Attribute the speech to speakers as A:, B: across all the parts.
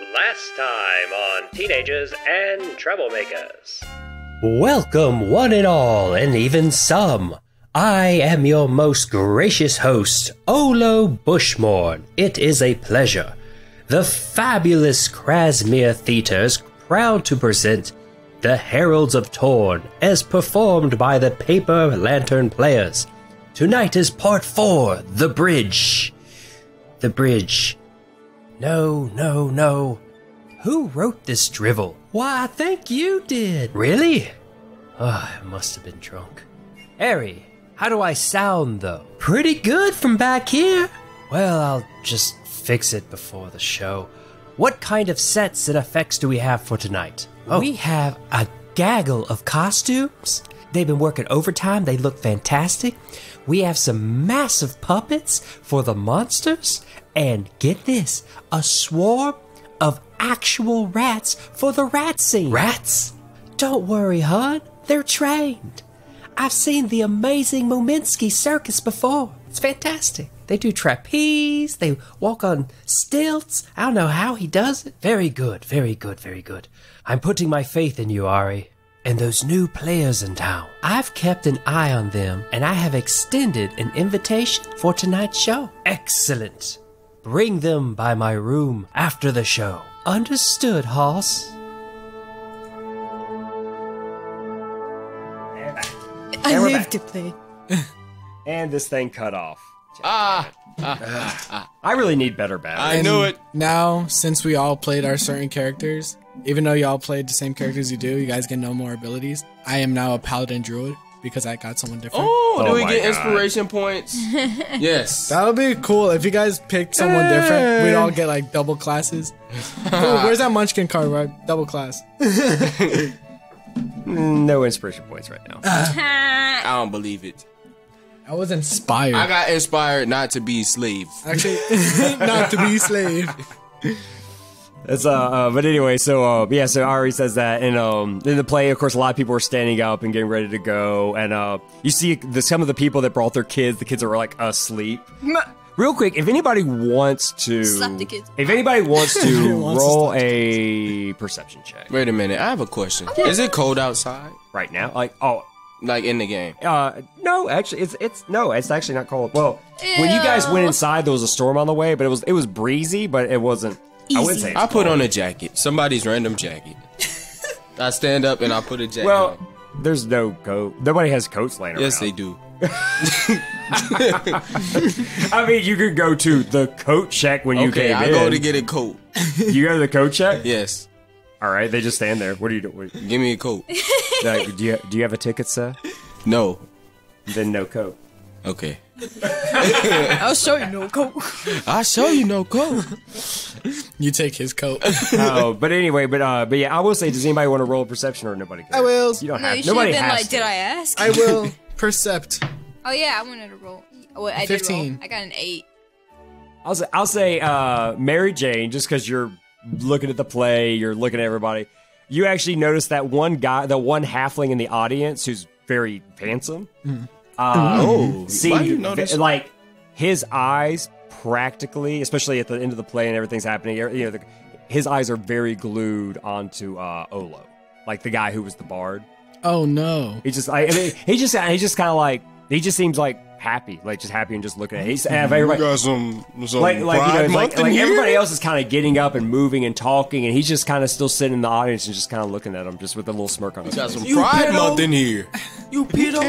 A: Last time on Teenagers and Troublemakers.
B: Welcome, one and all, and even some. I am your most gracious host, Olo Bushmore. It is a pleasure. The fabulous Krasmere Theatre is proud to present The Heralds of Torn as performed by the Paper Lantern Players. Tonight is part 4, The Bridge. The Bridge. No. Who wrote this drivel? Why, I think you did. Really? Oh, I must have been drunk. Harry, how do I sound, though? Pretty good from back here. Well, I'll just fix it before the show. What kind of sets and effects do we have for tonight? We have a gaggle of costumes. They've been working overtime. They look fantastic. We have some massive puppets for the monsters. And get this, a swarm of actual rats for the rat scene. Rats? Don't worry, hon. They're trained. I've seen the amazing Momensky circus before. It's fantastic. They do trapeze. They walk on stilts. I don't know how he does it. Very good. I'm putting my faith in you, Ari. And those new players in town. I've kept an eye on them, and I have extended an invitation for tonight's show. Excellent. Bring them by my room after the show. Understood, Hoss?
C: I live to play.
D: And this thing cut off. I really need better batteries.
E: I knew it.
C: Now, since we all played our certain characters, even though y'all played the same characters you do, you guys get no more abilities. I am now a paladin druid because I got someone different.
E: Do we
D: my
E: get
D: God.
E: inspiration points? Yes.
C: That would be cool if you guys picked someone different. We'd all get like double classes. Ooh, where's that Munchkin card where I double class?
D: No inspiration points right now.
E: I don't believe it.
C: I was inspired.
E: I got inspired not to be a slave.
C: Actually, not to be a slave.
D: It's but anyway, so Ari says that, and in the play, of course, a lot of people are standing up and getting ready to go, and you see some of the people that brought their kids. The kids are like asleep. Real quick, if anybody wants to,
F: Slap the kids.
D: If anybody wants to roll a perception check
E: Wait a minute, I have a question. Is it cold outside?
D: right now,
E: Like in the game?
D: no, actually, it's actually not cold. Well, when you guys went inside, there was a storm on the way, but it was breezy, but it wasn't. I wouldn't say.
E: I put on a jacket. Somebody's random jacket. I stand up and I put a jacket on.
D: There's no coat. Nobody has coats laying around.
E: Yes, they do.
D: I mean, you could go to the coat check when you came in.
E: I go to get a coat.
D: You go to the coat check?
E: Yes.
D: All right, they just stand there. What do you do?
E: Give me a coat.
D: Do you have a ticket, sir?
E: No.
D: Then no coat.
E: Okay.
F: I'll show you no coat.
E: I'll show you no coat.
C: You take his coat.
D: But anyway, but yeah, I will say, does anybody want to roll a perception or nobody cares?
C: I will.
D: You don't
F: No,
D: have.
F: you should have
D: Nobody
F: been
D: has
F: like,
D: to.
F: did I ask?
C: I will. Percept.
F: Oh yeah, I wanted to roll. Oh, I
C: 15.
F: did roll. I got an 8.
D: I'll say Mary Jane, just because you're looking at the play, you're looking at everybody. You actually notice that one guy, the one halfling in the audience who's very handsome.
E: Why you
D: Seemed
E: notice?
D: like his eyes practically, especially at the end of the play and everything's happening. You know, his eyes are very glued onto Olo, like the guy who was the bard.
C: Oh no.
D: He just kind of like he just seems like happy, like just happy and just looking at it. He's everybody.
E: got some
D: Like everybody else is kind of getting up and moving and talking, and he's just kind of still sitting in the audience and just kind of looking at them, just with a little smirk on his
E: Got
D: face.
E: some Pride Month in here.
C: You pedo.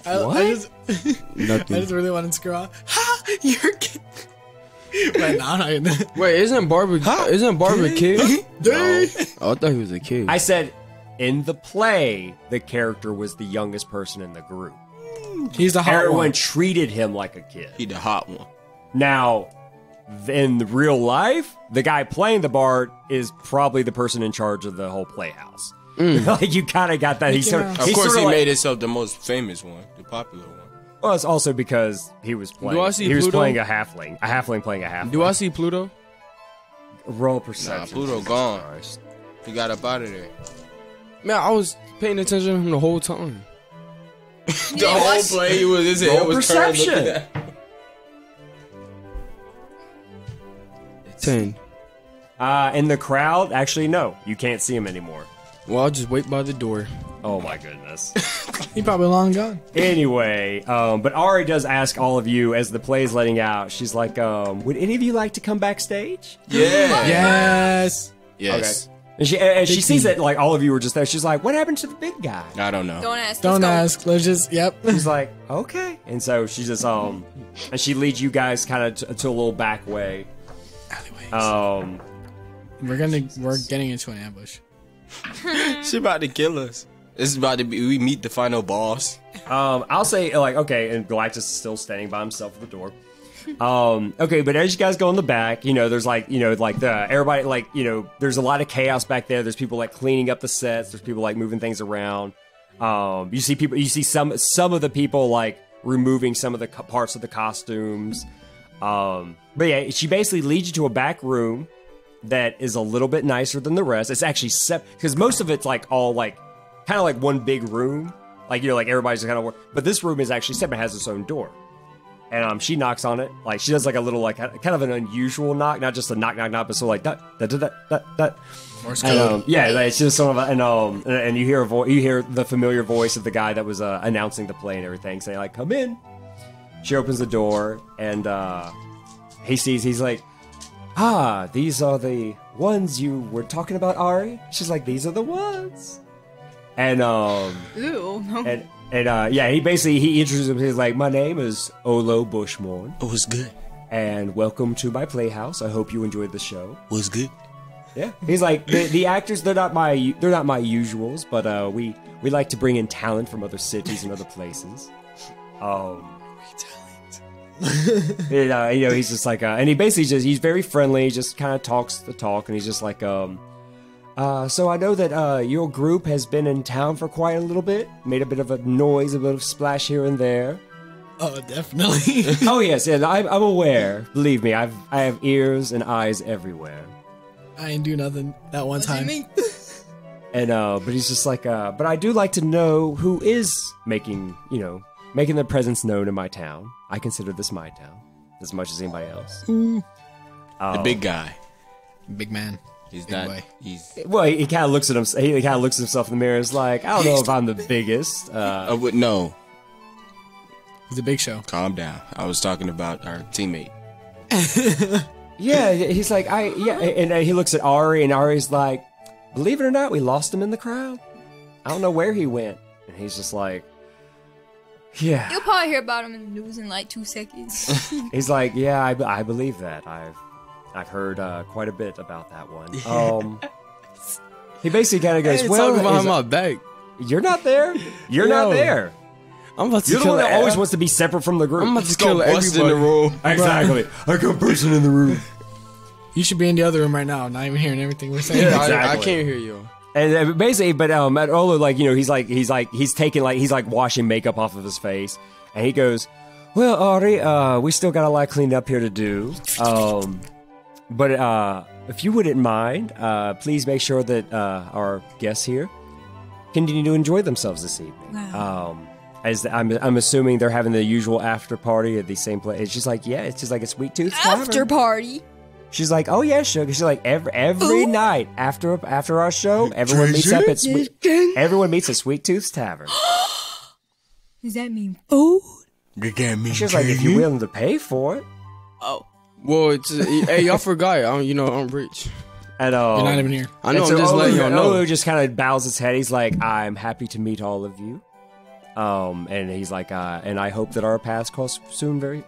C: I just really want to screw out. Ha! You're kidding. But no.
E: Wait, isn't Barbara a kid? No. Oh, I thought he was a kid.
D: I said in the play, the character was the youngest person in the group.
C: He's the hot
D: Everyone
C: one.
D: treated him like a kid.
E: He the hot one.
D: Now, in the real life, the guy playing the bard is probably the person in charge of the whole playhouse. Like you kind of got that.
C: Mickey Mouse.
E: Of course, he made himself the most famous one, the popular one.
D: Well, it's also because he was playing.
E: Do I see
D: he was
E: Pluto?
D: playing a halfling playing a halfling.
E: Do I see Pluto?
D: Roll
E: Nah,
D: perception?
E: Pluto
D: Jesus
E: gone.
D: Christ.
E: He got up out of there. Man, I was paying attention to him the whole time. The whole play, he was his head
D: Roll
E: was turned
D: perception.
E: looking at. 10.
D: In the crowd, actually, no. You can't see him anymore.
E: Well, I'll just wait by the door.
D: Oh, my goodness.
C: He probably long gone.
D: Anyway, but Ari does ask all of you as the play is letting out. She's like, would any of you like to come backstage?
E: Yeah.
C: Yes.
E: Yes.
D: Okay. And she sees that like all of you were just there. She's like, what happened to the big guy?
E: I don't know.
F: Don't ask.
C: Don't
F: let's
C: ask. Let's just, yep.
D: She's like, okay. And so she just, and she leads you guys kind of to a little back way.
C: Alleyways. We're getting into an ambush.
E: She about to kill us. This is about to be. We meet the final boss.
D: I'll say like, okay, and Galactus is still standing by himself at the door. Okay, but as you guys go in the back, you know, there's like, you know, like everybody, like, you know, there's a lot of chaos back there. There's people like cleaning up the sets. There's people like moving things around. You see some of the people like removing some of the parts of the costumes. But yeah, she basically leads you to a back room that is a little bit nicer than the rest. It's actually because most of it's like all like kind of like one big room, like, you know, like everybody's kind of. But this room is actually separate, has its own door. And she knocks on it. Like, she does like a little, like, kind of an unusual knock, not just a knock, knock, knock, but so like that.
C: Morse code.
D: Yeah, like, it's just sort of, and you hear you hear the familiar voice of the guy that was announcing the play and everything, saying like, "Come in." She opens the door, and he's like, "Ah, these are the ones you were talking about, Ari." She's like, "These are the ones," and
F: Ew. No.
D: And yeah, he introduces him. He's like, "My name is Olo Bushmorn.
E: It was good.
D: And welcome to my playhouse. I hope you enjoyed the show."
E: Was good.
D: Yeah, he's like the actors. They're not my usuals, but we like to bring in talent from other cities and other places. And, you know, he's just like, and he basically he's very friendly. He just kind of talks the talk, and he's just like, so I know that your group has been in town for quite a little bit, made a bit of a noise, a bit of splash here and there.
C: Oh, definitely.
D: Oh yes, yeah, I'm aware. Believe me, I have ears and eyes everywhere.
C: I ain't do nothing that one time.
D: And but he's just like, but I do like to know who is making their presence known in my town. I consider this my town as much as anybody else.
E: The big guy,
C: big man.
E: He's
C: big
E: not.
C: boy.
D: Well, he kind of looks at him. He kind of looks at himself in the mirror. Is like, I don't know if I'm the biggest.
E: I would no.
C: He's a big show.
E: Calm down. I was talking about our teammate.
D: Yeah, he's like, and he looks at Ari, and Ari's like, believe it or not, we lost him in the crowd. I don't know where he went, and he's just like, yeah.
F: You'll probably hear about him in the news in like 2 seconds.
D: He's like, yeah, I believe that. I've heard quite a bit about that one. He basically kind of goes, well,
E: talking behind my back.
D: You're not there. You're not there.
E: I'm about to
D: You're the
E: kill
D: one that always wants to be separate from the group.
E: I'm about to kill everybody in the room.
D: Exactly. I got person in the room.
C: You should be in the other room right now, not even hearing everything we're saying.
E: Yeah, I
D: Exactly.
E: can't hear you.
D: And basically, but at Olo, like, you know, he's washing makeup off of his face, and he goes, well, Ari, we still got a lot cleaned up here to do. But if you wouldn't mind, please make sure that our guests here continue to enjoy themselves this evening.
F: Wow.
D: As I'm assuming they're having the usual after party at the same place. It's just like, yeah, it's just like a Sweet Tooth Tavern.
F: After party.
D: She's like, oh yeah, sugar. She's like, every night after our show, everyone meets up at Sweet Tooth's Tavern.
F: Does that mean food?
D: She's like, if you're willing to pay for it.
F: Oh.
E: Well, it's hey, y'all forgot. I'm rich.
D: And
C: You're not even here.
E: I know.
D: and
E: I'm just letting y'all know.
D: Olu just kind of bows his head. He's like, I'm happy to meet all of you. And he's like, and I hope that our paths cross again very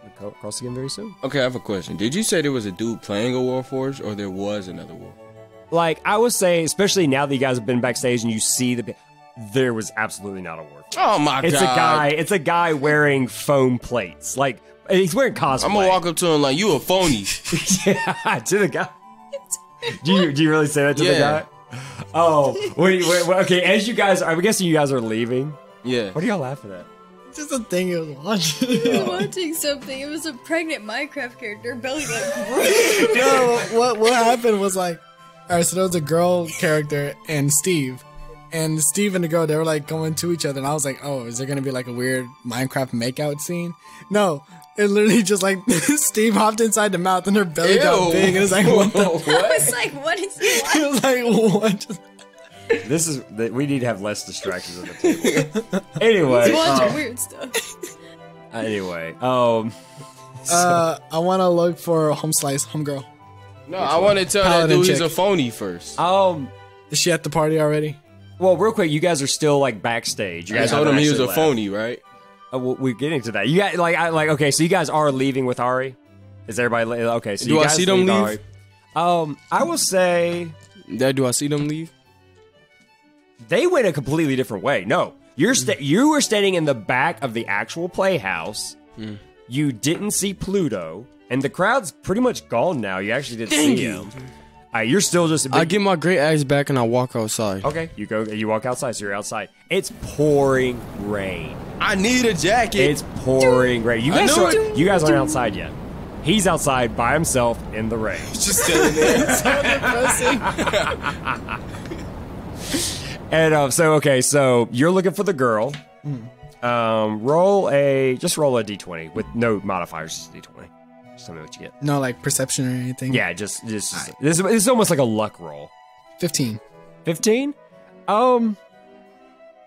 D: soon.
E: Okay, I have a question. Did you say there was a dude playing a Warforged, or there was another war?
D: Like, I would say, especially now that you guys have been backstage and you see there was absolutely not a war.
E: Oh my god!
D: It's a guy wearing foam plates. Like, he's wearing cosplay.
E: I'm gonna walk up to him like, you a phony.
D: Yeah, to the guy. Do you really say that to the guy? Oh, wait, okay. As you guys, I'm guessing you guys are leaving.
E: Yeah.
D: What are y'all laughing at?
C: Just a thing he was watching.
F: He was watching something. It was a pregnant Minecraft character. Belly like grew.
C: No, what happened was like, all right, so there was a girl character and Steve, and Steve and the girl, they were like going to each other, and I was like, oh, is there gonna be like a weird Minecraft makeout scene? No, it literally just like Steve hopped inside the mouth and her belly got big, and it was like, what the?
F: I was like, what is he like?
C: It was like, what?
D: This is we need to have less distractions on the table. Anyway,
F: Watching weird stuff.
D: anyway,
C: I want to look for home girl.
E: No, I want to tell that
C: Paladin
E: dude he's
C: chick.
E: a phony first.
C: Is she at the party already?
D: well, real quick, you guys are still like backstage. You
E: I
D: guys
E: told him
D: haven't
E: he was a
D: actually
E: phony, right?
D: left. Well, we're getting to that. You guys okay? So you guys are leaving with Ari. Is everybody okay? So
E: Do
D: you
E: I
D: guys
E: see them
D: Ari.
E: leave?
D: I will say
E: Do I see them leave?
D: they went a completely different way. No, you were standing in the back of the actual playhouse. You didn't see Pluto, and the crowd's pretty much gone now. You actually didn't see him. You're still just.
E: I get my great axe back and I walk outside.
D: Okay, you walk outside, so you're outside. It's pouring rain.
E: I need a jacket.
D: It's pouring rain. You
E: I
D: guys
E: knew
D: aren't outside yet. He's outside by himself in the rain.
E: just standing there.
C: So depressing.
D: And so you're looking for the girl. Roll a d20 with no modifiers, just d20. Just tell me what you get.
C: No, like perception or anything.
D: Yeah, just this is almost like a luck roll.
C: 15.
D: 15?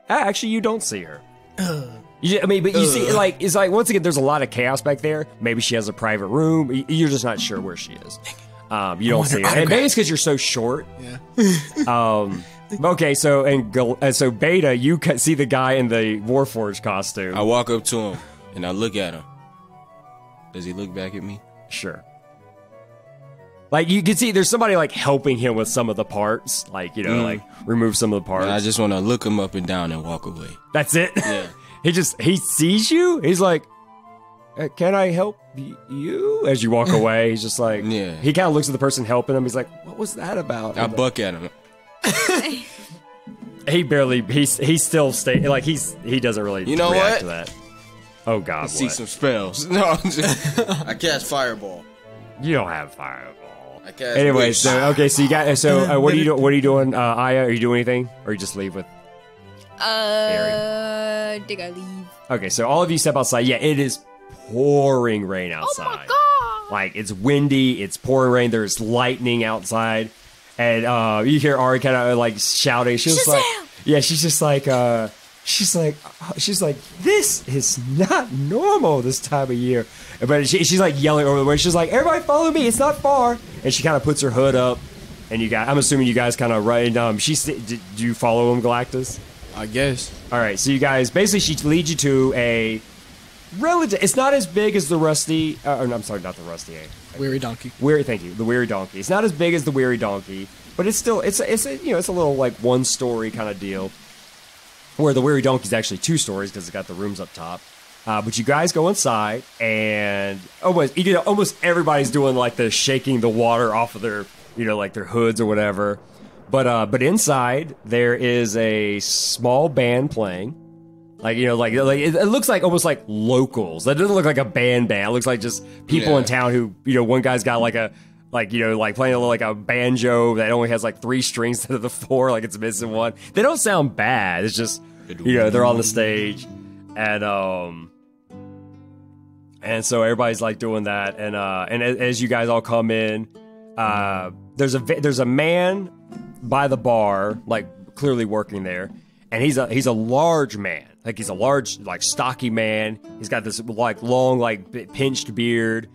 D: Actually, you don't see her. But you see, like, it's like, once again, there's a lot of chaos back there. Maybe she has a private room. You're just not sure where she is. You don't see her. And maybe it's because you're so short.
C: Yeah.
D: Okay, so Beta, you see the guy in the Warforged costume.
E: I walk up to him and I look at him. Does he look back at me?
D: Sure. Like, you can see there's somebody, like, helping him with some of the parts. Like, like, remove some of the parts.
E: And I just want to look him up and down and walk away.
D: That's it?
E: Yeah.
D: He sees you. He's like, can I help you? As you walk away, he's just like,
E: Yeah.
D: He kind of looks at the person helping him. He's like, what was that about?
E: I buck at him.
D: He still stay like he doesn't really
E: know
D: react
E: what?
D: to that. Oh God, what?
E: See some spells. No, I'm just, I cast fireball.
D: You don't have fireball.
E: I cast
D: Anyway,
E: wish.
D: so you got what are you doing? What are you doing, Aya? Are you doing anything, or you just leave with?
F: Did I leave?
D: Okay, so all of you step outside. Yeah, it is pouring rain outside.
F: Oh my god!
D: Like, it's windy, it's pouring rain. There's lightning outside, and you hear Ari kind of like shouting. She's like, yeah, she's just like, she's like, this is not normal this time of year. But she's like yelling over the way. She's like, everybody follow me, it's not far. And she kind of puts her hood up, and I'm assuming you guys kind of run. Do you follow him, Galactus?
E: I guess.
D: All right, so you guys, basically she leads you to a relative. It's not as big as the Rusty. I'm sorry, not the Rusty.
C: Weary donkey.
D: Thank you, the Weary Donkey. It's not as big as the Weary Donkey, but it's still it's a little like 1-story kind of deal. Where the Weary Donkey's actually 2 stories because it's got the rooms up top. But you guys go inside, and almost everybody's doing like the shaking the water off of their like their hoods or whatever. But inside there is a small band playing, like it looks like almost like locals. That doesn't look like a band. It looks like just people in town who one guy's got like playing a little like a banjo that only has like 3 strings instead of the 4, like it's missing one. They don't sound bad. It's just they're on the stage, and so everybody's like doing that, and as you guys all come in, there's a man by the bar, like clearly working there, and he's a large man, like he's a large, like stocky man. He's got this like long, like pinched beard,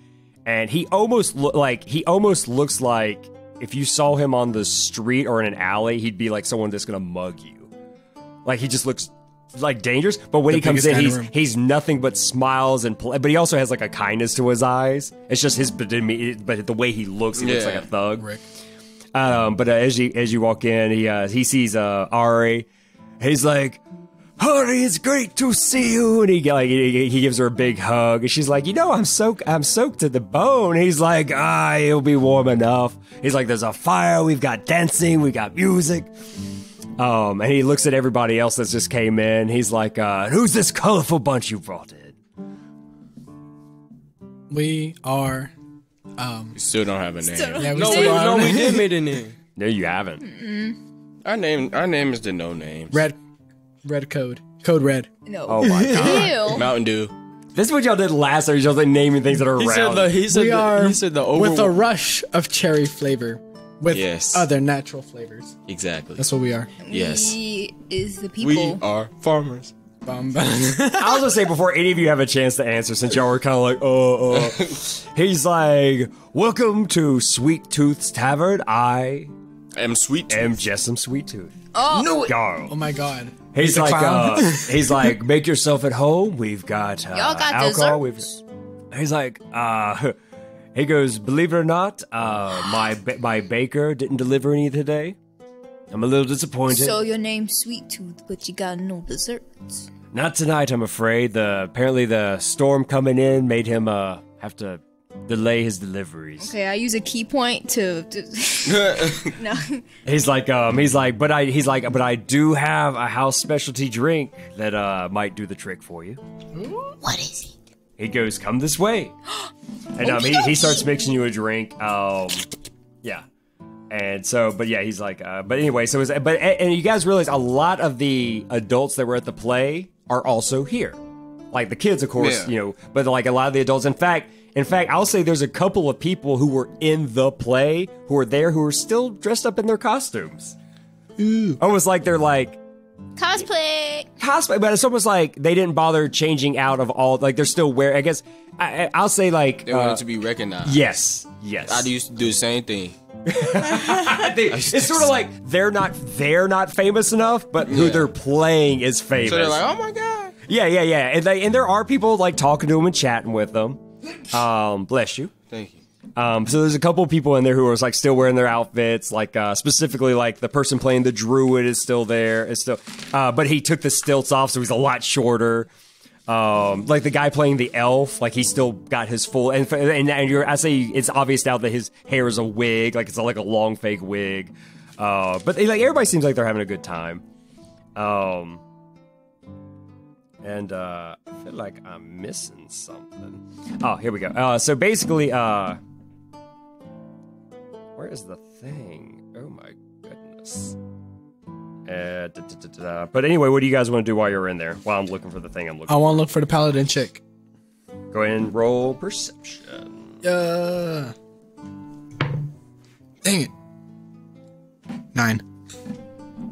D: and he almost looks like if you saw him on the street or in an alley, he'd be like someone that's gonna mug you. Like, he just looks like dangerous, but when he comes in, he's nothing but smiles but he also has like a kindness to his eyes. It's just but the way he looks like a thug.
C: Rick.
D: But as you walk in, he sees Ari. He's like, "Honey, it's great to see you," and he gives her a big hug, and she's like, I'm soaked to the bone. He's like, it'll be warm enough. He's like, there's a fire, we've got dancing, we got music. And he looks at everybody else that just came in. He's like, who's this colorful bunch you brought in?
C: We are.
E: We still don't have a name.
C: Yeah, we
E: No,
C: still are.
E: we did make a name.
D: No, you haven't.
E: Our name is the no names.
C: Red code. Code red.
F: No.
D: Oh my god.
F: Ew.
E: Mountain Dew.
D: This is what y'all did last time. Y'all like naming things that are around.
E: He said the over
C: with a rush of cherry flavor with
E: Yes.
C: other natural flavors.
E: Exactly.
C: That's what we are.
E: Yes.
F: We is the people.
E: We are farmers.
C: Bum.
D: I'll just say before any of you have a chance to answer, since y'all were kind of like, he's like, welcome to Sweet Tooth's Tavern. I
E: am Sweet Tooth.
D: am just some Sweet Tooth.
F: Oh,
D: Go.
C: Oh my god.
D: He's
C: a
D: like,
C: clown?
D: he's like, make yourself at home. We've got
F: Y'all got
D: alcohol.
F: desserts?
D: He's like, he goes, believe it or not, my baker didn't deliver any today. I'm a little disappointed.
F: so your name's Sweet Tooth, but you got no desserts.
D: Not tonight, I'm afraid. Apparently the storm coming in made him have to delay his deliveries.
F: Okay, I use a key point to no.
D: He's like, but I do have a house specialty drink that might do the trick for you.
F: What is it?
D: He goes, come this way. And he starts mixing you a drink. Yeah. And so, but yeah, he's like, but anyway, so and you guys realize a lot of the adults that were at the play are also here. Like the kids, of course,
E: Yeah.
D: but like a lot of the adults. In fact, I'll say there's a couple of people who were in the play who are there who are still dressed up in their costumes. Almost like they're like
F: Cosplay.
D: but it's almost like they didn't bother changing out of all, like they're still wearing, I guess, I'll say like,
E: They wanted to be recognized.
D: yes.
E: I used to do the same thing.
D: It's sort of like they're not famous enough, but who they're playing is famous.
E: So they're like, oh my god.
D: Yeah. And there are people like talking to them and chatting with them. Bless you.
E: Thank you.
D: So there's a couple of people in there who are like still wearing their outfits, like specifically like the person playing the druid is still there. But he took the stilts off, so he's a lot shorter. Like the guy playing the elf, like he's still got his full I say it's obvious now that his hair is a wig, like it's like a long fake wig. But like everybody seems like they're having a good time. And I feel like I'm missing something. Oh, here we go. So basically, where is the thing? Oh my goodness. But anyway, what do you guys want to do while you're in there? While I'm looking for the thing I'm looking
C: I want to look for the paladin chick.
D: for. Go ahead and roll perception.
C: Dang it. 9.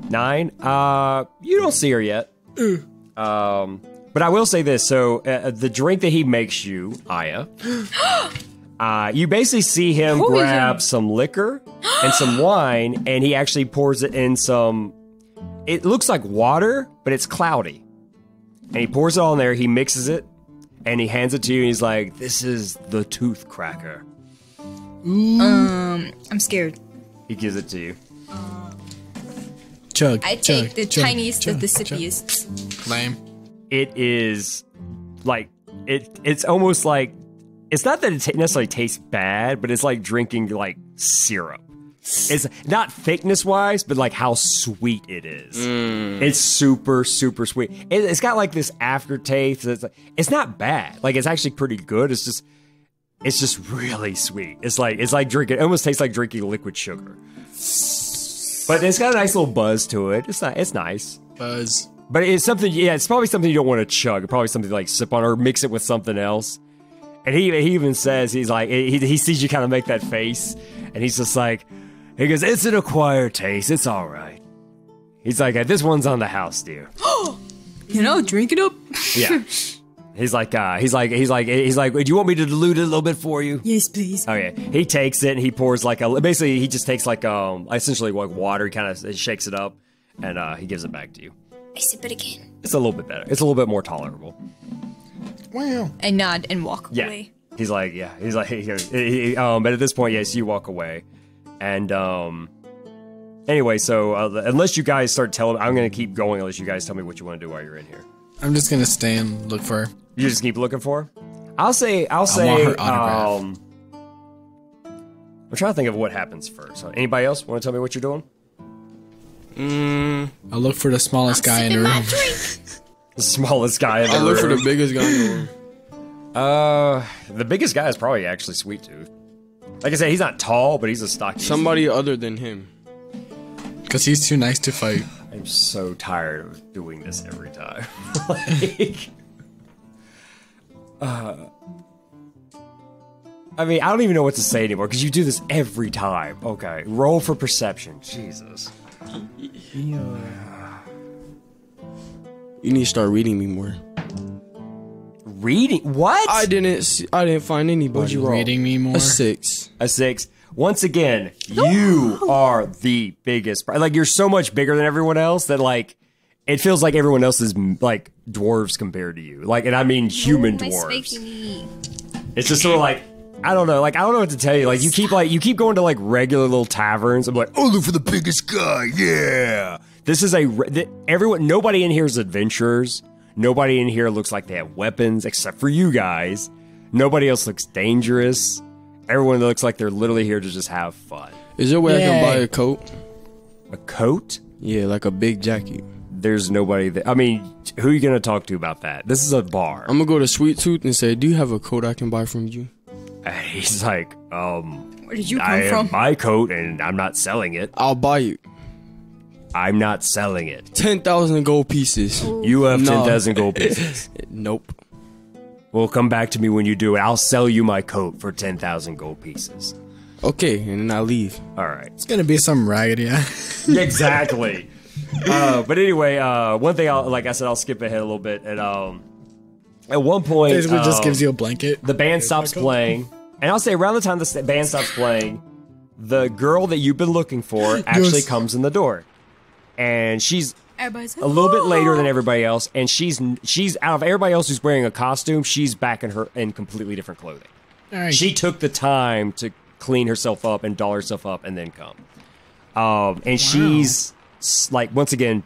D: 9. You don't see her yet. But I will say this. So the drink that he makes you, Aya, you basically see him grab some liquor and some wine, and he actually pours it in some. It looks like water, but it's cloudy. And he pours it all in there. He mixes it, and he hands it to you. And he's like, "This is the tooth cracker."
F: I'm scared.
D: He gives it to you.
C: Chug.
F: I take the tiniest of the sippiest.
C: Lame.
D: It is like it's almost like it's not that it necessarily tastes bad, but it's like drinking like syrup. It's not thickness wise, but like how sweet it is. It's super super sweet. It's got like this aftertaste. It's not bad. Like it's actually pretty good. It's just really sweet. It's like drinking. It almost tastes like drinking liquid sugar. But it's got a nice little buzz to it. It's nice.
C: Buzz.
D: But it's something, yeah, it's probably something you don't want to chug. Probably something to like sip on or mix it with something else. And he even says, he's like, he sees you kind of make that face. And he's just like, he goes, it's an acquired taste. It's all right. He's like, this one's on the house, dear.
F: Drink it up.
D: Yeah. He's like, do you want me to dilute it a little bit for you?
F: Yes, please.
D: Okay. He takes it and he pours like basically he just takes like, essentially like water. He kind of shakes it up and he gives it back to you.
F: I sip it again.
D: It's a little bit better. It's a little bit more tolerable.
C: Wow.
F: I nod and walk
D: Yeah.
F: away.
D: He's like, yeah. He's like, but at this point, yes, you walk away. And, anyway, so, unless you guys start telling, I'm going to keep going unless you guys tell me what you want to do while you're in here.
C: I'm just going to stay and look for her.
D: You just keep looking for her? I'll say,
C: want her autograph.
D: I'm trying to think of what happens first. Anybody else want to tell me what you're doing?
C: I'll look for the smallest guy in the room.
D: The smallest guy in the room.
E: I look for the biggest guy in the room.
D: The biggest guy is probably actually Sweet Tooth. Like I said, he's not tall, but he's a stocky.
E: Somebody other than him.
C: Because he's too nice to fight.
D: I'm so tired of doing this every time. Like, I mean, I don't even know what to say anymore because you do this every time. Okay, roll for perception. Jesus.
E: You need to start reading me more.
D: Reading? What?
E: I didn't find anybody.
D: What'd you roll?
C: Reading me more.
E: A 6.
D: A 6. Once again, you are the biggest. Like, you're so much bigger than everyone else that, like, it feels like everyone else is, like, dwarves compared to you. Like, and I mean human dwarves. It's just sort of like, I don't know. Like, I don't know what to tell you. Like, you keep going to, like, regular little taverns. I'm like, oh, look for the biggest guy. Yeah. This is nobody in here is adventurers. Nobody in here looks like they have weapons except for you guys. Nobody else looks dangerous. Everyone looks like they're literally here to just have fun.
E: Is there a way I can buy a coat?
D: A coat?
E: Yeah, like a big jacket.
D: There's nobody that... I mean, who are you going to talk to about that? This is a bar.
E: I'm going to go to Sweet Tooth and say, do you have a coat I can buy from you?
D: He's like,
F: where did you come
D: I
F: from?
D: have my coat and I'm not selling it.
E: I'll buy it.
D: I'm not selling it.
E: 10,000 gold pieces.
D: You have 10,000 gold pieces.
E: Nope.
D: Well, come back to me when you do it. I'll sell you my coat for 10,000 gold pieces.
E: Okay, and then I'll leave.
D: All right.
C: It's gonna be some raggedy.
D: Exactly. But anyway, one thing, I'll skip ahead a little bit. And at one point,
C: Basically, just gives you a blanket.
D: the band stops playing, and I'll say around the time the band stops playing, the girl that you've been looking for actually comes in the door, and she's
F: Everybody's like,
D: a little bit later than everybody else, and she's out of everybody else who's wearing a costume. She's back in completely different clothing.
C: All right.
D: She took the time to clean herself up and doll herself up and then come. And she's like, once again,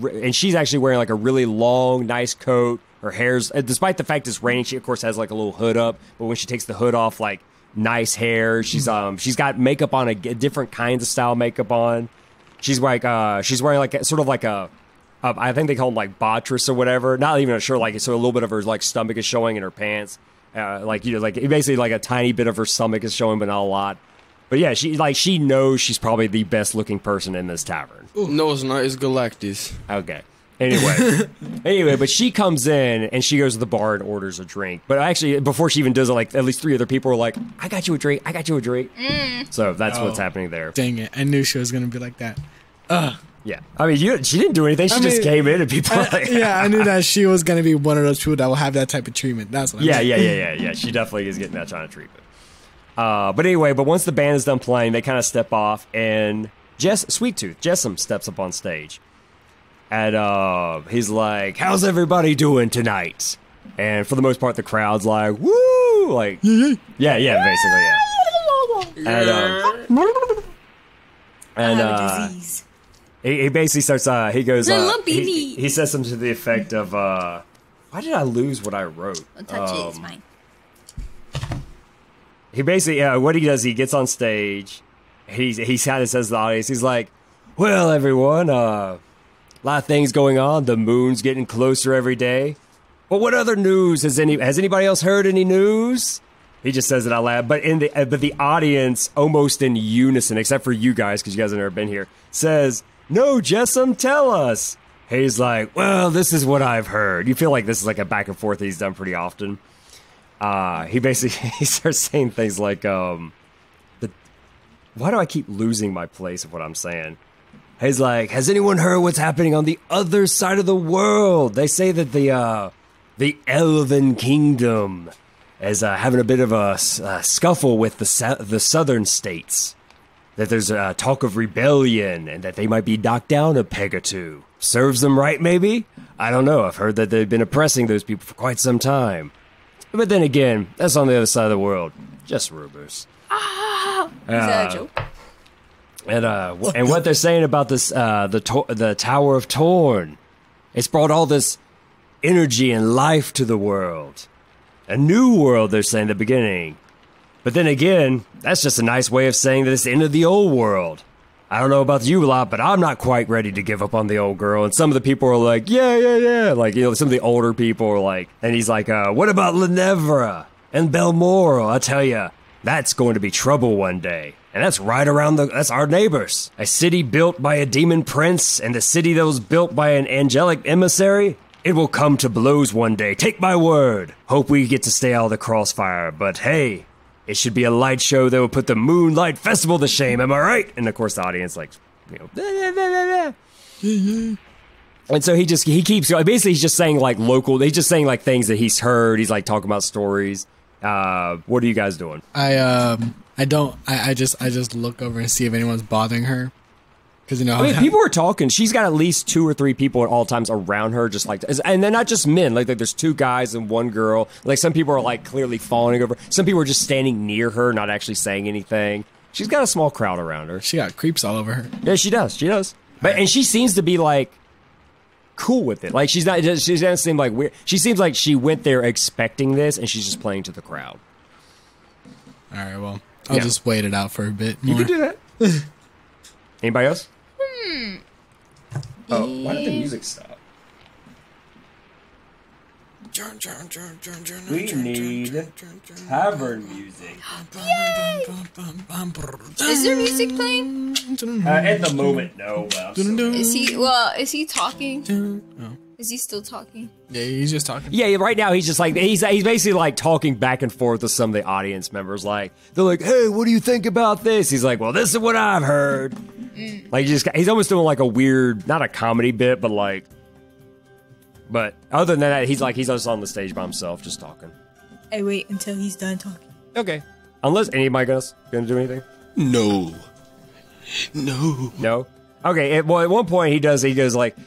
D: and she's actually wearing like a really long, nice coat. Her hair's, despite the fact it's raining, she of course has like a little hood up. But when she takes the hood off, like nice hair. She's got makeup on, different kinds of style makeup on. She's wearing like I think they call them like bottress or whatever. Not even a shirt, like so a little bit of her like stomach is showing in her pants. Basically like a tiny bit of her stomach is showing, but not a lot. But yeah, she knows she's probably the best looking person in this tavern.
E: Ooh. No, it's not. It's Galactus.
D: Okay. Anyway, but she comes in and she goes to the bar and orders a drink. But actually, before she even does it, like at least 3 other people are like, "I got you a drink. I got you a drink." So that's what's happening there.
C: Dang it! I knew she was gonna be like that.
D: Yeah, I mean, she didn't do anything. She just came in and people.
C: I knew that she was gonna be one of those people that will have that type of treatment. That's what.
D: Yeah. She definitely is getting that kind of treatment. But anyway, once the band is done playing, they kind of step off, and Sweet Tooth, Jessam steps up on stage. And he's like, "How's everybody doing tonight?" And for the most part, the crowd's like, "Woo!" Like, yeah, basically, yeah. And he basically starts. He goes. He says something to the effect of, "Why did I lose what I wrote?"
F: Don't touch it. It's mine.
D: He basically, what he does, he gets on stage. He kind of says to the audience, he's like, "Well, everyone, a lot of things going on. The moon's getting closer every day. But what other news has anybody else heard any news?" He just says it out loud, but the audience, almost in unison, except for you guys, because you guys have never been here, says, "No, Jessam, tell us." He's like, "Well, this is what I've heard." You feel like this is like a back and forth that he's done pretty often. He starts saying things like, "Why do I keep losing my place of what I'm saying?" He's like, "Has anyone heard what's happening on the other side of the world? They say that the Elven Kingdom is having a bit of a scuffle with the southern states. That there's a talk of rebellion and that they might be knocked down a peg or two. Serves them right, maybe? I don't know. I've heard that they've been oppressing those people for quite some time. But then again, that's on the other side of the world. Just rumors."
F: Is that a joke?
D: And what they're saying about this, the Tower of Torn, it's brought all this energy and life to the world. A new world, they're saying, at the beginning. But then again, that's just a nice way of saying that it's the end of the old world. I don't know about you a lot, but I'm not quite ready to give up on the old girl. And some of the people are like, yeah. Like, some of the older people are like, and he's like, what about Lenevra and Belmoro? I tell ya, That's going to be trouble one day. And that's right around that's our neighbors. A city built by a demon prince and a city that was built by an angelic emissary. It will come to blows one day. Take my word. Hope we get to stay out of the crossfire. But hey, it should be a light show that will put the Moonlight Festival to shame. Am I right? And of course the audience like, And so he keeps going. Basically, he's just saying like he's just saying like things that he's heard. He's like talking about stories. What are you guys doing?
C: I just look over and see if anyone's bothering her. Because
D: people are talking. She's got at least 2 or 3 people at all times around her, just like, and they're not just men. Like there's 2 guys and 1 girl. Like some people are like clearly fawning over. Some people are just standing near her, not actually saying anything. She's got a small crowd around her.
C: She got creeps all over her.
D: Yeah, she does. And she seems to be like cool with it. Like she doesn't seem like weird. She seems like she went there expecting this, and she's just playing to the crowd.
C: All right, well, I'll just wait it out for a bit more.
D: You can do that. Anybody else? Oh, why did the music stop? We need tavern music.
F: Yay! Is there music playing?
D: At the moment, no.
F: Is he talking?
C: Oh.
F: Is he still talking?
C: Yeah, he's just talking.
D: Yeah, right now he's just like he's basically like talking back and forth with some of the audience members. Like they're like, "Hey, what do you think about this?" He's like, "Well, this is what I've heard." Like he's almost doing like a weird, not a comedy bit, but like. But other than that, he's just on the stage by himself, just talking.
F: I wait until he's done talking.
D: Okay. Unless anybody else gonna do anything?
E: No.
D: No? Okay, at one point he's like,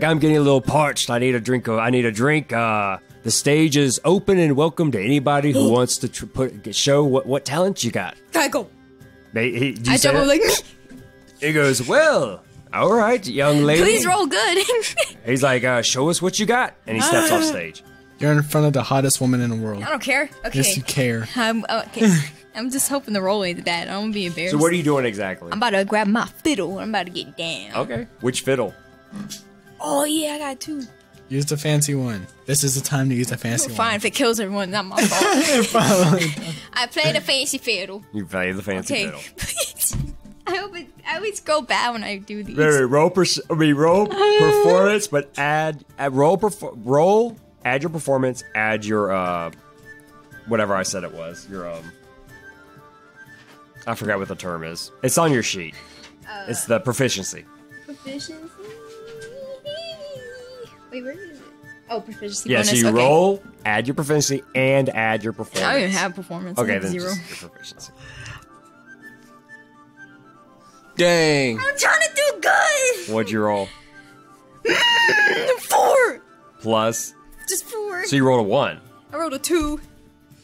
D: I'm getting a little parched. I need a drink. The stage is open and welcome to anybody who wants to show what talent you got.
F: Gotta go.
D: I
F: double like me.
D: He goes, well, all right, young lady.
F: Please roll good.
D: He's like, show us what you got. And he steps off stage.
C: You're in front of the hottest woman in the world.
F: I don't care. Okay.
C: Yes, you care.
F: Okay. I'm just hoping the roll ain't bad. I don't want to be embarrassed.
D: So what are you doing exactly?
F: I'm about to grab my fiddle. I'm about to get down.
D: Okay. Which fiddle?
F: Oh, yeah, I got 2.
C: Use the fancy one. This is the time to use the fancy one.
F: Fine, if it kills everyone, not my fault. I play the fancy fiddle.
D: You play the fancy fiddle.
F: Please. I always go bad when I do these.
D: Roll performance, but add roll, add your performance, add your whatever I said it was. Your I forgot what the term is. It's on your sheet. It's the proficiency.
F: Proficiency? Wait, where is it? Oh, proficiency
D: yeah,
F: bonus.
D: so you roll, add your proficiency, and add your performance.
F: I don't even have performance.
D: Okay, then
F: 0.
D: just your proficiency.
E: Dang.
F: I'm trying to do good.
D: What'd you roll?
F: 4.
D: Plus?
F: Just 4.
D: So you rolled a 1.
F: I rolled a 2.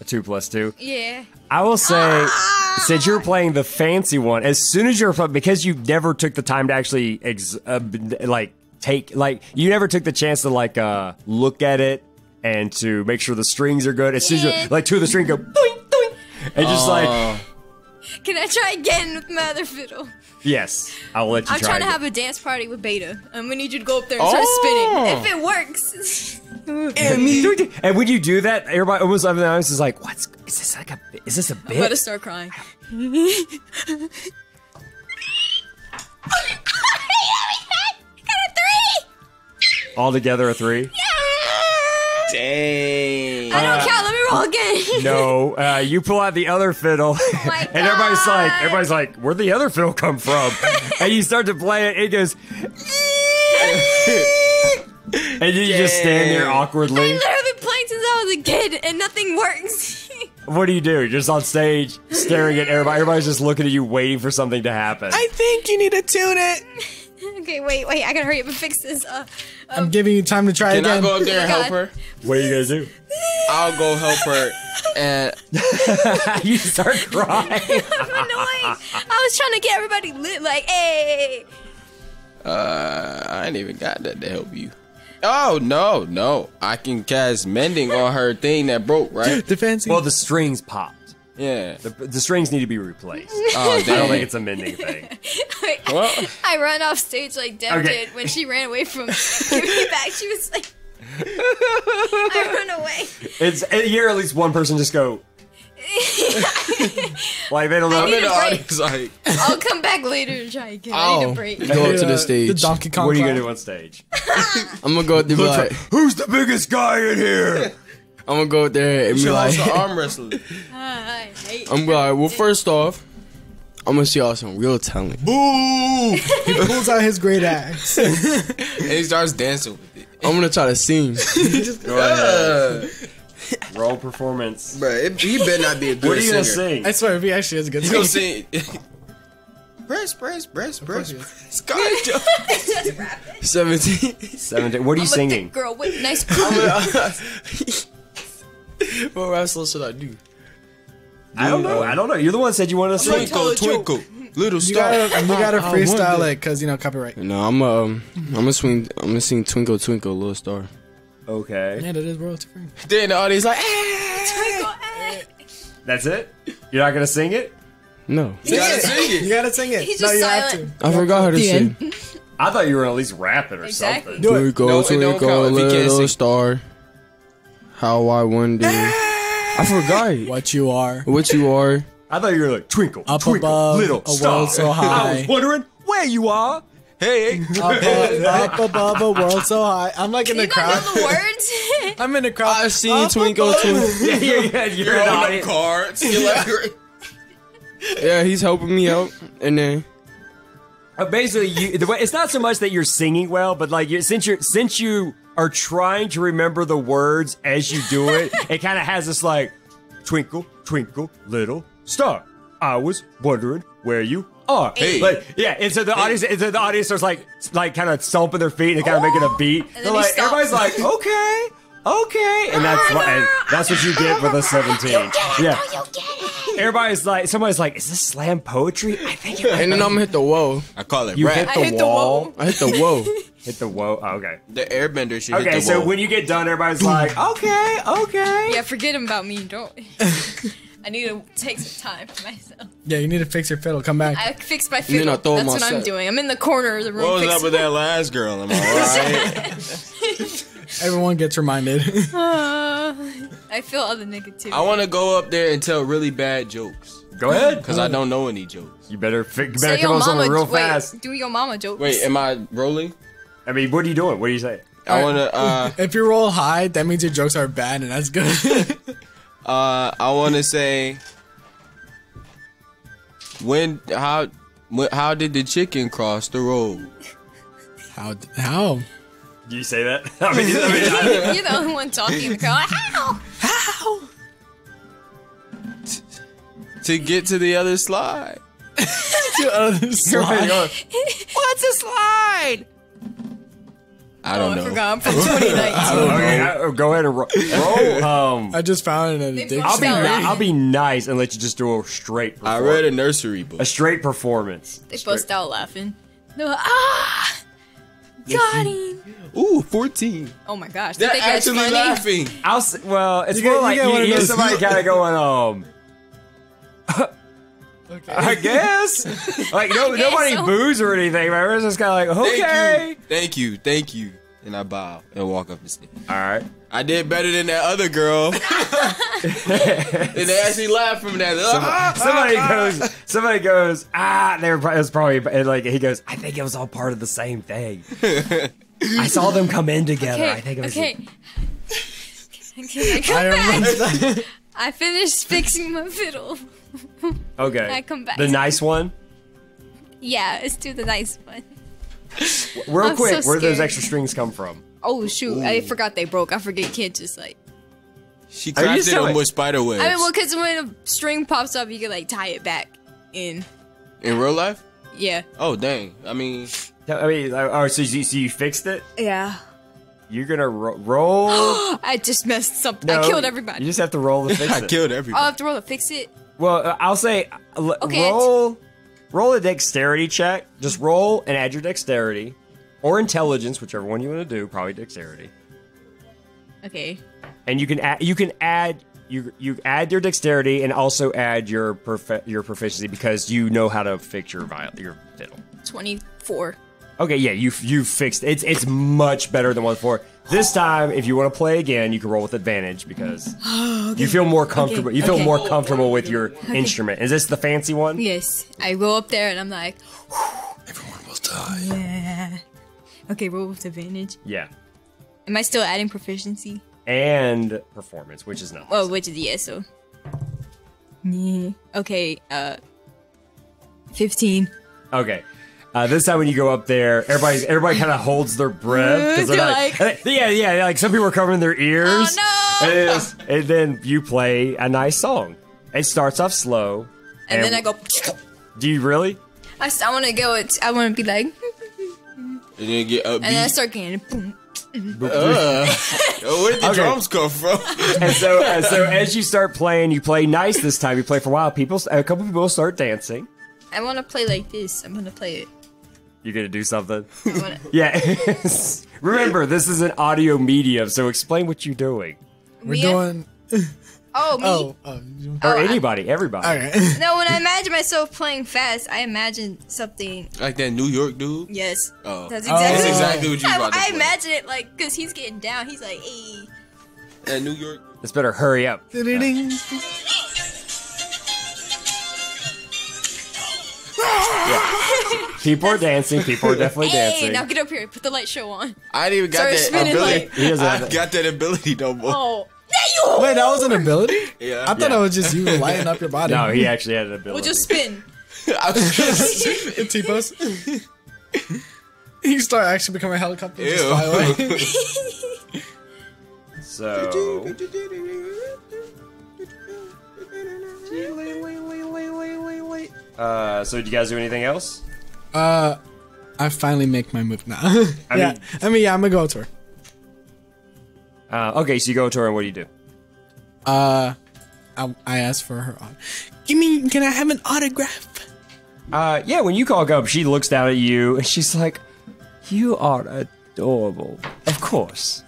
D: A 2 plus 2?
F: Yeah.
D: I will say, since you're playing the fancy one, as soon as because you never took the time to actually, you never took the chance to, look at it and to make sure the strings are good. As soon as 2 of the strings go, doink, doink, and just
F: Can I try again with my other fiddle?
D: Yes, I'll let you try.
F: I'm trying to have a dance party with Beta. I'm gonna need you to go up there and start spinning. If it works.
D: And when you do that, everybody almost everyone else is like, is this a bit?
F: I'm about to start crying. Got a 3!
D: All together a 3?
F: Yeah!
E: Dang.
F: I don't count. Let me roll again.
D: No, you pull out the other fiddle,
F: my
D: and everybody's like, where'd the other fiddle come from? And you start to play it, it goes, and you just stand there awkwardly.
F: I've literally been playing since I was a kid, and nothing works.
D: What do? You're just on stage, staring at everybody. Everybody's just looking at you, waiting for something to happen.
C: I think you need to tune it.
F: Okay, wait. I gotta hurry up and fix this.
C: I'm giving you time to try
E: Can
C: again.
E: I go up there and help her?
D: What are you gonna do?
E: I'll go help her. And
D: you start crying.
F: I'm annoying. I was trying to get everybody lit, like, hey.
E: I ain't even got that to help you. Oh, no. I can cast mending on her thing that broke, right?
C: The fancy.
D: Well, the strings popped.
E: Yeah.
D: The strings need to be replaced.
E: Oh,
D: I don't think it's a mending thing.
E: Well,
F: I ran off stage like Deb did when she ran away from giving me back. She was like, I run away.
D: You hear at least one person just go, Like they don't know.
E: I'm in the
F: break.
E: audience like,
F: I'll come back later and try again. I need a break.
G: Go up to the stage.
C: The Donkey Kong.
D: What are you
C: clap.
D: gonna do on stage?
G: I'm gonna go up there and be like,
D: Who's the biggest guy in here?
G: I'm gonna go up there and be
E: show
G: like,
E: us some arm wrestling.
F: I hate
G: I'm like, well, first off, I'm gonna see y'all some real talent.
E: Boo!
C: He pulls out his great axe.
E: And he starts dancing with it.
G: I'm gonna try to sing.
E: Go ahead.
D: Roll performance.
E: Bro, he better not be a good
D: What are you gonna
E: singer.
D: sing?
C: I swear, if he actually is a good
E: He's gonna
C: singer.
E: sing. Press. God,
G: 17.
D: 17. What are you
F: I'm a
D: singing?
F: thick girl with nice clothes.
G: What wrestler should I do?
D: I don't know. You're the one that said you wanted to sing.
E: Twinkle, little
C: You
E: star.
C: gotta
G: I
C: freestyle
G: wonder.
C: it, cause copyright.
G: No, I'm gonna sing Twinkle Twinkle Little Star.
D: Okay.
C: Yeah, that is royalty free.
E: Then the audience like,
D: That's it? You're not gonna sing it?
G: No,
E: you gotta sing
C: You
E: it.
C: gotta sing it.
F: He's
C: No,
F: just
C: you have
F: silent.
C: to.
G: I forgot how to
C: The
G: sing.
C: end.
D: I thought you were gonna at least rap it or
F: Exactly.
D: something.
C: Do it.
G: Twinkle
E: No, it don't
G: Twinkle
E: count if you can't
G: Little
E: sing.
G: Star, how I wonder. I forgot
C: What you are.
G: what you are.
D: I thought you were like twinkle,
C: Up
D: twinkle,
C: above,
D: little
C: a
D: star.
C: world so
D: I
C: high.
D: was wondering where you are.
E: Hey,
C: Up above a world so high. I'm like in
F: You
C: the
F: don't
C: crowd.
F: know the words?
C: I'm in the crowd.
G: I seen
C: Up
G: Twinkle
C: above.
G: Twinkle.
D: Yeah. You're
E: you're
D: an
E: on the
D: audience.
E: cards. You're like,
G: Yeah, he's helping me out, and then
D: Basically, the way it's not so much that you're singing well, but like since you are trying to remember the words as you do it, it kind of has this like twinkle, twinkle, little star. I was wondering where you are.
E: Hey.
D: Like, yeah, and so the audience starts like kind of stomping their feet and kind of making a beat.
F: then
D: They're
F: he
D: like,
F: stops.
D: everybody's like, okay, and that's what you get with a 17. Yeah. Everybody's like, somebody's like, is this slam poetry? I think it
G: and then I'm gonna hit the whoa.
E: I call it
D: You
E: rap.
D: hit
F: I
D: the
F: hit the
D: wall.
F: wall.
G: I hit the whoa.
D: Hit the whoa. Oh, okay.
E: The airbender should hit
D: Okay,
E: the
D: so
E: wall.
D: when you get done, everybody's like, okay.
F: Yeah, forget about me. Don't. I need to take some time for myself.
C: Yeah, you need to fix your fiddle. Come back.
F: I fixed my
G: then I
F: fiddle.
G: throw
F: That's
G: my
F: what I'm
G: set.
F: doing. I'm in the corner of the room.
E: What was up
F: fixing
E: with that last girl? Am I right?
C: Everyone gets reminded.
F: I feel all the negativity.
E: I want to go up there and tell really bad jokes
D: Go ahead.
E: because I don't know any jokes.
D: You better
F: Say
D: come
F: your
D: up with something real
F: wait,
D: fast.
F: Do your mama jokes.
E: Wait, am I rolling?
D: I mean, what are you doing? What do you say?
E: I want to.
C: If you roll high, that means your jokes are bad, and that's good.
E: I want to say. How did the chicken cross the road?
C: How?
D: Do you say that? I mean,
F: You're the only one talking in the crowd. How?
E: To get to the other slide.
D: What's a slide?
E: I
F: Oh,
E: don't
F: I
E: know.
F: forgot. I'm from 2019.
D: Okay, go ahead and roll.
C: I just found an addiction.
F: I'll be
D: I'll be nice and let you just do a straight.
E: I read a nursery book.
D: a straight performance.
F: They bust out laughing. They're like, got him.
E: Ooh, 14.
F: Oh my gosh.
E: They're
F: Did they guys
E: actually
F: funny?
E: laughing.
D: Well, it's
C: You
D: more
C: get-
D: like
C: you get
D: you
C: one of
D: hear
C: those-
D: somebody kind of going, I guess. Like nobody
F: so.
D: boos or anything. Right? Everyone's just kind of like, okay.
E: Thank you. And I bow and walk up the stairs.
D: All right.
E: I did better than that other girl. And they actually laughed from that.
D: Somebody goes, it was probably, and like, he goes, I think it was all part of the same thing. I saw them come in together.
F: Okay.
D: I think it was.
F: Okay. Can I come back? I finished fixing my fiddle.
D: Okay.
F: I come back.
D: The nice one?
F: Yeah, let's do the nice one.
D: Real
F: I'm
D: quick,
F: so
D: where do those
F: scared.
D: extra strings come from?
F: Oh shoot! I forgot they broke. I forget kids just like.
E: She
D: Are you
E: crafted
D: telling-
E: them with spider webs.
F: I mean, well, because when a string pops up, you can like tie it back in.
E: In real life?
F: Yeah.
E: Oh, dang. I mean,
D: So you fixed it?
F: Yeah.
D: You're gonna roll.
F: I just messed something.
D: No,
F: I killed everybody.
D: You just have to roll to fix
E: I
D: it.
E: killed
F: I'll
E: everybody.
F: have to roll to fix it.
D: Well, I'll say
F: Okay,
D: roll a dexterity check. Just roll and add your dexterity or intelligence, whichever one you want to do. Probably dexterity.
F: Okay.
D: And you can add you add your dexterity and also add your proficiency because you know how to fix your fiddle.
F: 24.
D: Okay, yeah, you fixed it. It's much better than one before. This time, if you want to play again, you can roll with advantage because you feel more comfortable. You feel more comfortable with your instrument. Is this the fancy one?
F: Yes. I go up there and I'm like,
C: Everyone will die.
F: yeah. Okay, roll with advantage.
D: Yeah.
F: Am I still adding proficiency?
D: And performance, which is not.
F: Oh, which is yes, so. Yeah. Okay, 15.
D: Okay. This time when you go up there, everybody kind of holds their breath because they're like, yeah. Like some people are covering their ears.
F: Oh no!
D: And then you play a nice song. It starts off slow,
F: And then I go.
D: Do you really?
F: I want to go. I want to be like.
E: And then get upbeat.
F: And then I start getting boom.
E: Where did the drums come from?
D: And so as you start playing, you play nice this time. You play for a while. A couple people start dancing.
F: I want to play like this. I'm gonna play it.
D: You're gonna do something?
F: I wanna...
D: Yeah. Remember, this is an audio medium, so explain what you're doing.
C: We're doing.
F: Oh, me.
D: Or anybody, everybody.
C: Okay.
F: No, when I imagine myself playing fast, I imagine something.
E: Like that New York dude?
F: Yes.
E: Oh.
F: That's
E: That's exactly what you about to
F: I
E: play.
F: imagine it like, because he's getting down. He's like, hey.
E: That New York.
D: Let's better hurry up. People are dancing. People are definitely
F: Hey,
D: dancing.
F: now get up here. Put the light show on.
E: I didn't even got
F: Sorry,
E: that
F: spinning
E: ability.
F: like-
D: He doesn't have
E: I
D: that.
E: got that ability no more.
F: Oh.
C: Wait, that was an ability?
E: Yeah.
C: I thought it was just you lighting up your body.
D: No, he actually had an ability.
F: We'll just spin.
E: I was just
C: T-pose. You start actually becoming a helicopter. and Just
E: Ew.
C: fly away.
D: So, so did you guys do anything else?
C: I finally make my move now.
D: I
C: yeah, I'm gonna go to her.
D: Okay, so you go to her and what do you do?
C: I asked for her. Can I have an autograph?
D: Yeah, when you call up, she looks down at you and she's like, "You are adorable." Of course.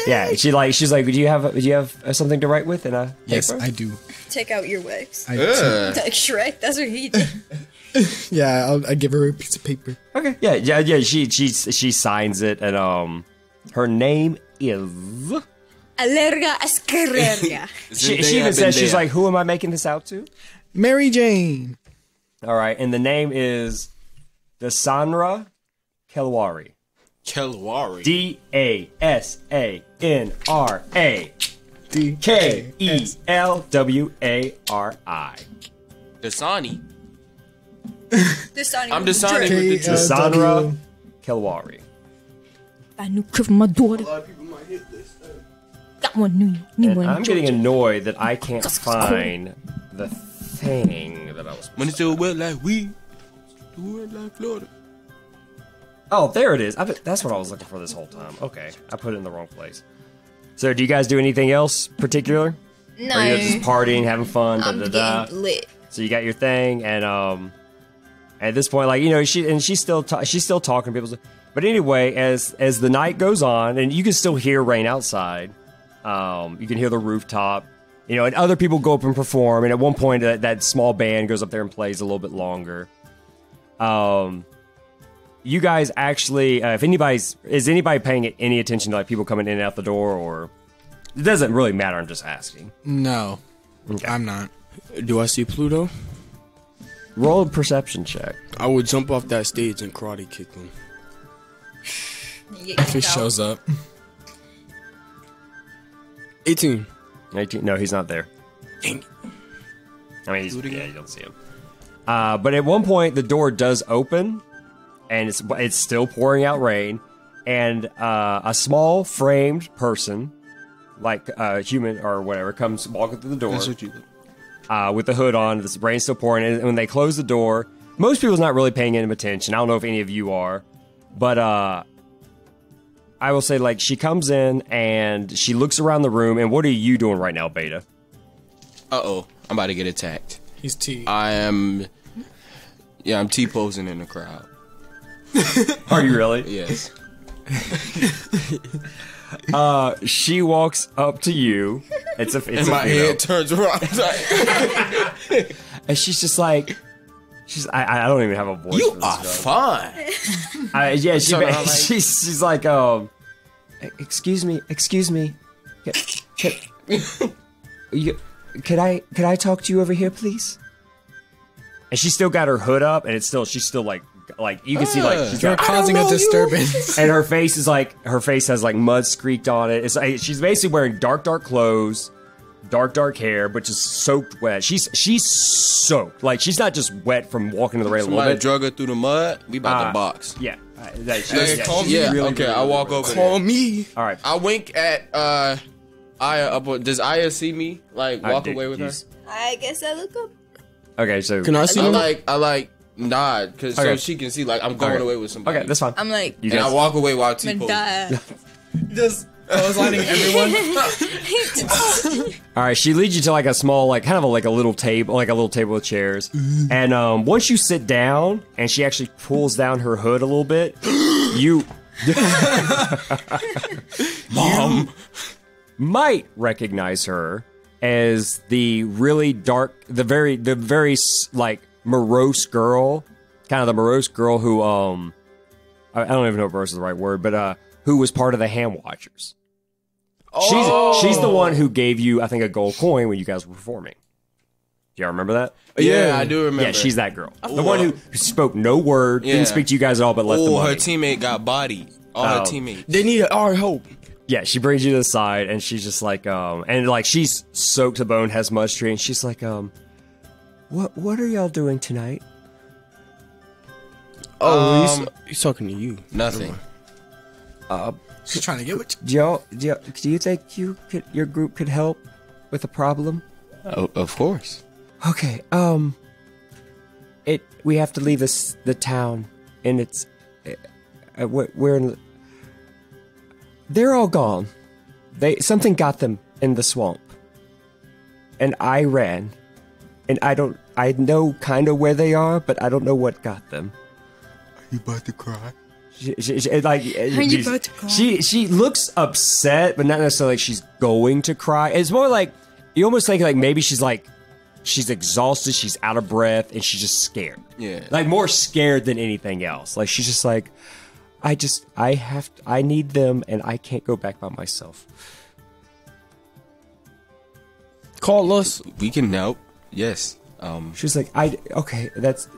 D: Yeah. She's like, "Do you have something to write with?" And
C: Yes, I do.
F: Take out your wax.
C: I
F: Like Shrek. That's what he did.
C: Yeah, I give her a piece of paper.
D: Okay. Yeah. She signs it and her name is.
F: Alerga Ascarrerga.
D: She even says she's like, "Who am I making this out to?"
C: Mary Jane.
D: All right, and the name is Dasandra Kelwari.
E: Kelwari.
D: Dasanra Kelwari.
E: Dasani.
F: Dasani.
E: I'm Dasani with the truth.
D: Dasandra Kelwari.
F: I knew for my daughter.
E: A lot of people might hit this.
F: Got one new
D: And
F: one.
D: I'm getting annoyed that I can't find the thing that I was.
E: When it's still wet like we, do it like Florida.
D: Oh, there it is. That's what I was looking for this whole time. Okay, I put it in the wrong place. So, do you guys do anything else particular?
F: No.
D: Or are you just partying, having fun?
F: I'm getting lit.
D: So you got your thing, and at this point, like she's still talking to people. But anyway, as the night goes on, and you can still hear rain outside. You can hear the rooftop, and other people go up and perform. And at one point, that small band goes up there and plays a little bit longer. You guys actually, is anybody paying any attention to like people coming in and out the door, or it doesn't really matter? I'm just asking.
C: No, I'm not.
G: Do I see Pluto?
D: Roll a perception check.
G: I would jump off that stage and karate kick him.
C: If he shows up.
G: 18.
D: 19. No, he's not there.
G: Dang.
D: I mean, you don't see him. But at one point, the door does open, and it's still pouring out rain, and a small framed person, like a human or whatever, comes walking through the door.
E: That's what you look.
D: With the hood on. The rain's still pouring, and when they close the door, most people's not really paying any attention. I don't know if any of you are, but I will say, like, she comes in and she looks around the room. And what are you doing right now, Beta?
E: I'm about to get attacked.
C: He's T.
E: I'm T-posing in the crowd.
D: Are you really?
E: Yes.
D: She walks up to you. It's
E: And
D: a
E: my
D: female.
E: head turns around.
D: And she's just like, I don't even have a voice.
E: You
D: for this
E: are
D: girl.
E: fine.
D: Yeah,
E: Turn around like-
D: she's like, Excuse me. Could I talk to you over here, please? And she's still got her hood up, and she's still like you can see like she's
C: You're causing a disturbance.
D: and her face has like mud streaked on it. It's like she's basically wearing dark clothes, dark hair, but just soaked wet. She's soaked. Like she's not just wet from walking to the rail a little
E: Somebody
D: bit.
E: drug her through the mud. We about to box.
D: Yeah.
E: Call me. Yeah, okay. I walk over.
G: Call me.
D: All right.
E: I wink at Aya. Does Aya see me? Like walk away with her?
F: I guess I look up.
D: Okay, so
G: Can I see him?
E: I like nod because so
D: Okay.
E: she can see like I'm going away with somebody.
D: okay, that's fine.
F: I'm like,
D: You
E: And I
D: guys,
E: walk away while
F: I'm
E: T
F: gonna die.
C: Just clotheslining everyone.
D: all right. She leads you to like a small, like kind of like a little table, with chairs. And once you sit down, and she actually pulls down her hood a little bit, you might recognize her as the really dark, the very like morose girl, kind of the morose girl who I don't even know if morose is the right word, but who was part of the Ham Watchers. She's the one who gave you, I think, a gold coin when you guys were performing. Do y'all remember that?
E: Yeah, I do remember.
D: Yeah, she's that girl. The one who spoke no word,
E: Yeah.
D: didn't speak to you guys at all, but left the
E: Oh,
D: money.
E: her teammate got bodied. All her teammates.
G: They need our help.
D: Yeah, she brings you to the side, and she's just like, and like she's soaked to the bone, has mud streak, and she's like, what are y'all doing tonight?
G: Oh, he's talking to you.
E: Nothing.
C: She's trying to get with you.
D: Do you think your group could help with a problem?
E: Of course.
D: Okay, we have to leave the town, and it's, we're in. They're all gone. Something got them in the swamp, and I ran, and I know kind of where they are, but I don't know what got them.
G: Are you about to cry?
D: She
F: about to cry?
D: She looks upset, but not necessarily like she's going to cry. It's more like you almost think like maybe she's exhausted, she's out of breath, and she's just scared.
E: Yeah.
D: Like more scared than anything else. Like she's just like, I need them, and I can't go back by myself.
G: Call us.
E: We can help. Yes.
D: She's like, okay, that's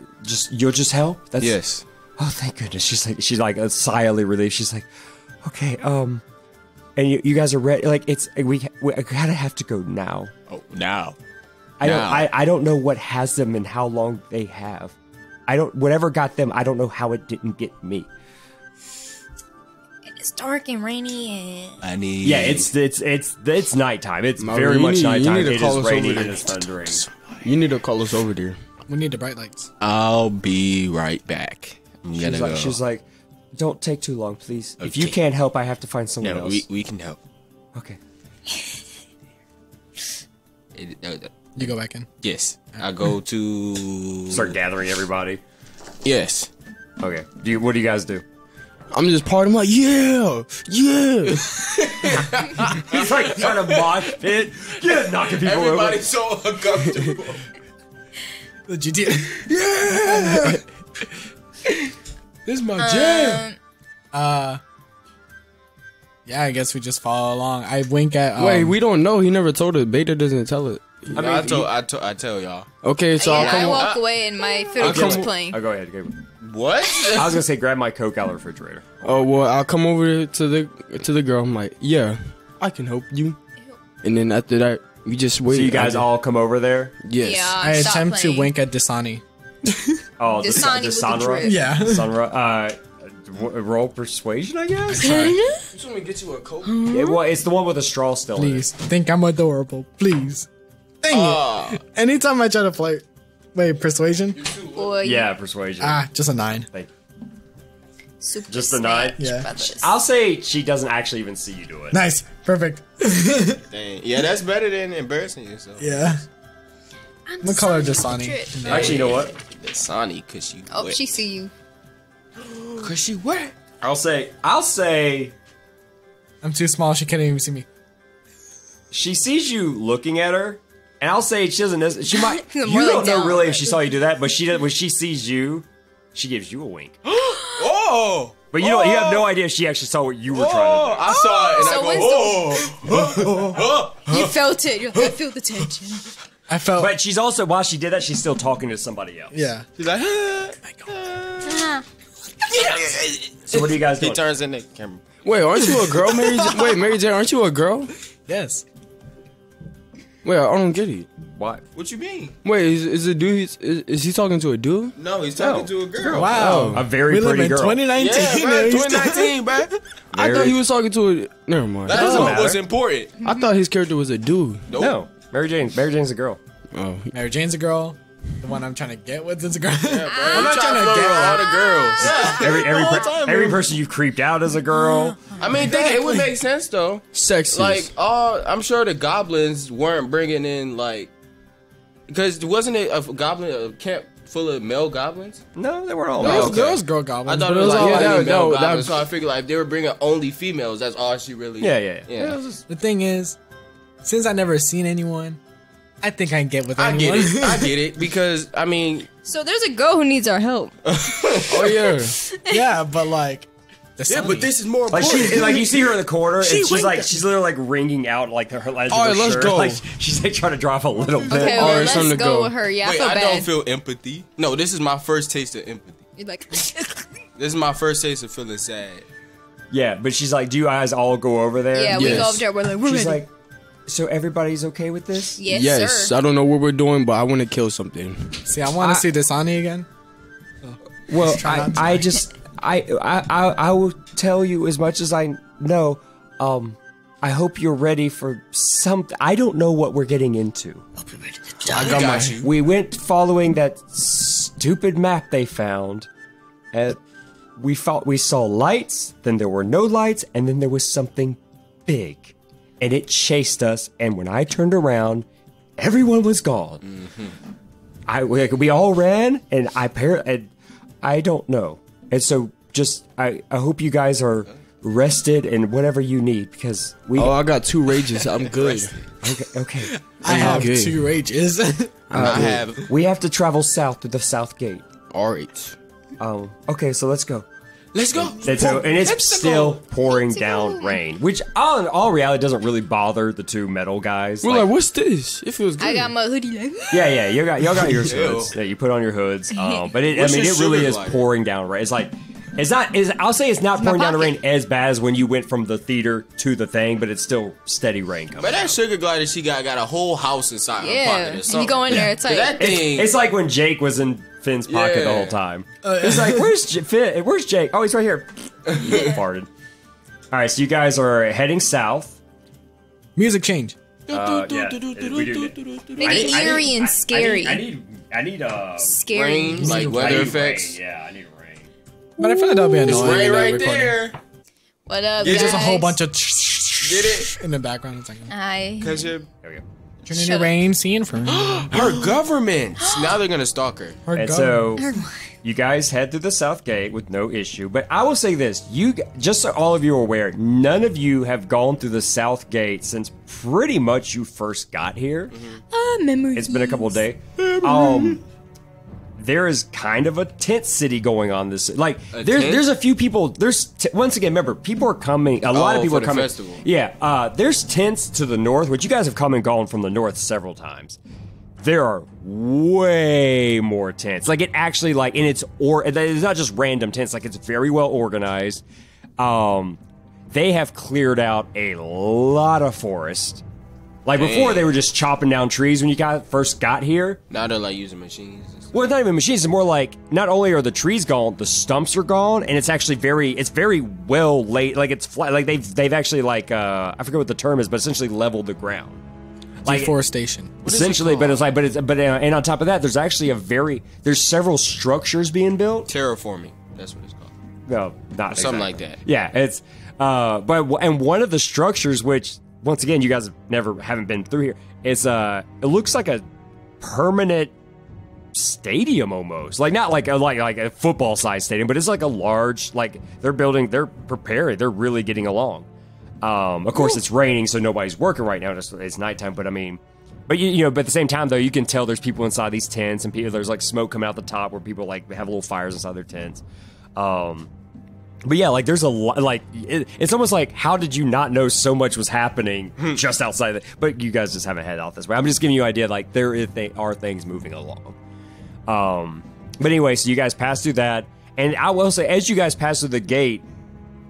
D: you'll just help. That's
E: Yes.
D: Oh, thank goodness. She's like a sigh of relief. She's like, okay, and you guys are ready. Like we gotta have to go now.
E: Oh, now.
D: I don't know what has them and how long they have. Whatever got them, I don't know how it didn't get me.
F: It's dark and rainy and
E: I need.
D: Yeah, it's nighttime. It's
G: Mire,
D: very
G: you
D: much
G: need- you
D: nighttime.
G: need to
D: It
G: call
D: is
G: us over
D: raining
G: there.
D: and it's thundering.
G: You need to call us over there.
C: We need the bright lights.
E: I'll be right back. I'm gonna go.
D: She's like, don't take too long, please. If you
E: Okay.
D: can't help, I have to find someone
E: No,
D: else.
E: we can help.
D: Okay.
C: You go back in.
E: Yes. I go to.
D: Start gathering everybody.
E: Yes.
D: Okay. What do you guys do?
G: I'm just partying like, yeah.
D: He's like trying to mosh pit. Yeah, knocking people over.
E: Everybody's so uncomfortable.
C: The GTA.
G: This is my jam.
C: Yeah, I guess we just follow along. I wink at.
G: Wait, we don't know. He never told it. Beta doesn't tell it.
E: I tell y'all.
G: Okay, so I'll
F: I
G: come.
F: walk away and my fiddle keeps playing.
D: Oh, go ahead.
E: What?
D: I was gonna say grab my Coke out of the refrigerator.
G: Oh well, I'll come over to the girl. I'm like, yeah, I can help you. And then after that, we just wait.
D: So you guys all come over there?
G: Yes.
F: Yeah,
C: I
F: stop
C: attempt
F: playing.
C: to wink at Dasani.
D: Oh,
F: Dasani with the
D: Sandra?
F: drip.
C: Yeah.
D: Sunra. Roll persuasion, I guess?
G: Just want to get you a Coke.
D: It's the one with the straw still
C: Please think I'm adorable. Please. Dang it. Anytime I try to play. Wait, persuasion?
F: Boy,
D: in it. Yeah, persuasion.
C: Just a 9.
D: Thank you.
F: Super
D: Just a
F: Smash
D: 9?
C: Yeah.
F: Brothers.
D: I'll say she doesn't actually even see you do it.
C: Nice. Perfect.
E: Dang. Yeah, that's better than embarrassing yourself.
C: Yeah.
F: I'm
C: What color
F: sorry,
C: Dasani?
F: Drip.
D: Actually, you know what?
E: That's Sonny, cause you.
F: Oh,
E: wet.
F: she see you.
E: Cause she wet.
D: I'll say
C: I'm too small. She can't even see me.
D: she sees you looking at her, and I'll say she doesn't. She might. You
F: More
D: don't
F: like
D: know
F: down.
D: really if she saw you do that, but she does. When she sees you, she gives you a wink.
E: Oh.
D: But you know, you have no idea if she actually saw what you were trying to do.
E: I saw it, and
F: You felt it. You're like, I feel the tension.
C: I felt.
D: But she's also, while she did that, she's still talking to somebody else.
C: Yeah.
E: She's like,
D: So what are you guys
E: he
D: doing?
E: turns in the camera.
G: Wait, aren't you a girl, Mary? Wait, Mary Jane, aren't you a girl?
C: Yes.
G: Wait, I don't get it.
D: Why?
E: What you mean?
G: Wait, is a dude? Is he talking to a dude?
E: No, he's talking to a girl.
C: Wow.
D: A very
C: We live
D: pretty
C: in
D: girl.
C: 2019.
E: Yeah, bro, 2019, bro.
G: I thought he was talking to a. Never mind.
E: That's
D: doesn't
E: what was
D: matter.
E: important.
G: I thought his character was a dude.
E: Nope.
D: No, Mary Jane's a girl.
G: Oh,
C: Mary Jane's a girl. The one I'm trying to get with is a girl.
E: I'm not trying to get all the girls.
D: Every person you've creeped out is a girl.
E: I mean, it would make sense though.
G: sexist.
E: Like, I'm sure the goblins weren't bringing in like, because wasn't it a camp full of male goblins?
D: No, they weren't all.
E: No,
D: male.
E: okay.
C: Girls, girl
E: I
C: goblins.
E: thought
C: but
E: it was like
C: all
E: only
G: that-
E: male
G: that-
E: goblins, so I figured like if they were bringing only females, that's all she really.
D: Yeah.
C: The thing is, since I never seen anyone, I think I can get with
E: I
C: anyone.
E: get it. I get it because I mean,
F: So there's a girl who needs our help.
G: oh yeah.
C: Yeah, but like, the
E: yeah,
C: Sunny.
E: but this is more
D: Like
E: important.
D: like you see her in the corner, and she's
C: winked
D: like
C: at
D: she's literally like wringing out like her edge of
G: All
D: her
G: right, let's
D: shirt.
G: go.
D: Like she's like trying to drop a little bit.
F: Okay,
G: All
F: well,
G: right, something
F: let's
G: to
F: go
G: go.
F: with her. Yeah,
E: Wait,
F: I feel
E: I
F: bad.
E: don't feel empathy. No, this is my first taste of empathy.
F: You're like,
E: This is my first taste of feeling sad.
D: Yeah, but she's like, do you guys all go over there?
F: yeah, we
G: Yes.
F: go up there. We're like, we're
D: She's
F: ready.
D: like, so everybody's okay with this?
F: yes,
G: Yes,
F: sir.
G: I don't know what we're doing, but I want to kill something.
C: See, I want to see this Ani again.
D: Well,
C: try not to.
D: I will tell you as much as I know. I hope you're ready for something. I don't know what we're getting into.
E: I got you.
D: We went following that stupid map they found. We saw lights, then there were no lights, and then there was something big. And it chased us, and when I turned around, everyone was gone. We all ran, and I don't know. And so just I hope you guys are rested and whatever you need, because we
G: Oh, I got 2 rages. I'm good.
D: okay.
C: I have
G: good.
C: 2 rages.
E: I have.
D: We have to travel south to the south gate.
G: All right.
D: Okay, so let's go.
E: Let's go.
D: And it's still pouring down rain, which in all reality doesn't really bother the 2 metal guys.
G: We're like, what's this? It feels good.
F: I got my hoodie like,
D: yeah, y'all got your hoods that you put on your hoods. But it
E: What's your
D: really
E: sugar
D: is
E: glider?
D: pouring down rain. It's like I'll say it's not pouring down the rain as bad as when you went from the theater to the thing, but it's still steady rain coming.
E: But that sugar glider she got a whole house inside her
F: yeah.
E: pocket or
F: And
E: something.
F: you go in there, it's like,
E: That thing.
D: It's like when Jake was in Finn's pocket the
E: Yeah.
D: whole time. It's like, where's Jake? Oh, he's right here. Farted. All right, so you guys are heading south.
C: Music change.
D: Yeah, we do.
F: make it eerie and scary.
D: I need
F: Scary.
E: rain, like
D: I
E: weather
D: need
E: effects.
D: rain. Yeah, I need rain.
C: But I feel like that'll be
E: It's
C: annoying.
E: rain
C: in the
E: right
C: recording.
E: there.
F: What up,
C: It's
F: guys?
C: just a whole bunch of
E: Did it?
C: in the background. It's like
F: Hi.
E: Cause you're
D: There we go.
C: turning the rain, seeing for
E: her government. Now they're gonna stalk her.
C: her
D: And
C: go.
D: so you guys head through the south gate with no issue. But I will say this: just so all of you are aware, none of you have gone through the south gate since pretty much you first got here.
F: Memories.
D: It's been a couple of days. There is kind of a tent city going on. There's a few people. Once again, remember, people are coming. A lot of people
E: for
D: are
E: the
D: coming.
E: festival.
D: Yeah, there's tents to the north, which you guys have come and gone from the north several times. There are way more tents. Like it actually, and it's not just random tents. Like it's very well organized. They have cleared out a lot of forest. Like before, they were just chopping down trees when you first got here.
E: Now they're like using machines. And stuff.
D: Well, it's not even machines. It's more like not only are the trees gone, the stumps are gone, and it's actually very well laid. Like it's flat. Like they've actually I forget what the term is, but essentially leveled the ground.
C: Deforestation.
D: Essentially, but and on top of that, there's actually there's several structures being built.
E: Terraforming. That's what it's called.
D: No, not
E: Something
D: exactly.
E: like that.
D: Yeah, it's and one of the structures, which once again you guys haven't been through here, is it looks like a permanent stadium almost, like not like a football size stadium, but it's like a large they're preparing, they're really getting along. Of course, it's raining, so nobody's working right now. It's nighttime, but I mean, but but at the same time, though, you can tell there's people inside these tents, and there's like smoke coming out the top where people have little fires inside their tents. But yeah, like there's a lot. Like it's almost like, how did you not know so much was happening just outside of it? But you guys just haven't headed out this way. I'm just giving you an idea. Like there are things moving along. But anyway, so you guys pass through that, and I will say, as you guys pass through the gate,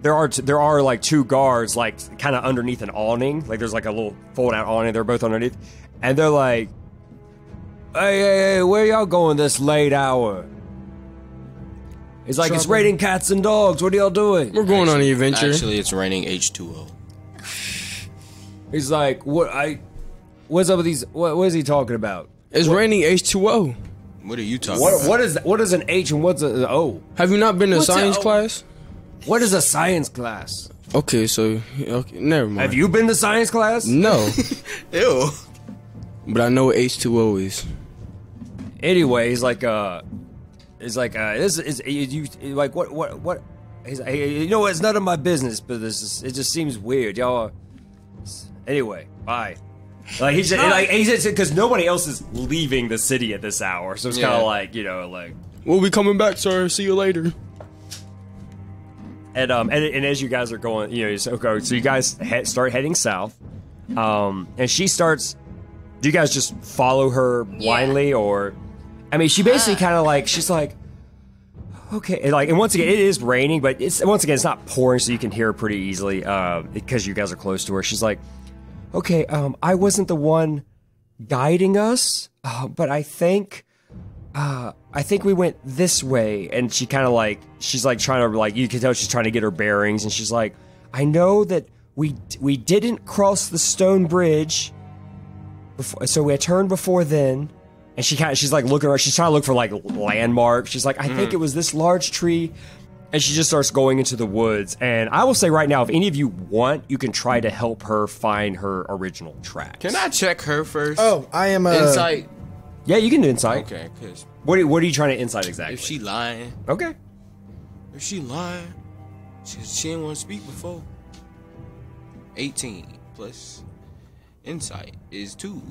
D: there are like two guards, like kind of underneath an awning. Like there's like a little fold out awning. They're both underneath, and they're like, "Hey, where y'all going this late hour?" He's like, "It's raining cats and dogs. What are y'all doing?"
G: We're going on the adventure.
E: Actually, it's raining H2O.
D: He's like, what's up with these? What is he talking about?
G: It's raining H2O.
E: What are you talking about?
D: What is an H and what's an O?
G: Have you not been to science class?
D: What is a science class?
G: Okay, never mind.
D: Have you been to science class?
G: No.
E: Ew.
G: But I know what H2O is.
D: Anyway, he's like, this is you like what? He's like, hey, you know what? It's none of my business, but it just seems weird, y'all. Anyway, bye. Like he said, because nobody else is leaving the city at this hour, so it's kind of like, like
G: we'll be coming back, sir. See you later.
D: And as you guys are going, so you guys start heading south, and she starts. Do you guys just follow her blindly, or? I mean, she basically kind of like, she's like, okay, and once again, it is raining, but it's not pouring, so you can hear her pretty easily, because you guys are close to her. She's like, okay, I wasn't the one guiding us, but I think we went this way, and she kind of like, she's like trying to, like, you can tell she's trying to get her bearings, and she's like, I know that we didn't cross the stone bridge, so we had turned before then. And she's like looking around. She's trying to look for like landmarks. She's like, I think it was this large tree. And she just starts going into the woods. And I will say right now, if any of you want, you can try to help her find her original tracks.
E: Can I check her first?
C: Oh, I am
E: insight.
D: Yeah, you can do insight.
E: Okay, cause
D: what are you trying to insight exactly?
E: If she lying.
D: Okay.
E: If she lying, she didn't want to speak before. 18 plus insight is 20.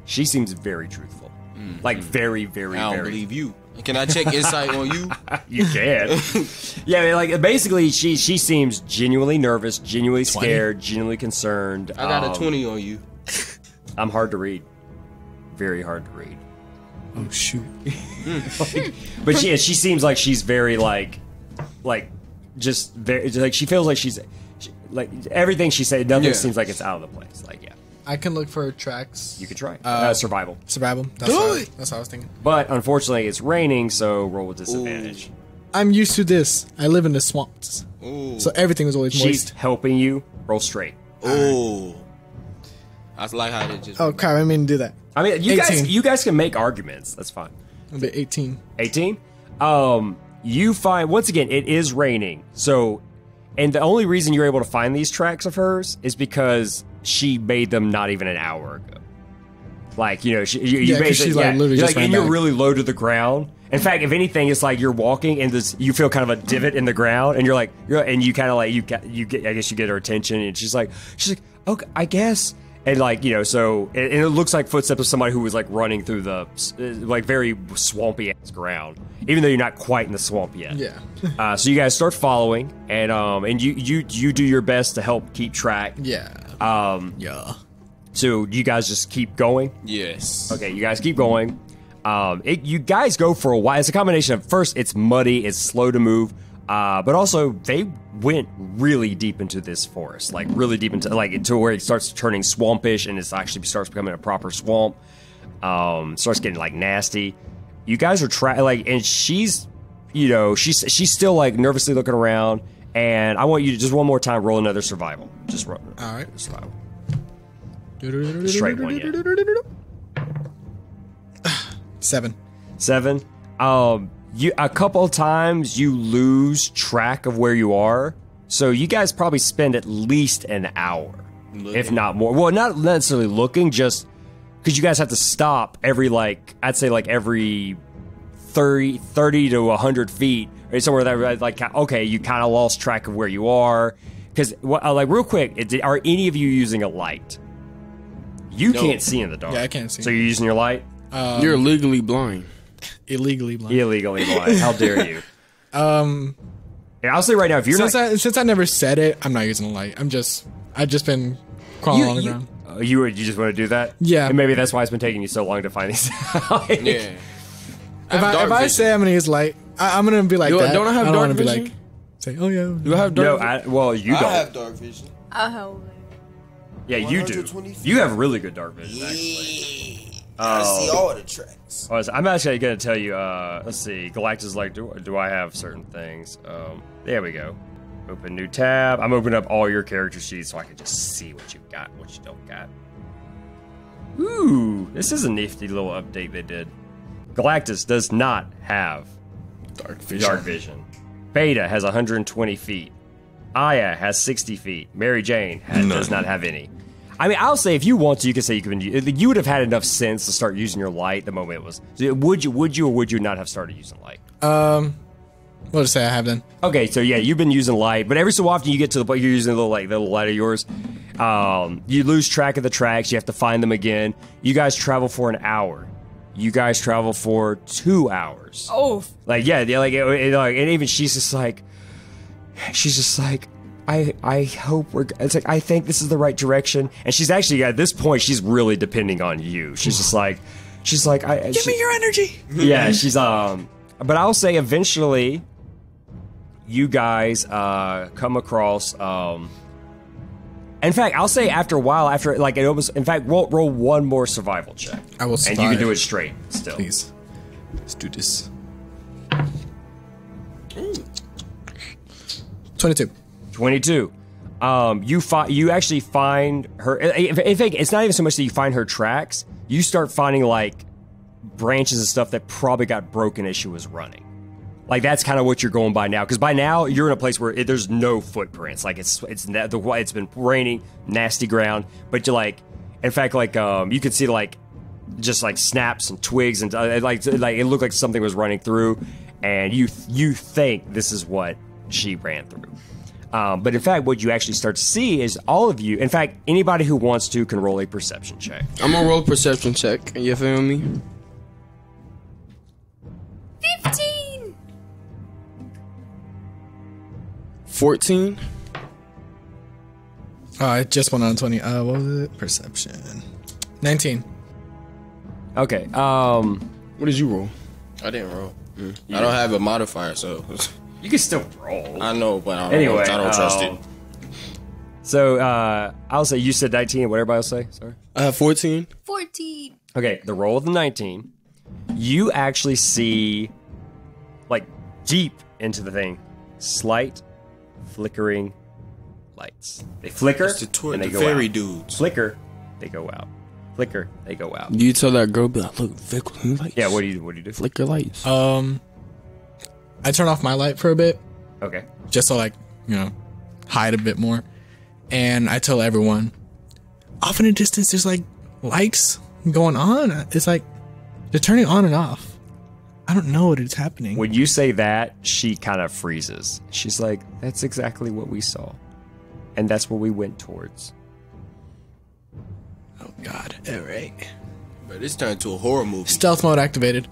D: She seems very truthful. Like very, very,
E: I don't
D: very.
E: believe you. Can I check insight on you?
D: You can. Yeah, like basically, she seems genuinely nervous, genuinely scared, genuinely concerned.
E: I got a 20 on you.
D: I'm hard to read. Very hard to read.
C: Oh shoot.
D: But she seems like she's very like just very like she feels like she's like everything she said. Nothing seems like it's out of the place. Like
C: I can look for tracks.
D: you could try survival.
C: Survival. That's what I was thinking.
D: But unfortunately, it's raining, so roll with disadvantage.
C: I'm used to this. I live in the swamps, so everything was always
D: She's
C: moist.
D: helping you. Roll straight.
E: Oh, I like how they just.
C: Oh crap! I mean to do that.
D: I mean,
C: 18.
D: you guys can make arguments. That's fine.
C: I'll be 18.
D: 18. You find once again it is raining. So, and the only reason you're able to find these tracks of hers is because she made them not even an hour ago. Like, you basically,
C: literally just ran
D: and you're
C: back.
D: really low to the ground. In fact, if anything, it's like you're walking and you feel kind of a divot in the ground, and and you kind of like I guess you get her attention, and she's like, okay, I guess, and like so, and it looks like footsteps of somebody who was like running through the like very swampy ass ground, even though you're not quite in the swamp yet.
C: Yeah.
D: So you guys start following, and you do your best to help keep track.
C: Yeah.
D: Yeah. So you guys just keep going?
E: Yes.
D: Okay, you guys keep going. You guys go for a while. It's a combination of, first, it's muddy, it's slow to move, but also they went really deep into this forest, like really deep into, like to where it starts turning swampish and it actually starts becoming a proper swamp. Starts getting like nasty. You guys are and she's, she's still like nervously looking around. And I want you to just one more time roll another survival. Just roll.
C: All right.
D: Survival. Straight one, yeah.
C: 7.
D: 7. A couple of times you lose track of where you are, so you guys probably spend at least an hour, if not more. Well, not necessarily looking, just because you guys have to stop every I'd say every 30 to 100 feet, or somewhere that okay, you kind of lost track of where you are. Because real quick, are any of you using a light? You can't see in the dark.
C: Yeah, I can't see.
D: So you're using your light?
G: You're legally blind.
C: Illegally blind.
D: Illegally blind. How dare you? Yeah, I'll say right now, if you're
C: since I never said it, I'm not using a light. I've just been crawling on the ground.
D: You just want to do that?
C: Yeah.
D: And maybe that's why it's been taking you so long to find these out.
E: Yeah.
C: If I say I'm gonna use light, I'm gonna be like that.
G: Don't I have dark vision?
C: Be like, say, oh yeah.
G: Do I have dark
D: No, well, you don't.
E: I have dark vision.
D: Yeah, you do.
E: 120 feet.
D: You have really good dark vision, actually.
E: I see all the tracks.
D: I'm actually going to tell you, let's see, Galactus like, do I have certain things? There we go. Open new tab. I'm opening up all your character sheets so I can just see what you got, what you don't got. Ooh, this is a nifty little update they did. Galactus does not have
E: Dark vision.
D: Beta has 120 feet. Aya has 60 feet. Mary Jane does not have any. I mean, I'll say if you want to, you can say you would have had enough sense to start using your light the moment it was. Would you or would you not have started using light?
C: What to say I have then?
D: Okay, so yeah, you've been using light, but every so often you get to the point you're using a little light of yours. You lose track of the tracks. You have to find them again. You guys travel for an hour. You guys travel for 2 hours.
F: Oh,
D: Like yeah, and even she's just like, I hope it's like, I think this is the right direction. And she's actually, at this point, she's really depending on you. She's just like, give me your energy. Yeah, she's, but I'll say eventually you guys, come across, in fact, I'll say after a while, after like it almost, in fact, roll one more survival check.
C: I will
D: And you can do it straight still.
C: Please. Let's do this. 22.
D: 22. You actually find her. In fact, it's not even so much that you find her tracks. You start finding like branches and stuff that probably got broken as she was running. Like that's kind of what you're going by now, because by now you're in a place where there's no footprints. Like it's been raining, nasty ground, but you're like, in fact, like you could see like just like snaps and twigs and like it looked like something was running through, and you think this is what she ran through. But in fact, what you actually start to see is all of you. In fact, anybody who wants to can roll a perception check.
G: I'm gonna roll a perception check. You feel me?
F: 15.
G: 14.
C: I just went on 20. What was it? Perception. 19.
D: Okay.
G: What did you roll?
E: I didn't roll. I don't have a modifier, so
D: You can still roll.
E: I know, but I don't trust it.
D: So I'll say you said 19. What everybody else say? Sorry.
G: 14.
F: 14.
D: Okay, the roll of the 19. You actually see, like, deep into the thing, slight flickering lights. They flicker
E: It's
D: and they
E: the
D: go
E: fairy
D: out.
E: dudes.
D: Flicker, they go out. Flicker, they go out.
G: You tell that girl, be like, look, flicker lights.
D: Yeah, what do you do?
G: Flicker lights.
C: I turn off my light for a bit,
D: Okay.
C: just to like, hide a bit more. And I tell everyone, off in the distance, there's like lights going on. It's like they're turning on and off. I don't know what is happening.
D: When you say that, she kind of freezes. She's like, that's exactly what we saw. And that's what we went towards.
C: Oh God! All right.
E: But it's turned into a horror movie.
C: Stealth mode activated.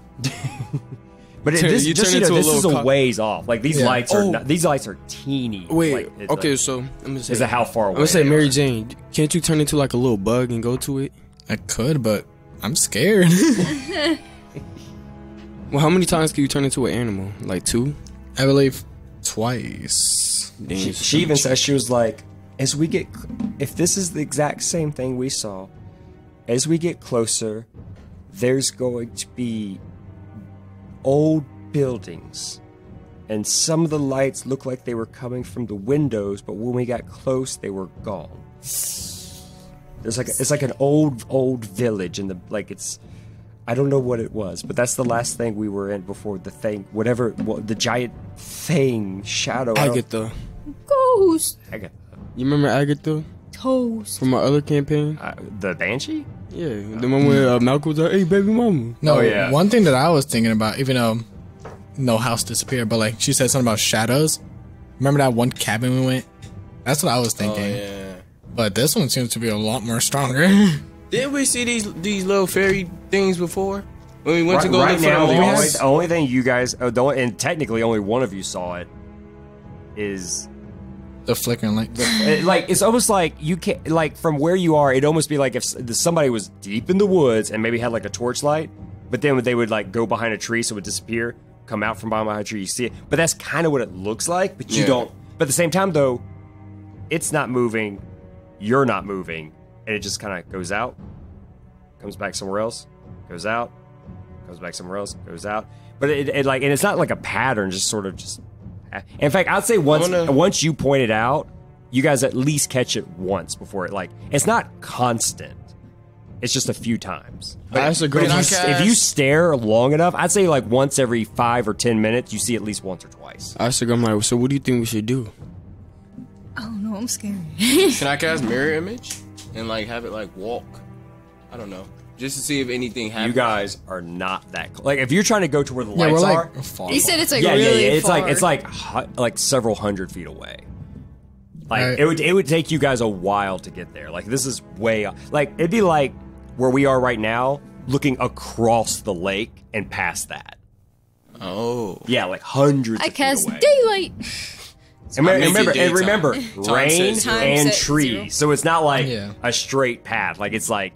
D: But
G: You
D: this
G: turn into a
D: is
G: little
D: a ways off. Like these
C: Yeah.
D: lights are these lights are teeny.
G: Wait,
D: Like, it's
G: okay,
D: like-
G: so I'm gonna say,
D: is it how far away?
G: I'm gonna say,
D: they
G: Mary
D: are.
G: Jane, can't you turn into like a little bug and go to it?
C: I could, but I'm scared.
G: Well, how many times can you turn into an animal? Like 2?
C: I believe twice.
D: She even says, she was like, as we get, if this is the exact same thing we saw, as we get closer, there's going to be old buildings, and some of the lights look like they were coming from the windows, but when we got close, they were gone. There's like it's like an old village, and I don't know what it was, but that's the last thing we were in before the thing, the giant thing shadow.
G: Agatha.
F: Ghost.
D: Agatha.
G: You remember Agatha
F: Toast.
G: from my other campaign?
D: The Banshee?
G: Yeah, the one where Malcolm was like, hey, baby mama.
C: No,
D: Oh, yeah.
C: one thing that I was thinking about, even though no house disappeared, but like she said something about shadows. Remember that one cabin we went? That's what I was thinking.
E: Oh, yeah.
C: But this one seems to be a lot more stronger.
E: Didn't we see these little fairy things before? When we went to go
D: right
E: look for
D: now,
E: the
D: the
E: leaves?
D: only thing you guys, and technically only one of you saw it, is
C: The flickering light.
D: it's almost like you can't, like, from where you are, it'd almost be like if somebody was deep in the woods and maybe had like a torchlight, but then they would like go behind a tree so it would disappear, come out from behind a tree, you see it. But that's kind of what it looks like, but you don't. But at the same time, though, it's not moving, you're not moving, and it just kind of goes out, comes back somewhere else, goes out, comes back somewhere else, goes out. But it like, and it's not like a pattern, just sort of just. In fact, I'd say once you point it out, you guys at least catch it once before it, like, it's not constant. It's just a few times. But if you stare long enough, I'd say like once every 5 or 10 minutes, you see at least once or twice.
G: I asked the girl, I'm like, so what do you think we should do?
F: I don't know. I'm scared.
E: Can I cast mirror image and like have it like walk? I don't know, just to see if anything happens.
D: You guys are not that like if you're trying to go to where the lights are.
F: He said it's like
D: really
F: far.
D: It's like several hundred feet away. Like it would take you guys a while to get there. Like this is way up. Like it'd be like where we are right now, looking across the lake and past that.
E: Oh,
D: yeah, like hundreds.
F: I
D: of
F: cast
D: feet away.
F: daylight.
D: And remember, rain and trees.
F: Zero.
D: So it's not like a straight path. Like it's like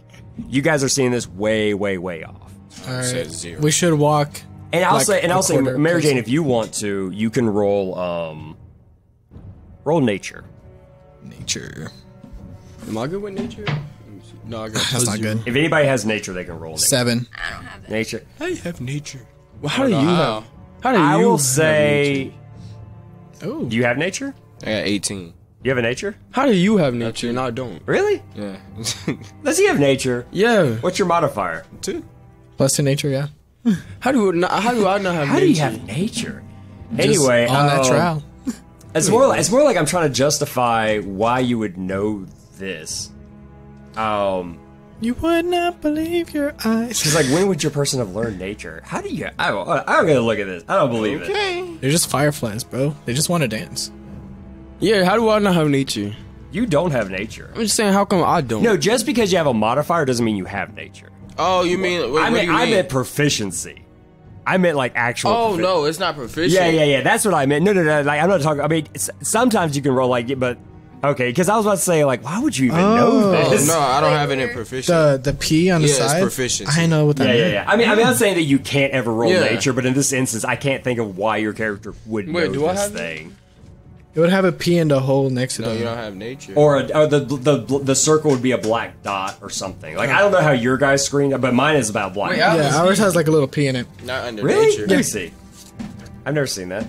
D: you guys are seeing this way, way, way off.
C: All right. We should walk.
D: And I'll say, Mary Jane, if you want to, you can roll nature.
C: Nature.
G: Am I good with nature? No, I got
C: That's not good.
D: If anybody has nature, they can roll nature.
C: 7.
F: I don't have that.
D: Nature.
C: I have nature.
G: Well, how do you have? How do you?
D: I will say.
C: Oh.
D: Do you have nature?
E: I got 18.
D: You have a nature?
G: How do you have nature and I don't?
D: Really?
E: Yeah.
D: Does he have nature?
G: Yeah.
D: What's your modifier?
E: 2.
C: Plus 2 nature, yeah.
G: How do I not have nature?
D: How do you have nature? Anyway,
C: on that trial.
D: It's more like I'm trying to justify why you would know this.
C: You would not believe your eyes.
D: She's like, when would your person have learned nature? How do you? I'm gonna look at this. I don't believe it.
C: They're just fireflies, bro. They just want to dance.
G: Yeah, how do I not have nature?
D: You don't have nature.
G: I'm just saying, how come I don't?
D: No, just because you have a modifier doesn't mean you have nature.
E: Oh, you mean? What do you mean?
D: I meant proficiency. I meant like actual.
E: Oh no, it's not proficient.
D: Yeah. That's what I meant. No. Like I'm not talking. I mean, sometimes you can roll like, but okay. Because I was about to say like, why would you even know this?
E: No, I don't have it in proficient.
C: The P on the side.
E: It's proficiency.
C: I know what that means.
D: Yeah. I mean, I'm not saying that you can't ever roll nature, but in this instance, I can't think of why your character would know this thing.
C: It would have a P and a hole next to it.
E: No, you don't have nature.
D: Or the circle would be a black dot or something. Like I don't know how your guys screen, but mine is about black.
C: Yeah, ours has like a little P in it.
E: Not under
D: really?
E: nature.
D: Let me see. I've never seen that.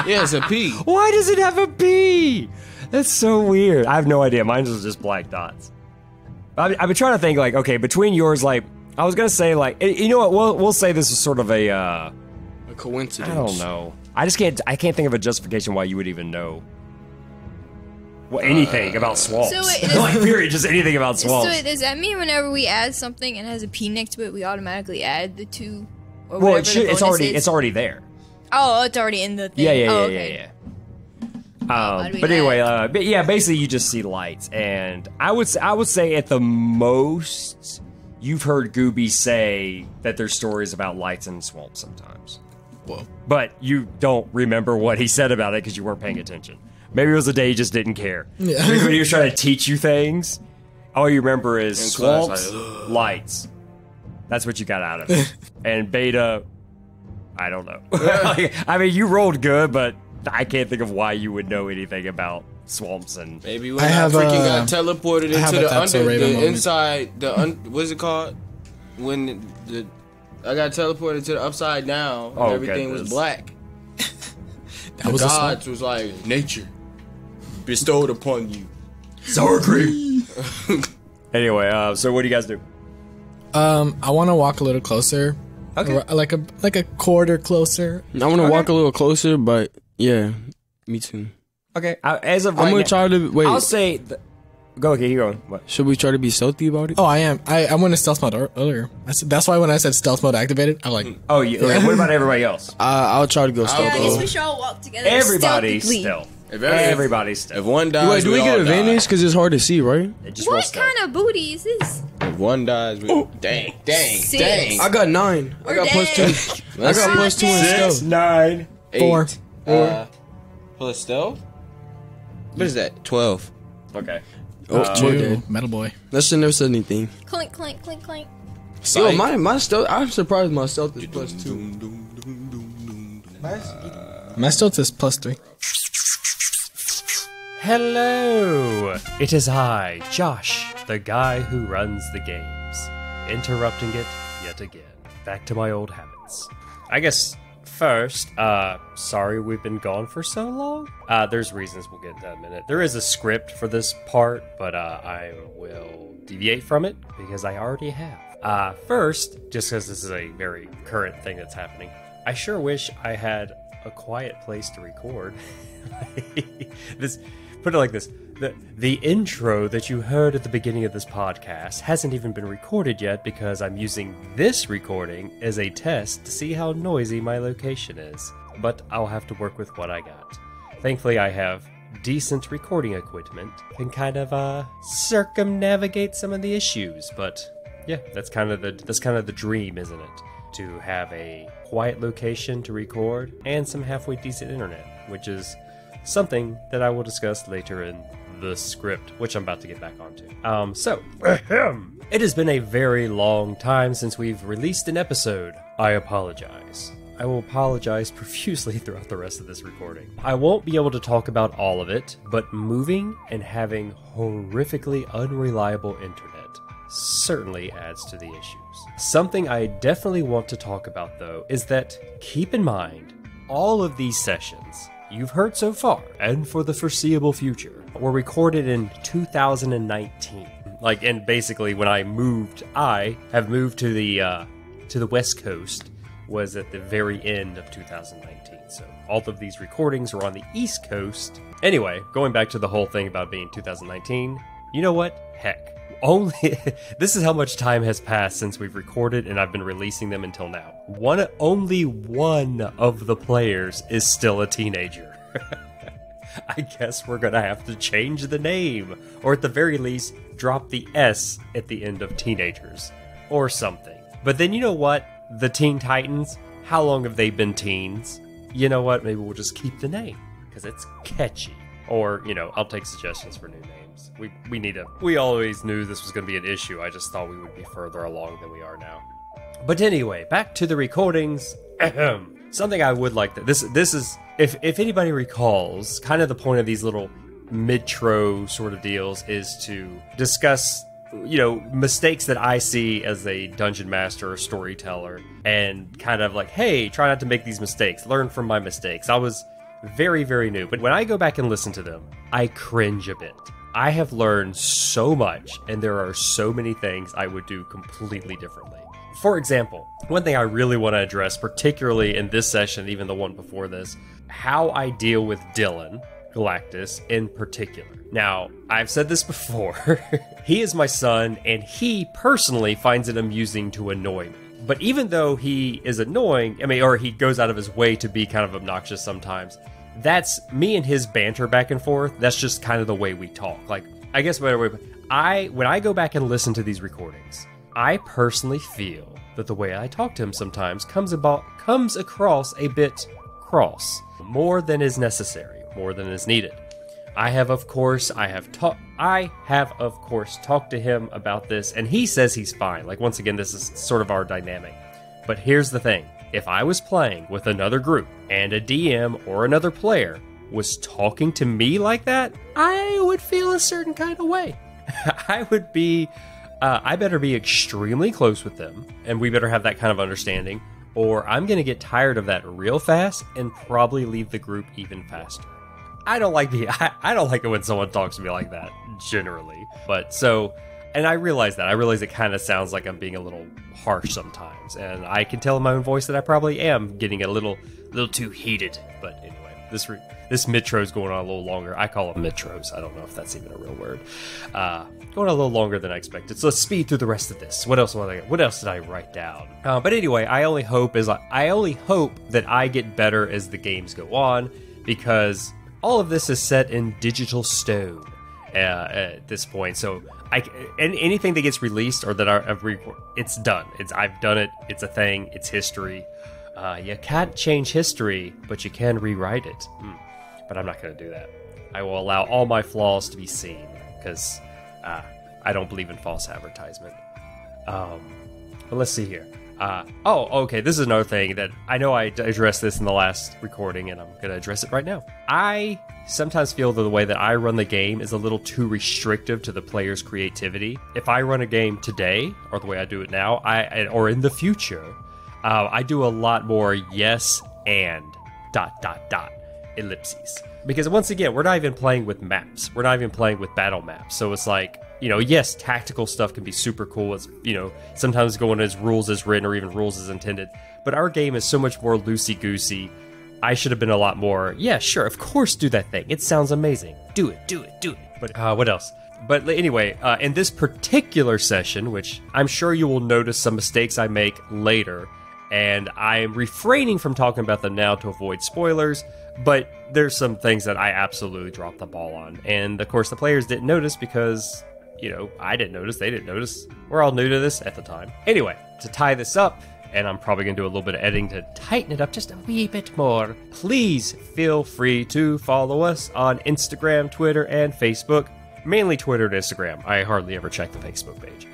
E: Yeah, it's a P.
D: Why does it have a P? That's so weird. I have no idea. Mine was just black dots. I've been trying to think like, okay, between yours, like I was gonna say like, you know what? We'll say this is sort of a
G: coincidence.
D: I don't know. I can't think of a justification why you would even know anything about swamps.
F: So wait,
D: like period, just anything about swamps.
F: So does that mean whenever we add something and has a P next to it, we automatically add the 2? Or
D: well,
F: whatever the bonus is?
D: it's already there.
F: Oh, it's already in the thing.
D: Yeah. But anyway, basically you just see lights, and I would say at the most you've heard Gooby say that there's stories about lights in swamps sometimes.
C: Whoa.
D: But you don't remember what he said about it because you weren't paying attention. Maybe it was a day he just didn't care. Yeah. Maybe when he was trying to teach you things, all you remember is swamps, lights. That's what you got out of it. And beta, I don't know. I mean, you rolled good, but I can't think of why you would know anything about swamps and.
E: Maybe when I freaking got teleported into the inside, what's it called? When I got teleported to the upside down, and everything was black. The gods was like, nature bestowed upon you.
D: Sour cream. Anyway, so what do you guys do?
C: I want to walk a little closer. Okay. Like a quarter closer.
G: I want to walk a little closer, but yeah, me too.
D: Okay. As of
G: I'm gonna try to wait.
D: I'll say. Go ahead, keep going. What?
G: Should we try to be stealthy about it?
C: Oh, I am. I went in stealth mode earlier. That's why when I said stealth mode activated, I'm like,
D: oh, yeah. What about everybody else?
G: I'll try to go stealth.
F: I guess we should all walk together.
D: Everybody's stealth.
E: Everybody's stealth. If one dies,
G: wait, do we get advantage because it's hard to see, right?
F: What kind of booty is this?
E: If one dies, dang.
G: I got 9. I got +2. I got +2 in stealth.
D: 9,
C: 4.
E: Plus stealth? What is that? 12.
D: Okay.
C: Oh, Metal Boy.
G: That should never said anything.
F: Clink, clink, clink, clink.
G: Yo, my stealth, I'm surprised my stealth is plus 2.
C: My stealth is plus 3.
B: Hello! It is I, Josh, the guy who runs the games. Interrupting it yet again. Back to my old habits. I guess first, sorry we've been gone for so long. There's reasons we'll get into in a minute. There is a script for this part, but I will deviate from it because I already have. First, just because this is a very current thing that's happening, I sure wish I had a quiet place to record. Put it like this. The intro that you heard at the beginning of this podcast hasn't even been recorded yet because I'm using this recording as a test to see how noisy my location is. But I'll have to work with what I got. Thankfully, I have decent recording equipment, can kind of circumnavigate some of the issues. But yeah, that's kind of the dream, isn't it? To have a quiet location to record and some halfway decent internet, which is something that I will discuss later in the script, which I'm about to get back onto. So, it has been a very long time since we've released an episode. I apologize. I will apologize profusely throughout the rest of this recording. I won't be able to talk about all of it, but moving and having horrifically unreliable internet certainly adds to the issues. Something I definitely want to talk about, though, is that keep in mind, all of these sessions you've heard so far, and for the foreseeable future, were recorded in 2019. And basically when I have moved to the West Coast, was at the very end of 2019. So all of these recordings are on the East Coast. Anyway, going back to the whole thing about being 2019, you know what? Heck. This is how much time has passed since we've recorded and I've been releasing them until now. Only one of the players is still a teenager. I guess we're gonna have to change the name, or at the very least, drop the S at the end of teenagers, or something. But then you know what? The Teen Titans, how long have they been teens? You know what? Maybe we'll just keep the name, because it's catchy. Or, I'll take suggestions for new names. We always knew this was going to be an issue. I just thought we would be further along than we are now. But anyway, back to the recordings. Something I would like this is, if anybody recalls, kind of the point of these little mid-tro sort of deals is to discuss, mistakes that I see as a dungeon master or storyteller, and kind of like, hey, try not to make these mistakes. Learn from my mistakes. I was very, very new, but when I go back and listen to them, I cringe a bit. I have learned so much, and there are so many things I would do completely differently. For example, one thing I really want to address, particularly in this session, even the one before this, how I deal with Dylan Galactus in particular. Now, I've said this before. He is my son, and he personally finds it amusing to annoy me. But even though he is annoying, or he goes out of his way to be kind of obnoxious sometimes, that's me and his banter back and forth. That's just kind of the way we talk. I guess when I go back and listen to these recordings, I personally feel that the way I talk to him sometimes comes across a bit cross, more than is necessary, more than is needed. I have of course talked to him about this, and he says he's fine. Once again, this is sort of our dynamic. But here's the thing. If I was playing with another group and a DM or another player was talking to me like that, I would feel a certain kind of way. I better be extremely close with them, and we better have that kind of understanding, or I'm going to get tired of that real fast and probably leave the group even faster. I don't like it when someone talks to me like that, generally. And I realize that. I realize it kind of sounds like I'm being a little harsh sometimes, and I can tell in my own voice that I probably am getting a little too heated. But anyway, this midtro's going on a little longer. I call them midtros. I don't know if that's even a real word. Going a little longer than I expected. So let's speed through the rest of this. What else did I write down? But anyway, I only hope that I get better as the games go on, because all of this is set in digital stone at this point. So anything that gets released or that I've it's done. I've done it. It's a thing. It's history. You can't change history, but you can rewrite it. But I'm not going to do that. I will allow all my flaws to be seen, because I don't believe in false advertisement. But let's see here. Okay, this is another thing that I know I addressed this in the last recording, and I'm going to address it right now. I sometimes feel that the way that I run the game is a little too restrictive to the player's creativity. If I run a game today, or the way I do it now, or in the future, I do a lot more yes and ... ellipses. Because once again, we're not even playing with maps. We're not even playing with battle maps. So it's like, yes, tactical stuff can be super cool. It's, sometimes going as rules as written or even rules as intended. But our game is so much more loosey-goosey. I should have been a lot more, yeah, sure, of course, do that thing. It sounds amazing. Do it. But what else? But anyway, in this particular session, which I'm sure you will notice some mistakes I make later, and I'm refraining from talking about them now to avoid spoilers, but there's some things that I absolutely dropped the ball on. And of course, the players didn't notice because, I didn't notice, they didn't notice. We're all new to this at the time. Anyway, to tie this up, and I'm probably going to do a little bit of editing to tighten it up just a wee bit more, please feel free to follow us on Instagram, Twitter, and Facebook. Mainly Twitter and Instagram. I hardly ever check the Facebook page.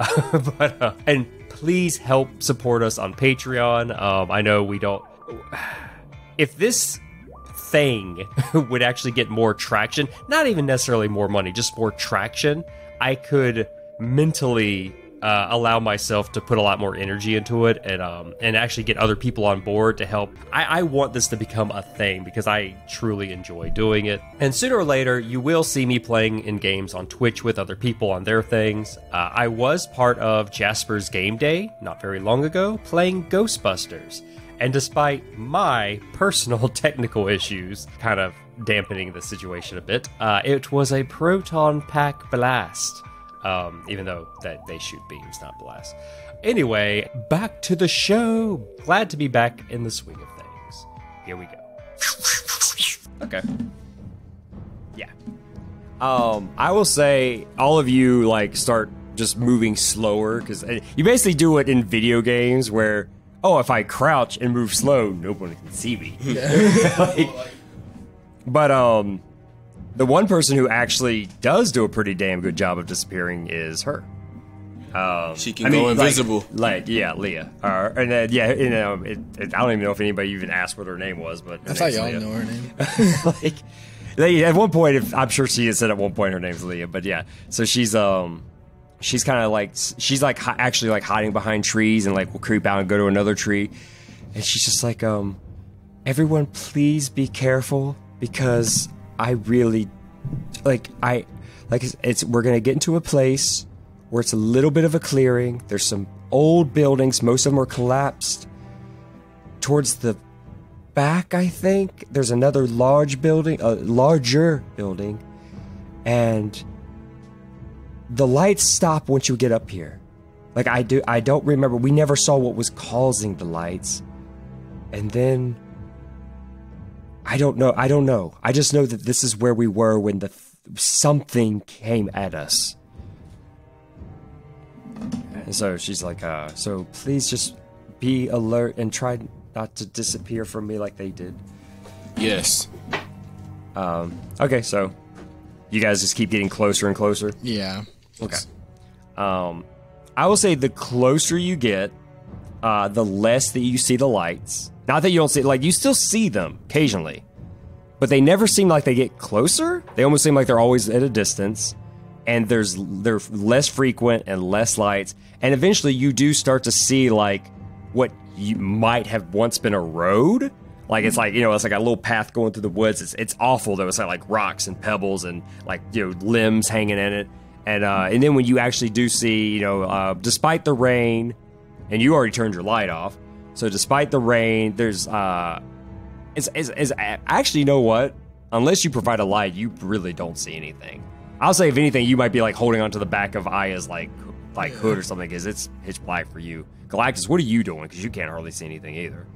B: And please help support us on Patreon. I know we don't... If this thing would actually get more traction, not even necessarily more money, just more traction, I could mentally allow myself to put a lot more energy into it and actually get other people on board to help. I want this to become a thing because I truly enjoy doing it. And sooner or later, you will see me playing in games on Twitch with other people on their things. I was part of Jasper's Game Day not very long ago, playing Ghostbusters. And despite my personal technical issues kind of dampening the situation a bit, it was a proton pack blast. Even though that they shoot beams, not blasts. Anyway, back to the show. Glad to be back in the swing of things. Here we go.
D: Okay. Yeah. I will say all of you start just moving slower because you basically do it in video games where, if I crouch and move slow, nobody can see me. But the one person who actually does do a pretty damn good job of disappearing is her.
E: She can go invisible.
D: Leah. And then, I don't even know if anybody even asked what her name was, but
C: I thought y'all know her name.
D: At one point, I'm sure she had said at one point her name's Leah, but yeah. So she's kind of actually hiding behind trees and will creep out and go to another tree, and she's just like, everyone, please be careful because I really, we're gonna get into a place where it's a little bit of a clearing. There's some old buildings. Most of them are collapsed. Towards the back, I think, there's another larger building, and the lights stop once you get up here. I don't remember. We never saw what was causing the lights. And then I don't know. I just know that this is where we were when something came at us. And so she's like, so please just be alert and try not to disappear from me like they did.
E: Yes.
D: Okay, so you guys just keep getting closer and closer?
C: Yeah.
D: Okay. I will say the closer you get, the less that you see the lights. Not that you don't see, you still see them occasionally, but they never seem like they get closer. They almost seem like they're always at a distance, and they're less frequent and less lights. And eventually you do start to see what you might have once been a road. It's it's like a little path going through the woods. It's awful though. It's like rocks and pebbles and limbs hanging in it. And then when you actually do see, despite the rain, and you already turned your light off, so despite the rain, there's actually, you know what? Unless you provide a light, you really don't see anything. I'll say, if anything, you might be holding onto the back of Aya's hood or something, because it's pitch black for you. Galactus, what are you doing? Because you can't hardly see anything either.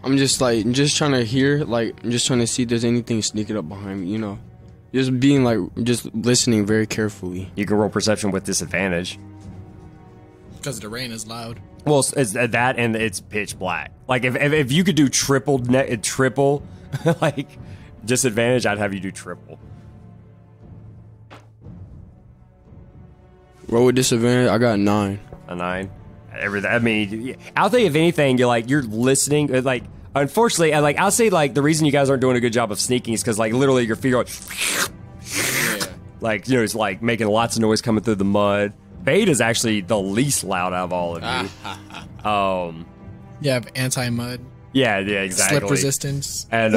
G: I'm just just trying to hear, I'm just trying to see if there's anything sneaking up behind me, Just being just listening very carefully.
D: You can roll perception with disadvantage.
C: Because the rain is loud.
D: Well, it's that and it's pitch black. Like if you could do triple like disadvantage, I'd have you do triple.
G: Roll with disadvantage. I got 9.
D: A 9. I mean, I'll tell you, if anything, you're listening. Like, unfortunately, I'll say like the reason you guys aren't doing a good job of sneaking is because like literally your feet are like it's like making lots of noise coming through the mud. Beta's actually the least loud out of all of you.
C: You have anti-mud.
D: Yeah, exactly.
C: Slip resistance.
D: And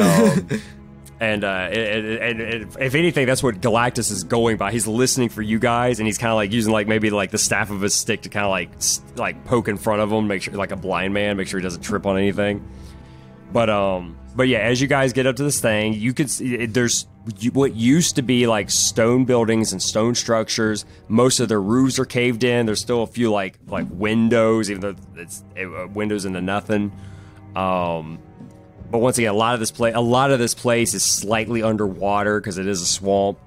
D: and if anything, that's what Galactus is going by. He's listening for you guys, and he's kind of like using like maybe like the staff of his stick to kind of like poke in front of him, make sure like a blind man, make sure he doesn't trip on anything. But yeah, as you guys get up to this thing, you can see there's what used to be like stone buildings and stone structures. Most of their roofs are caved in. There's still a few like windows, even though it's windows into nothing. But once again, a lot of this place is slightly underwater because it is a swamp.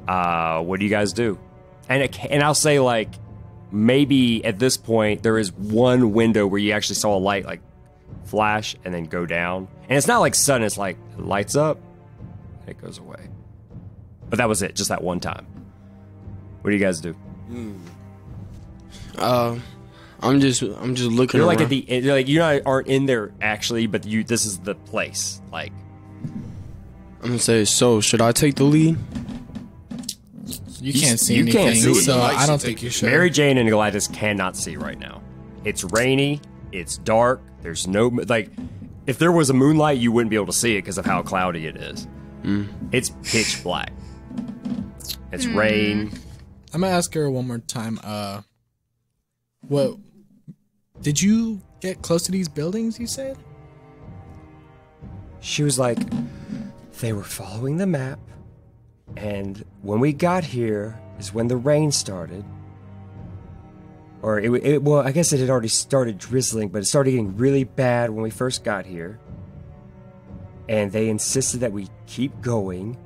D: What do you guys do? And I'll say like maybe at this point there is one window where you actually saw a light like flash and then go down, and it's not like sudden. It's like it lights up and it goes away. But that was it, just that one time. What do you guys do?
G: I'm just looking.
D: You're
G: around.
D: like at the like you aren't in there actually, but this is the place. Like
G: I'm gonna say, so should I take the lead?
C: You can't see anything, so I don't think you should.
D: Mary Jane and Galactus cannot see right now. It's rainy. It's dark. There's no like. If there was a moonlight, you wouldn't be able to see it because of how cloudy it is. It's pitch black. It's rain.
C: I'm gonna ask her one more time. What did you get close to these buildings? You said.
B: She was like, they were following the map, and when we got here is when the rain started. Or well, I guess it had already started drizzling, but it started getting really bad when we first got here. And they insisted that we keep going.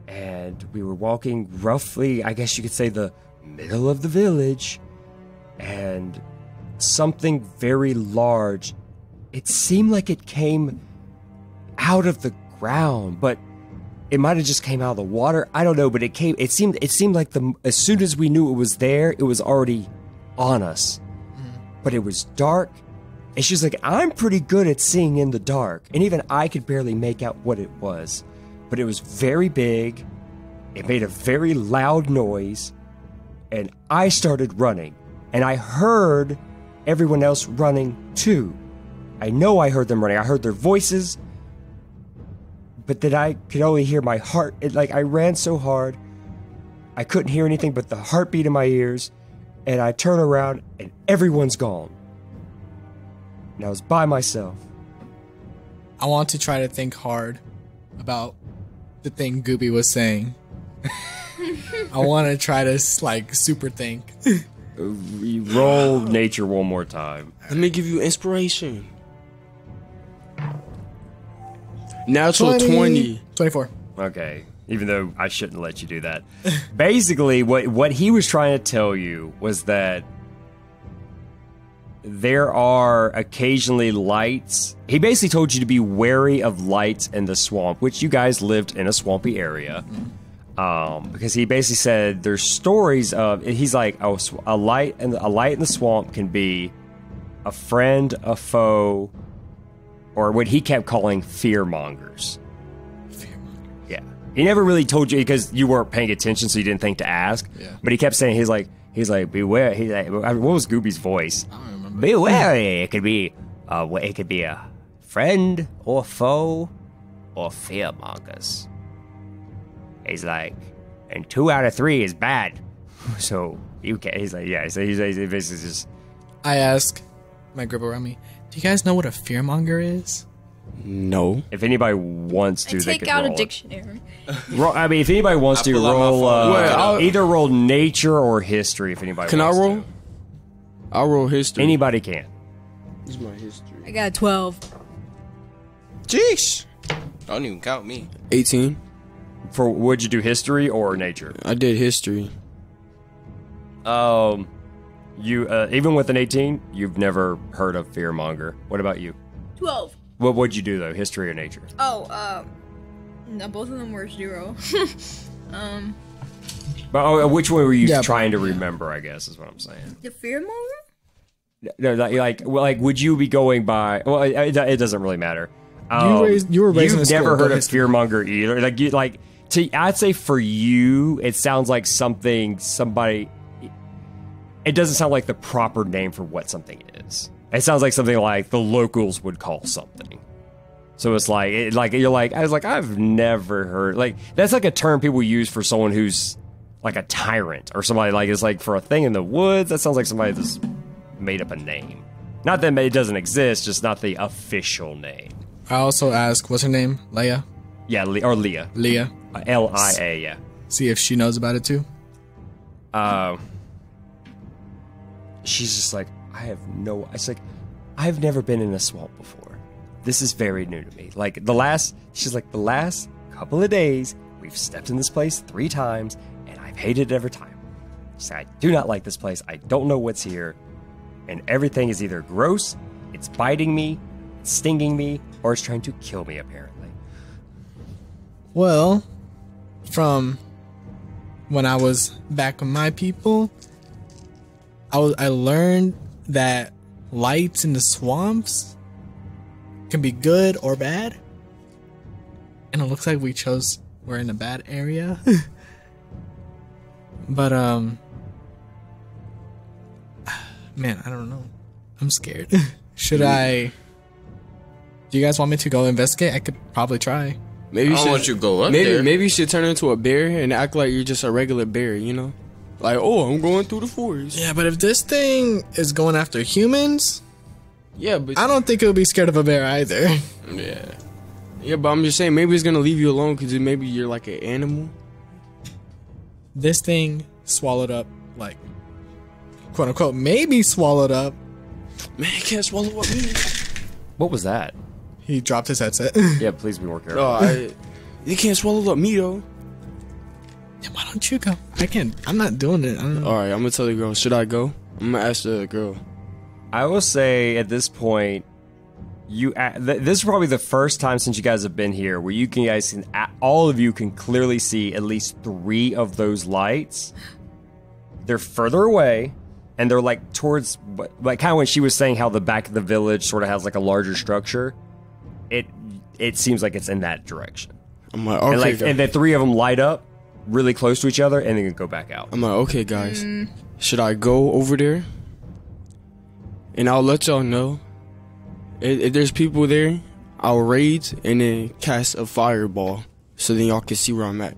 B: And we were walking roughly, I guess you could say, the middle of the village. And something very large, it seemed like it came out of the ground, but it might have just came out of the water. I don't know, but it seemed like as soon as we knew it was there, it was already on us. But it was dark, and she's like, I'm pretty good at seeing in the dark, and even I could barely make out what it was. But it was very big, it made a very loud noise, and I started running, and I heard everyone else running too. I know I heard them running, I heard their voices, but then I could only hear my heart. I ran so hard, I couldn't hear anything but the heartbeat in my ears. And I turn around, and everyone's gone. And I was by myself.
C: I want to try to think hard about the thing Gooby was saying. I want to try to, super think.
D: Roll nature one more time.
G: Let me give you inspiration. Natural 20.
C: 24.
D: Okay. Even though I shouldn't let you do that. Basically, what he was trying to tell you was that there are occasionally lights. He basically told you to be wary of lights in the swamp, which you guys lived in a swampy area. Because he basically said there's stories of. He's like, oh, a light in the swamp can be a friend, a foe, or what he kept calling fearmongers. Yeah. He never really told you because you weren't paying attention, so you didn't think to ask. Yeah. But he kept saying, he's like, beware. He's like, what was Gooby's voice?
C: I don't remember.
B: Beware. It could be a friend or foe or fearmongers. He's like, and 2 out of 3 is bad. So you can't. He's like, yeah. So he's basically just.
C: I ask my group around me, do you guys know what a fearmonger is?
G: No.
D: If anybody wants to, they
F: take
D: could
F: out
D: roll
F: a dictionary.
D: If anybody wants to roll, either roll nature or history. If anybody
G: can
D: wants
G: I roll?
D: to.
G: I'll roll history.
D: Anybody can.
G: This is my history.
F: I got 12.
E: Jeez. Don't even count me.
G: 18.
D: Would you do history or nature?
G: I did history.
D: You, even with an 18, you've never heard of Fearmonger. What about you?
F: 12.
D: What'd you do, though? History or nature?
F: Oh, no, both of them were 0.
D: But which one were you trying to remember, I guess, is what I'm saying.
F: The Fearmonger?
D: No, like, would you be going by... Well, it doesn't really matter.
C: You were raised in a school.
D: You've never heard of Fearmonger either. I'd say for you, it sounds like somebody... It doesn't sound like the proper name for what something is. It sounds like something like the locals would call something. So it's I've never heard... Like, that's like a term people use for someone who's like a tyrant or somebody like... It's like for a thing in the woods, that sounds like somebody that's made up a name. Not that it doesn't exist, just not the official name.
C: I also asked, what's her name? Leia?
D: Yeah, or Leah.
C: Leah.
D: Lia, yeah.
C: See if she knows about it too.
D: She's just like, it's like, I've never been in a swamp before. This is very new to me. Like, the last couple of days, we've stepped in this place 3 times, and I've hated it every time. So I do not like this place. I don't know what's here. And everything is either gross, it's biting me, it's stinging me, or it's trying to kill me, apparently.
C: Well, from when I was back with my people, I learned that lights in the swamps can be good or bad. And it looks like we're in a bad area. But, man, I don't know. I'm scared. Do you guys want me to go investigate? I could probably try.
E: Maybe I want you to go up there.
G: Maybe you should turn into a bear and act like you're just a regular bear, you know? Like, oh, I'm going through the forest.
C: Yeah, but if this thing is going after humans,
G: yeah, but
C: I don't think it'll be scared of a bear either.
G: Yeah, but I'm just saying, maybe it's gonna leave you alone because maybe you're like an animal.
C: This thing swallowed up, like, quote unquote, maybe swallowed up.
G: Man, it can't swallow up me.
D: What was that?
C: He dropped his headset.
D: Yeah, please be more careful.
G: You can't swallow up me though.
C: Yeah, why don't you go? I can't. I'm not doing it. I don't know.
G: All right, I'm gonna tell the girl. Should I go? I'm gonna ask the girl.
D: I will say at this point, this is probably the first time since you guys have been here where all of you can clearly see at least 3 of those lights. They're further away, and they're like towards, like kind of when she was saying how the back of the village sort of has like a larger structure. It seems like it's in that direction.
G: I'm like, okay,
D: and the 3 of them light up really close to each other, and then go back out.
G: I'm like, okay, guys, should I go over there? And I'll let y'all know. If there's people there, I'll raid and then cast a fireball so then y'all can see where I'm at.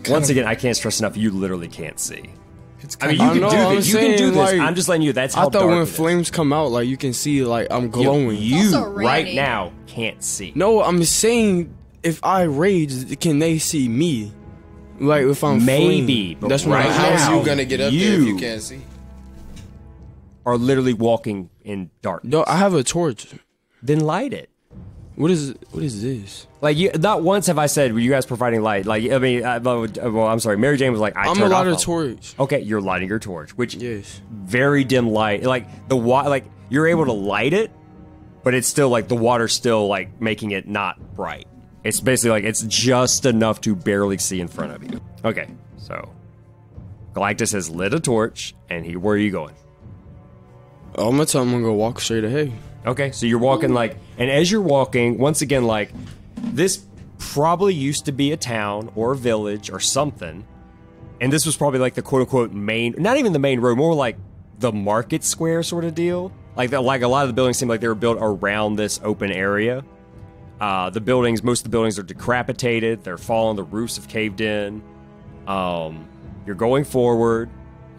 D: Once again, I can't stress enough, you literally can't see.
C: You
D: can do this.
G: Like,
D: I'm just letting you. That's how
G: I thought
D: dark
G: when flames come out, like you can see, like I'm glowing.
D: You right now can't see.
G: No, I'm saying if I rage, can they see me? Like if I'm
D: maybe.
G: But that's
E: right. How are you gonna get up there if you can't see?
D: Are literally walking in darkness.
G: No, I have a torch.
D: Then light it.
G: What is this?
D: Like, not once have I said, were you guys providing light? Like, I mean, well, I'm sorry. Mary Jane was like,
G: I'm a lighter torch.
D: Okay, you're lighting your torch, which
G: yes,
D: very dim light. Like you're able to light it, but it's still like the water's still like making it not bright. It's basically like it's just enough to barely see in front of you. Okay, so Galactus has lit a torch, and where are you going?
G: I'm gonna tell him I'm gonna walk straight ahead.
D: Okay, so you're walking and as you're walking, once again, like, this probably used to be a town or a village or something, and this was probably like the quote-unquote main, not even the main road, more like the market square sort of deal. Like a lot of the buildings seem like they were built around this open area. Most of the buildings are decrepitated, they're fallen, the roofs have caved in. You're going forward,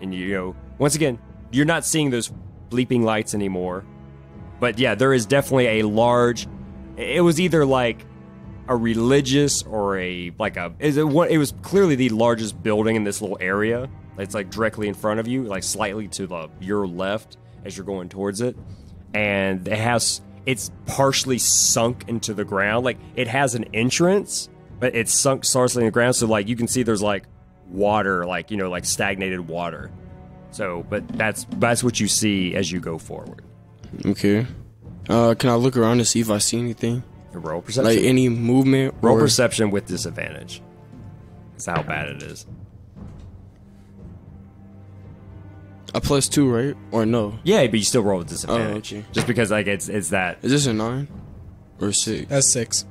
D: and once again, you're not seeing those bleeping lights anymore. But yeah, there is definitely it was either like a religious or it was clearly the largest building in this little area. It's like directly in front of you, like slightly to your left as you're going towards it. And it's partially sunk into the ground. Like, it has an entrance, but it's sunk partially in the ground. So like you can see there's like water, like stagnated water. So, but that's what you see as you go forward.
G: Okay. Can I look around to see if I see anything?
D: Roll perception.
G: Like any movement?
D: Roll perception with disadvantage. That's how bad it is.
G: A +2, right? Or no?
D: Yeah, but you still roll with disadvantage.
G: Oh, okay.
D: Just because it's that.
G: Is this a 9 or 6?
C: That's 6.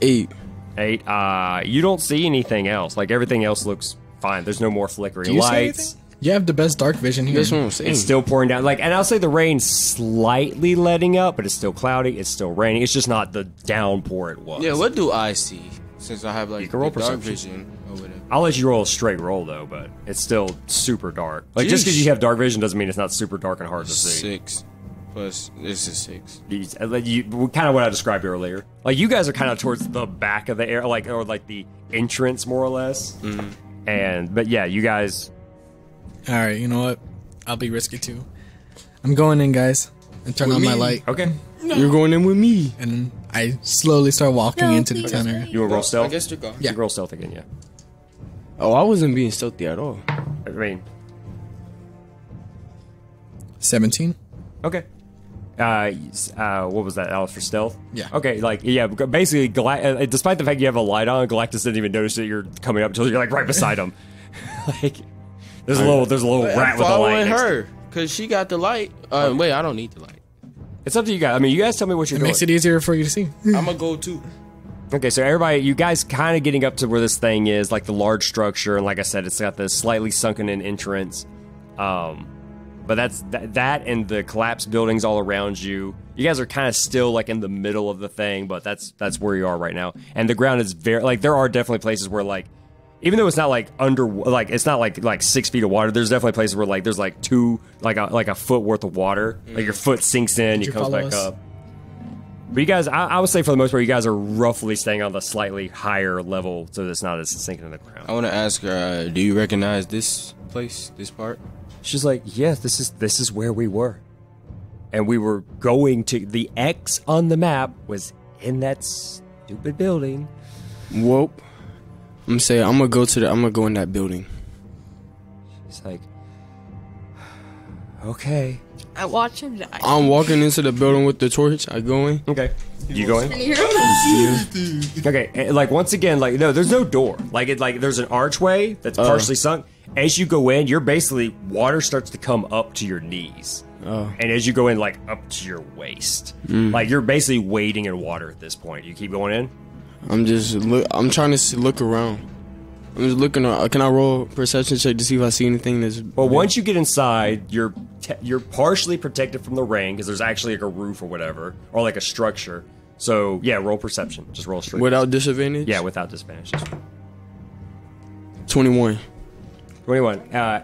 G: 8.
D: 8. You don't see anything else. Like everything else looks fine. There's no more flickering lights.
C: You have the best dark vision here.
G: That's what I'm saying.
D: It's still pouring down. And I'll say the rain's slightly letting up, but it's still cloudy. It's still raining. It's just not the downpour it was.
E: Yeah, what do I see? Since I have like
D: can roll
E: the dark
D: perception.
E: vision over there.
D: I'll let you roll a straight roll though, but it's still super dark. Like just because you have dark vision doesn't mean it's not super dark and hard to see.
E: 6 plus this is 6.
D: Kind of what I described earlier. Like you guys are kind of towards the back of the air, or the entrance more or less.
E: Mm-hmm.
D: But yeah, you guys.
C: All right, you know what? I'll be risky too. I'm going in, guys, and turn on my light.
D: Okay.
G: You're going in with me.
C: And I slowly start walking into the tunnel.
D: You want to roll stealth?
E: I guess they're gone.
D: Yeah. You can roll stealth again, yeah.
G: Oh, I wasn't being stealthy at all.
D: I mean,
C: 17.
D: okay. What was that? That was for stealth?
C: Yeah.
D: Okay, basically, despite the fact you have a light on, Galactus didn't even notice that you're coming up until you're right beside him. There's a little rat with a light.
E: I'm following her because she got the light. Wait, I don't need the light.
D: It's up to you guys. I mean, you guys tell me what you're doing.
C: It makes it easier for you to see.
E: I'm gonna go too.
D: Okay, so everybody, you guys kind of getting up to where this thing is, like the large structure, and like I said, it's got the slightly sunken in entrance. But that's that and the collapsed buildings all around you. You guys are kind of still in the middle of the thing, but that's where you are right now. And the ground is very there are definitely places where even though it's not it's not 6 feet of water, there's definitely places where there's a foot worth of water. Like your foot sinks in, it comes back up. But you guys, I would say for the most part, you guys are roughly staying on the slightly higher level, so it's not as sinking in the ground.
E: I want to ask her, do you recognize this place, this part?
D: She's like, yes, this is where we were, and we were going to the X on the map was in that stupid building.
G: Whoop. I'm saying I'm gonna go in that building.
D: She's like, okay.
F: I watch him die.
G: I'm walking into the building with the torch. I go in.
D: Okay. You going?
F: Can you hear him?
D: Okay. Once again, no, there's no door. There's an archway that's partially sunk. As you go in, you're basically water starts to come up to your knees.
G: Oh.
D: And as you go in, up to your waist. You're basically wading in water at this point. You keep going in.
G: I'm trying to look around. I'm just looking. Can I roll a perception check to see if I see anything that's...
D: Well, once you get inside, you're partially protected from the rain because there's actually a roof or whatever, or a structure. So, yeah, roll perception. Just roll straight.
G: Without disadvantage?
D: Yeah, without disadvantage.
G: 21.
D: 21. All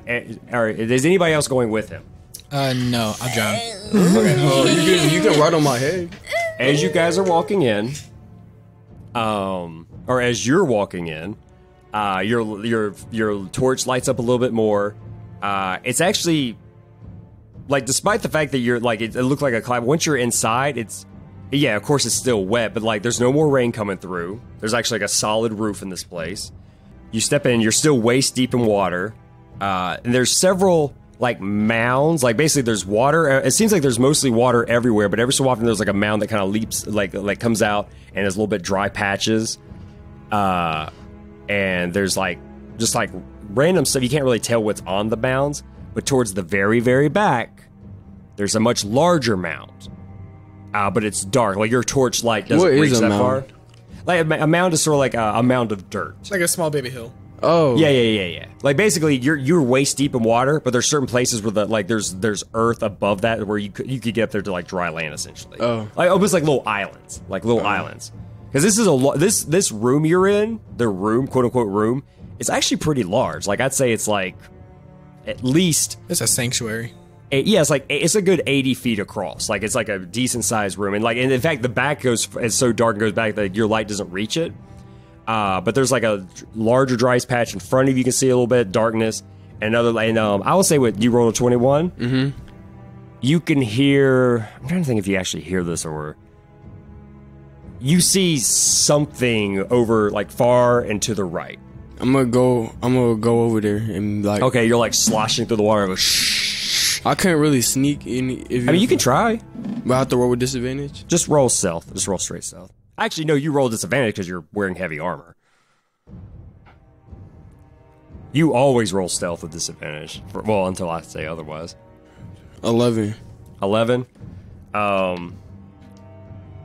D: right, is anybody else going with him?
C: No, I'll drown.
D: Okay.
G: Oh, you can ride on my head.
D: As you guys are walking in, or as you're walking in, your torch lights up a little bit more. It's actually despite the fact that you're it looked like a cloud. Once you're inside, of course it's still wet, but there's no more rain coming through. There's actually a solid roof in this place. You step in, you're still waist deep in water, and there's several mounds. Basically there's water. It seems like there's mostly water everywhere, but every so often there's a mound that kind of leaps, comes out, and there's a little bit dry patches. And there's just random stuff. You can't really tell what's on the mounds, but towards the very, very back, there's a much larger mound. But it's dark. Your torch light doesn't reach that far. A mound is sort of a mound of dirt.
C: It's like a small baby hill.
G: Oh.
D: Yeah. Basically, you're waist deep in water, but there's certain places where there's earth above that where you could get up there to dry land essentially.
G: Oh.
D: Almost like little islands, islands. Because this is this room you're in, the room, quote unquote room, is actually pretty large. Like, I'd say it's like at least
C: It's a sanctuary.
D: It's a good 80 feet across. Like, it's like a decent sized room, and in fact the back is so dark and goes back that your light doesn't reach it. But there's like a larger dry patch in front of you. You can see a little bit of darkness. And I will say, what you rolled a 21.
G: Mm-hmm.
D: You can hear. I'm trying to think if you actually hear this or. You see something over far and to the right.
G: I'm gonna go over there and like.
D: Okay, you're like sloshing through the water.
G: I can't really sneak in.
D: I mean, you can try.
G: But I have to roll with disadvantage.
D: Just roll stealth. Just roll straight stealth. Actually, no, you roll disadvantage because you're wearing heavy armor. You always roll stealth with disadvantage. Until I say otherwise.
G: 11.
D: 11.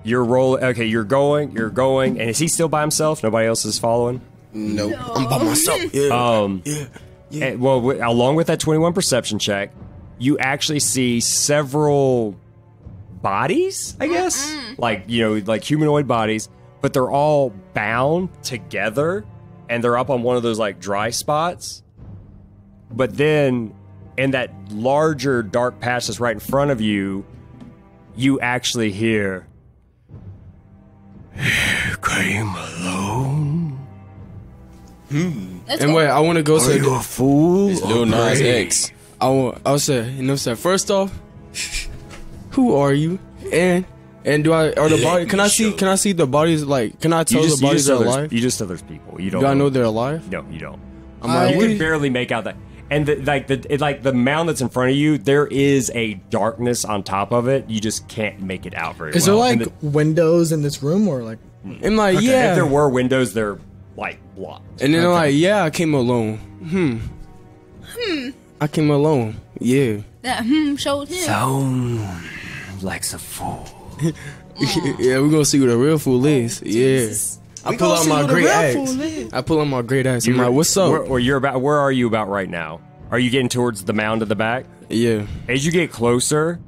D: You're rolling. Okay, you're going. And is he still by himself? Nobody else is following?
G: Nope. No. I'm by myself. Yeah.
D: And, along with that 21 perception check, you actually see several bodies, I guess? Like humanoid bodies, but they're all bound together and they're up on one of those like dry spots. But then in that larger dark patch that's right in front of you, you actually hear, "You came alone."
G: And wait, I want to go say,
D: "Are you a fool?"
E: It's Lil Nas X.
G: I'll say, first off, who are you? And are the bodies? Can I see the bodies? Like, can I tell the bodies are alive?
D: You just tell there's people. You don't.
G: Do I know they're alive?
D: No, you don't. You can barely make out that. And the mound that's in front of you, there is a darkness on top of it. You just can't make it out very well.
C: Is there like windows in this room or like?
G: I'm like,
D: okay.
G: yeah.
D: If there were windows, they're like blocked.
G: And then I'm like, yeah, I came alone. I came alone. Yeah.
F: That showed him.
B: Sound like a fool.
G: Yeah, we're gonna see what a real fool is.
F: Jesus.
G: Yeah. I pull out my great axe. I'm like, what's up?
D: Where are you about right now? Are you getting towards the mound at the back?
G: Yeah.
D: As you get closer,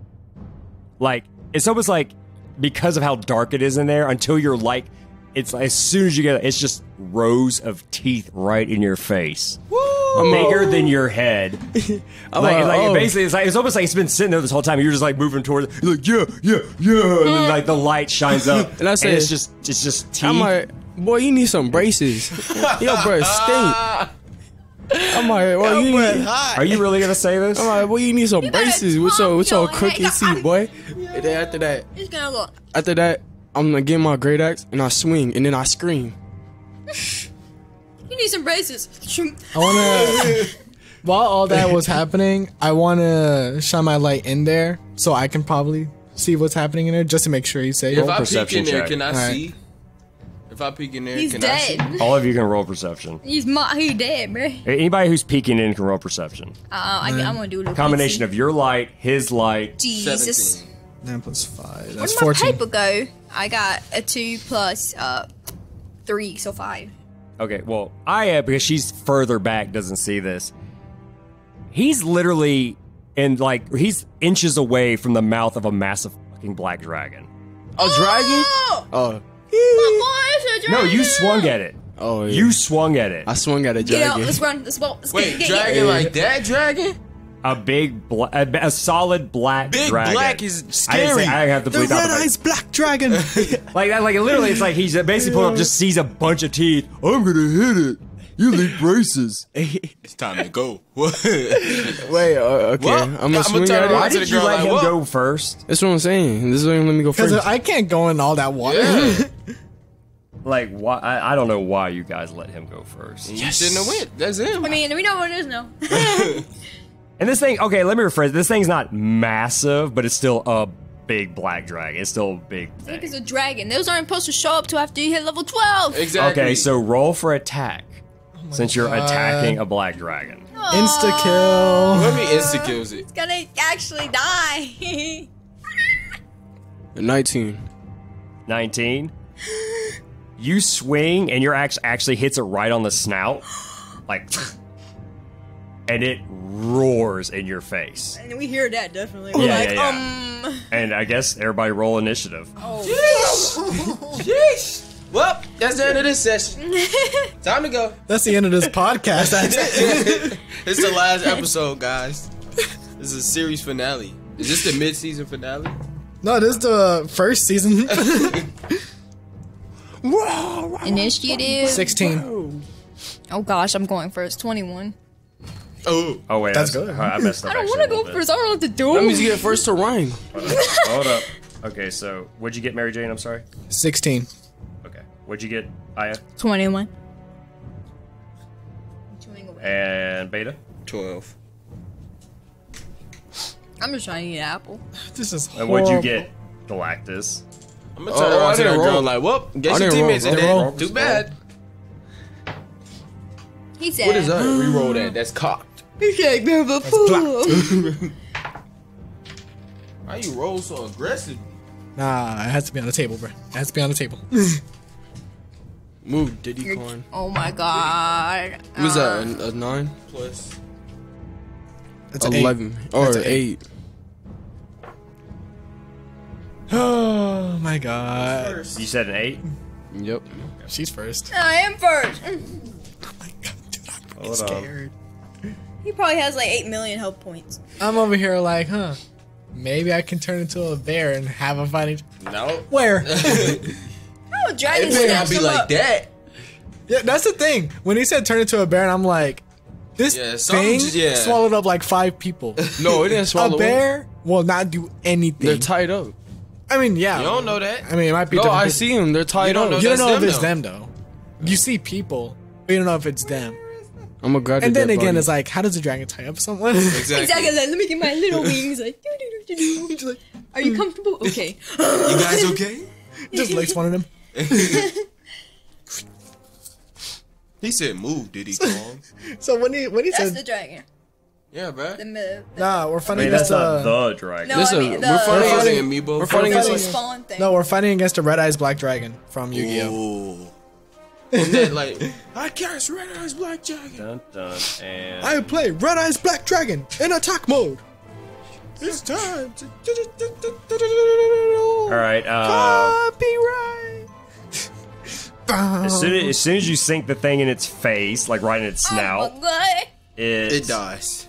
D: like it's almost like because of how dark it is in there, until you're like, it's as soon as you get, it's just rows of teeth right in your face. Woo! Bigger than your head. Basically, it's almost like it's been sitting there this whole time. You're just like moving towards it. You're like, yeah, and then like the light shines up, and it's just teeth.
G: I'm like, boy, you need some braces. Your breath stink. I'm like, well,
D: are you really gonna say this?
G: I'm like, well, you need some braces with your crooked teeth, boy. And then after that, I'm gonna get my great axe and I swing and then I scream.
F: You need some braces.
C: I wanna. While all that was happening, I wanna shine my light in there so I can probably see what's happening in there, just to make sure he's safe.
E: If I peek in there, can I see? If I peek in there,
F: he's
E: can
F: dead.
E: I see?
D: All of you can roll perception.
F: He dead, bro.
D: Anybody who's peeking in can roll perception.
F: I'm gonna do it.
D: Combination of your light, his light.
F: Jesus.
C: 9 plus 5.
F: Where
C: That's
F: did
C: 14.
F: my paper go? I got a 2 plus 3, so 5.
D: Okay, well, Aya, because she's further back, doesn't see this. He's literally he's inches away from the mouth of a massive fucking black dragon.
G: A dragon?
F: Oh. My boy is a dragon.
D: No, you swung at it.
G: Oh, yeah.
D: You swung at it.
G: I swung at a dragon.
F: Get out, let's run. Let's
E: Wait,
F: get
E: dragon like that dragon?
D: A big, a solid black
E: Big
D: dragon.
E: black is scary.
D: I have to
C: The
D: believe that.
C: red-eyes black dragon.
D: Like literally, it's like he's basically pulling up, just sees a bunch of teeth. I'm gonna hit it. You need braces.
E: It's time to go.
G: Wait, okay.
E: Well,
G: I'm gonna swing
E: turn
G: at
E: around
D: Why
G: it.
E: to
D: did
E: the
D: you
E: girl
D: let
E: like,
D: him
E: whoa.
D: go first?
G: That's what I'm saying. This is why you let me go
C: Because
G: first.
C: I can't go in all that water.
E: Yeah.
D: Like, why? I don't know why you guys let him go first.
E: You shouldn't have went. That's him.
F: I mean, we know what it is now.
D: And this thing, okay, let me rephrase. This thing's not massive, but it's still a big black dragon. It's still a big
F: I think
D: thing.
F: it's a dragon. Those aren't supposed to show up till after you hit level 12.
E: Exactly.
D: Okay, so roll for attack. Since you're attacking a black dragon.
C: Insta kill.
E: Let me insta kills it.
F: It's gonna actually die.
G: 19.
D: 19. You swing and your axe actually hits it right on the snout. Like, and it roars in your face.
F: And we hear that definitely.
D: Yeah. And I guess everybody roll initiative.
E: Jeez. Well, that's the end of this session. Time to go.
C: That's the end of this podcast.
E: It's the last episode, guys. This is a series finale. Is this the mid-season finale?
C: No, this is the first season.
F: Initiative.
C: 16.
F: Oh gosh, I'm going first. 21.
D: Oh wait,
C: That's good.
D: I messed up.
F: I don't
D: want
F: want to go first. I don't know what to do.
G: That means you get first to rhyme.
D: Hold up. Okay, so what'd you get, Mary Jane? I'm sorry.
C: 16.
D: Okay, what'd you get, Aya?
F: 21.
D: And Beta?
E: 12.
F: I'm just trying to eat an apple.
C: This is
D: And
C: horrible.
D: what'd you get, Galactus?
E: I'm gonna turn around to that girl like, well, guess your teammates in there. Too bad.
F: He said,
E: What is that? Reroll that. That's cocked.
F: He's like, never fool.
E: Why you roll so aggressive?
C: Nah, it has to be on the table, bro. It has to be on the table.
G: Move, Diddy Corn.
F: Oh my god.
G: Was that a 9?
E: Plus.
C: That's
G: 11 or
C: That's an
G: 8.
C: Oh my god.
D: You said an 8?
G: Yep.
C: She's first.
F: I am first.
C: Oh my god, dude, I'm really
D: Hold on.
C: scared.
F: He probably has like 8 million health points.
C: I'm over here like, maybe I can turn into a bear and have a fighting.
E: No.
C: Where?
F: How a dragon
E: It may not
F: snatch
E: be
F: him
E: like
F: up?
E: that.
C: Yeah, that's the thing. When he said turn into a bear, and I'm like, this
E: Yeah,
C: thing
E: something- yeah.
C: swallowed up like 5 people.
G: No, it didn't swallow.
C: A bear will not do anything.
G: They're tied up.
C: I mean, yeah.
E: You don't know that.
C: I mean, it might be.
G: No,
C: different
G: I
C: people.
G: see them. They're tied
E: don't
G: up.
E: know
C: You don't
E: that's
C: know if
E: them,
C: it's
E: though.
C: them though. You see people, but you don't know if it's them.
G: I'm gonna grab.
C: And then again,
G: body.
C: it's like, how does a dragon tie up someone?
E: Exactly.
F: Exactly. Like, let me get my little wings. Like, do. Are you comfortable? Okay.
E: You guys okay?
C: Just licks one of them.
E: He said, "Move, Diddy Kong."
C: So when he
F: That's
C: said,
F: the dragon.
E: Yeah, bro.
C: nah, we're fighting
D: Wait,
C: against
D: that's not the dragon.
F: No,
G: Listen,
F: I mean,
G: we're fighting
F: the
E: Fighting Amiibo.
G: We're fighting
C: fighting
G: against.
F: spawn thing.
C: No, we're fighting against a red eyes black dragon from Yu-Gi-Oh.
E: Ooh. And then like, I cast Red Eyes Black Dragon.
D: Dun, dun, and
C: I play red eyes black dragon in attack mode.
E: It's time to.
D: all right.
C: Copyright.
D: As soon as you sink the thing in its face, like right in its snout,
F: Oh my god.
E: It dies.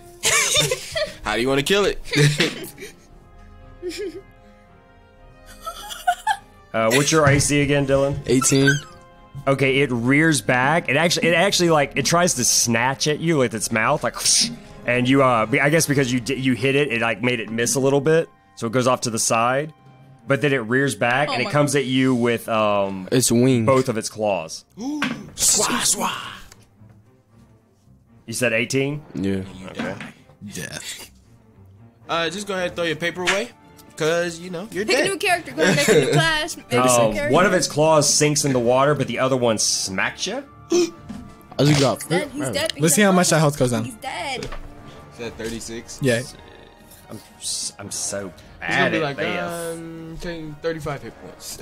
E: How do you want to kill it?
D: What's your AC again, Dylan?
G: 18.
D: Okay, it rears back. It actually like it tries to snatch at you with its mouth, like, and you. I guess because you hit it, it like made it miss a little bit, so it goes off to the side. But then it rears back and it comes at you with
G: Its wings.
D: both of its claws.
C: Swah swah.
D: You said 18?
G: Yeah.
D: Okay.
C: Death.
E: Just go ahead and throw your paper away, cause you know you're
F: Pick a
E: dead.
F: new character. Go make a new class. Make a new character.
D: One of its claws sinks in the water, but the other one smacks you.
G: I just got.
F: Dead. He's dead.
C: Let's see how much that health goes down.
F: He's dead.
E: Is that 36?
C: Yeah.
D: I'm so
E: It's gonna
D: bad
E: be
D: at
E: like
D: math.
E: taking 35 hit points.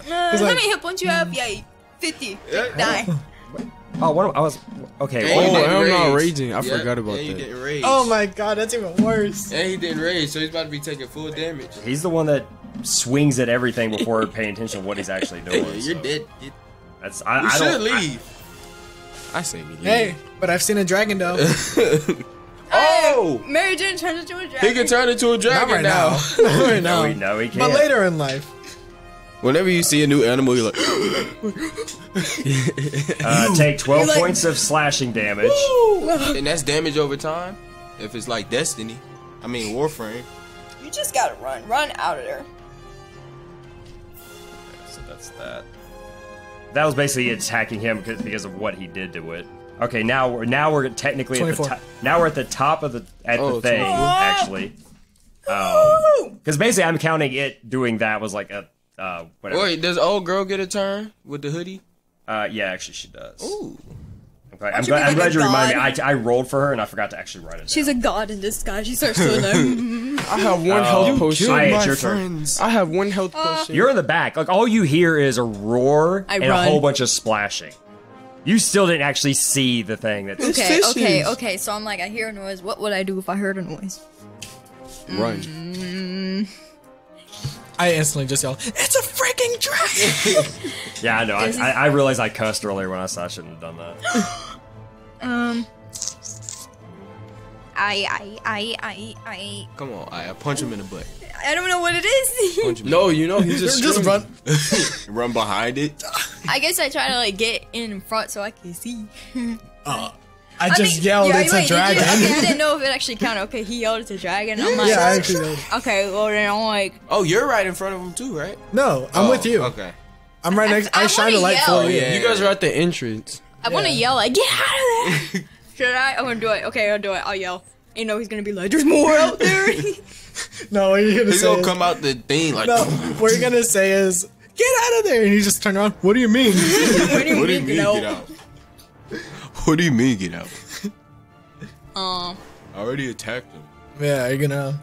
F: How many hit points you have? Yeah, 50. Die.
D: Oh, I was okay.
E: Hey,
G: Oh,
E: you
D: well,
E: didn't
G: I'm not
E: rage.
G: raging. I forgot about
E: and you
G: that.
E: didn't rage.
C: Oh my god, that's even worse.
E: And he didn't rage, so he's about to be taking full damage.
D: he's the one that swings at everything before paying attention to what he's actually doing.
E: Yeah, you're
D: so
E: dead.
D: That's
E: We
D: I
E: should
D: don't
E: leave. I say we leave.
C: Hey, but I've seen a dragon though.
E: Oh!
F: Mary Jane turns into a dragon.
E: He can turn into a dragon
C: Not right
E: now.
C: now. Not right
D: No,
C: now.
D: he can't.
C: But later in life.
E: Whenever you see a new animal, you're like,
D: Take 12
F: You're like-
D: points of slashing damage.
E: and that's damage over time. If it's like Destiny, I mean Warframe.
F: You just gotta run. Run out of there.
D: So that's that. That was basically attacking him because of what he did to it. Okay, now we're technically at the
C: 24.
D: top. Now we're at the top of the thing
G: 24.
D: actually. Because basically I'm counting it doing that was like a whatever.
E: Wait, does old girl get a turn with the hoodie?
D: Yeah, actually she does.
E: Ooh.
D: Okay,
F: Why
D: I'm
F: don't you be
D: glad
F: like a
D: you reminded me.
F: god?
D: I rolled for her and I forgot to actually write it down.
F: She's a god in disguise. She starts doing that.
G: I have one health potion.
D: Alright, it's your turn.
G: I have one health potion.
D: You're in the back. Like all you hear is a roar
F: I
D: and
F: run.
D: a whole bunch of splashing. You still didn't actually see the thing that's
F: Okay. So I'm like, I hear a noise. What would I do if I heard a noise?
G: Run.
C: I instantly just yelled, "It's a freaking dragon!"
D: Yeah, I know. I realized I cussed earlier when I saw I shouldn't have done that.
F: I
E: Come on, I punch him in the butt.
F: don't know what it is.
E: Punch him.
G: No, you know he's just
C: Just run.
E: Run behind it.
F: I guess I try to like get in front so I can see.
C: I just yelled, "It's a dragon!"
F: Okay, I didn't know if it actually counted. Okay, he yelled, "It's a dragon." I'm like,
C: Yeah, I actually yelled.
F: okay, well then I'm like,
E: Oh, you're right in front of him too, right?
C: No, I'm with you.
E: Okay.
C: I'm right next. I
F: I
C: shine a
F: wanna
C: light
F: yell.
C: for you.
E: Yeah.
G: You guys are at the entrance.
F: I want to yell like, "Get out of there!" Should I? I'm gonna do it. Okay, I'll do it. I'll yell. You know he's gonna be like, "There's more out there."
C: No, what you're gonna
E: He's
C: say?
E: gonna come out the thing like.
C: No, what you're gonna say is, "Get out of there!" And you just turn around. What do you mean?
F: What do you mean
E: get out? What do you mean get out? I already attacked him.
C: Yeah, are you gonna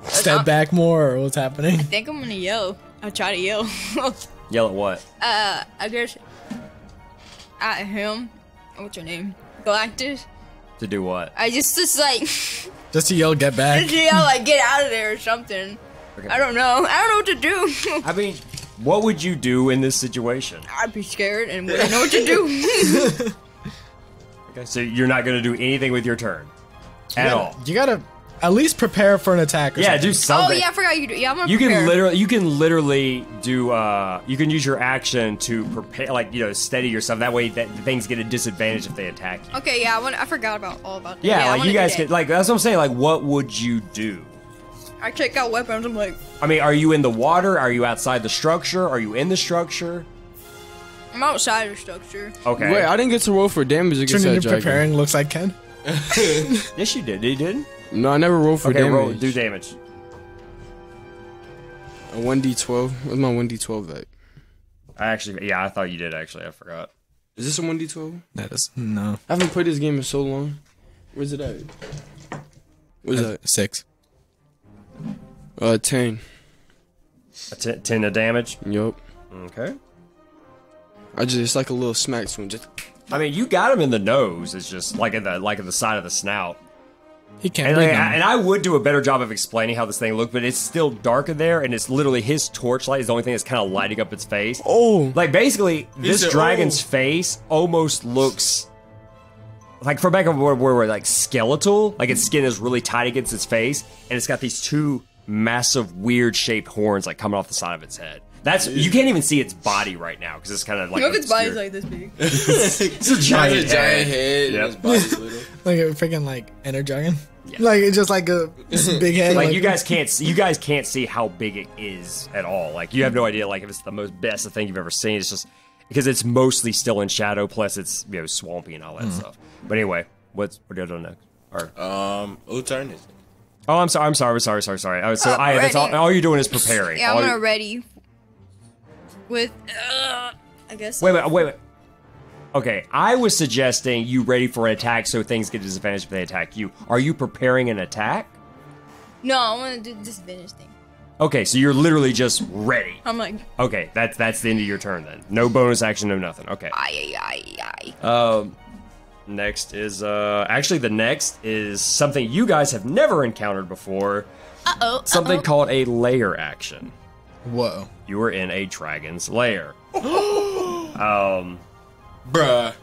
C: step back more, or what's happening?
F: I think I'm gonna yell. I'll try to yell.
D: Yell at what?
F: I guess at him. What's your name? Galactus.
D: To do what?
F: I just like
C: Just to yell, "Get back!"
F: just yell like get out of there or something.
D: Okay.
F: I don't know. I don't know what to do.
D: I mean, what would you do in this situation?
F: I'd be scared and wouldn't know what to do.
D: Okay, so you're not going to do anything with your turn at all.
C: You gotta at least prepare for an attack. Or
D: Yeah,
C: something.
D: do something.
F: Oh yeah, I forgot you do. Yeah, I'm gonna
D: You
F: prepare.
D: can literally do. You can use your action to prepare, like steady yourself. That way, that things get a disadvantage if they attack you.
F: Okay, yeah, I forgot all about that.
D: Yeah,
F: I
D: like
F: wanna
D: you guys
F: do
D: could,
F: that.
D: like that's what I'm saying. Like, what would you do?
F: I check out weapons. I'm like,
D: I mean, are you in the water? Are you outside the structure? Are you in the structure?
F: I'm outside the structure.
D: Okay.
G: Wait, I didn't get to roll for damage against
C: Turning
G: that
C: into
G: dragon.
C: preparing looks like Ken.
D: Yes, you did. You did.
G: No, I never rolled for
D: Okay,
G: damage.
D: roll. Do damage.
G: A 1d12. What's my 1d12 at?
D: I thought you did. Actually, I forgot.
G: Is this a 1d12?
C: That is no.
G: I haven't played this game in so long. Where's it at? Where's that?
C: 6.
G: 10.
D: 10 of damage.
G: Yup.
D: Okay.
G: It's like a little smack to him. Just
D: I mean, you got him in the nose. It's just like at the side of the snout.
C: He can't.
D: And,
C: breathe
D: like,
C: now.
D: and I would do a better job of explaining how this thing looked, but it's still dark in there, and it's literally his torchlight is the only thing that's kind of lighting up its face.
G: Oh.
D: Like, basically, this
E: said,
D: dragon's
E: "Oh."
D: face almost looks like, for back of where like skeletal, like its skin is really tight against its face, and it's got these two massive, weird-shaped horns like coming off the side of its head. That's you can't even see its body right now because it's kind of like.
F: Look, its body's
D: obscured.
F: like this big.
D: It's a giant
E: head.
D: Yep.
E: And his body's little.
C: Like a freaking like Ender Dragon. Yeah. Like it's just like a big head.
D: Like you guys can't see how big it is at all. Like you have no idea like if it's the most best thing you've ever seen. It's just because it's mostly still in shadow. Plus it's swampy and all that stuff. But anyway, what do you do next? Or
E: Who turned it?
D: oh, I'm sorry. So
F: I'm
D: that's
F: ready.
D: all you're doing is preparing.
F: Yeah, I'm
D: All
F: gonna
D: you-
F: ready. With I guess.
D: Wait. Okay, I was suggesting you ready for an attack so things get disadvantaged if they attack you. Are you preparing an attack?
F: No, I want to do the disadvantage thing.
D: Okay, so you're literally just ready.
F: I'm like,
D: Okay, that's the end of your turn then. No bonus action, no nothing. Okay.
F: aye.
D: Next is actually the next is something you guys have never encountered before. Something called a lair action.
C: Whoa.
D: You are in a dragon's lair.
E: Bruh.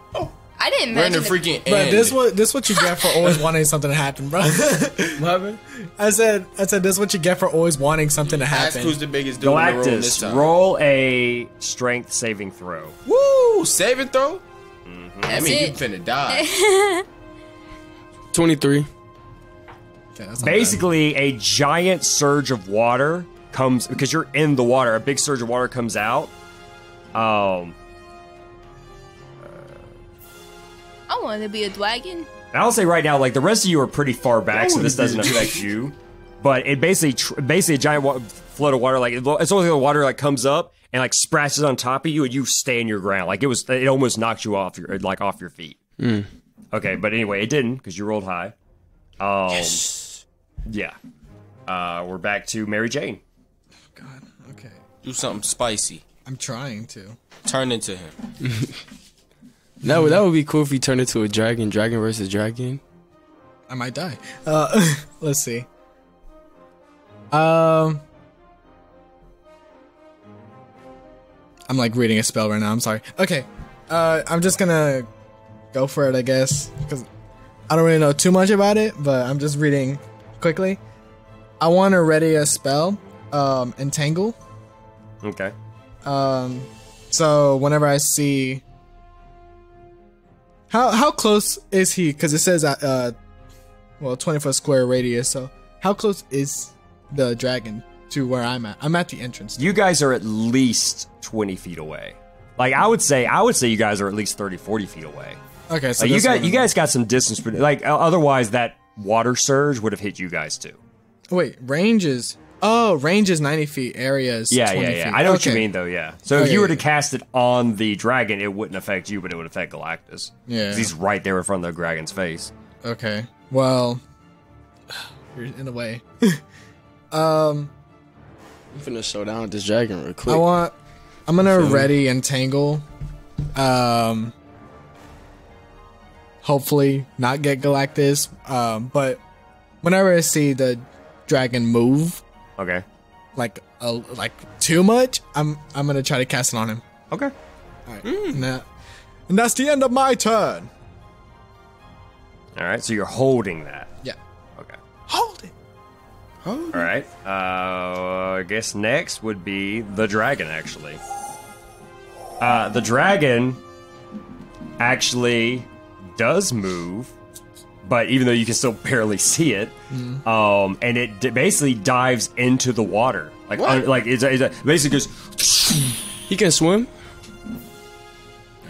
F: I didn't
E: We're in the
F: mention
E: freaking
C: But
E: end.
C: this what you get for always wanting something to happen, bro.
G: What happened?
C: I said this is what you get for always wanting something to
E: Ask
C: happen.
E: who's the biggest dude in the room this
D: Galactus,
E: time.
D: roll a strength saving throw.
E: Woo! Save and throw? I
F: That's
E: mean, you
F: it.
E: finna die.
G: 23.
C: Okay, that's not
D: Basically, a giant surge of water comes because you're in the water. A big surge of water comes out.
F: I want to be a dragon.
D: And I'll say right now, like the rest of you are pretty far back, so this doesn't affect you. But it basically a giant flood of water, like it's only the water like comes up and like splashes on top of you, and you stay in your ground. Like it almost knocked you off your feet. Okay, but anyway, it didn't because you rolled high.
E: Yes.
D: Yeah. We're back to Mary Jane.
C: God. Okay.
E: Do something spicy.
C: I'm trying to.
E: Turn into him.
G: That would be cool if he turned into a dragon. Dragon versus dragon.
C: I might die. Let's see. I'm like reading a spell right now. I'm sorry. Okay. I'm just gonna go for it, I guess, because I don't really know too much about it, but I'm just reading quickly. I want to ready a spell, Entangle.
D: Okay.
C: So whenever I see, how close is he? Because it says 20-foot square radius. So how close is the dragon to where I'm at? I'm at the entrance.
D: You guys are at least 20 feet away. Like I would say you guys are at least 30, 40 feet away.
C: Okay, so
D: you guys got some distance, but like otherwise that water surge would have hit you guys too.
C: Wait, range is 90 feet. Area is 20 feet.
D: I know what you mean though. Yeah. So if you were to cast it on the dragon, it wouldn't affect you, but it would affect Galactus. Yeah, 'cause he's right there in front of the dragon's face.
C: Okay. Well, you're in the way.
G: I'm finna slow down with this dragon real quick.
C: I'm gonna ready entangle. Hopefully not get Galactus. But whenever I see the dragon move,
D: okay,
C: like too much, I'm gonna try to cast it on him.
D: Okay.
C: All right. And that's the end of my turn.
D: All right. So you're holding that.
C: Yeah.
D: Okay.
C: Hold it.
D: All right. I guess next would be the dragon. Actually, the dragon actually does move, but even though you can still barely see it, and it basically dives into the water, like it basically goes.
G: He can swim.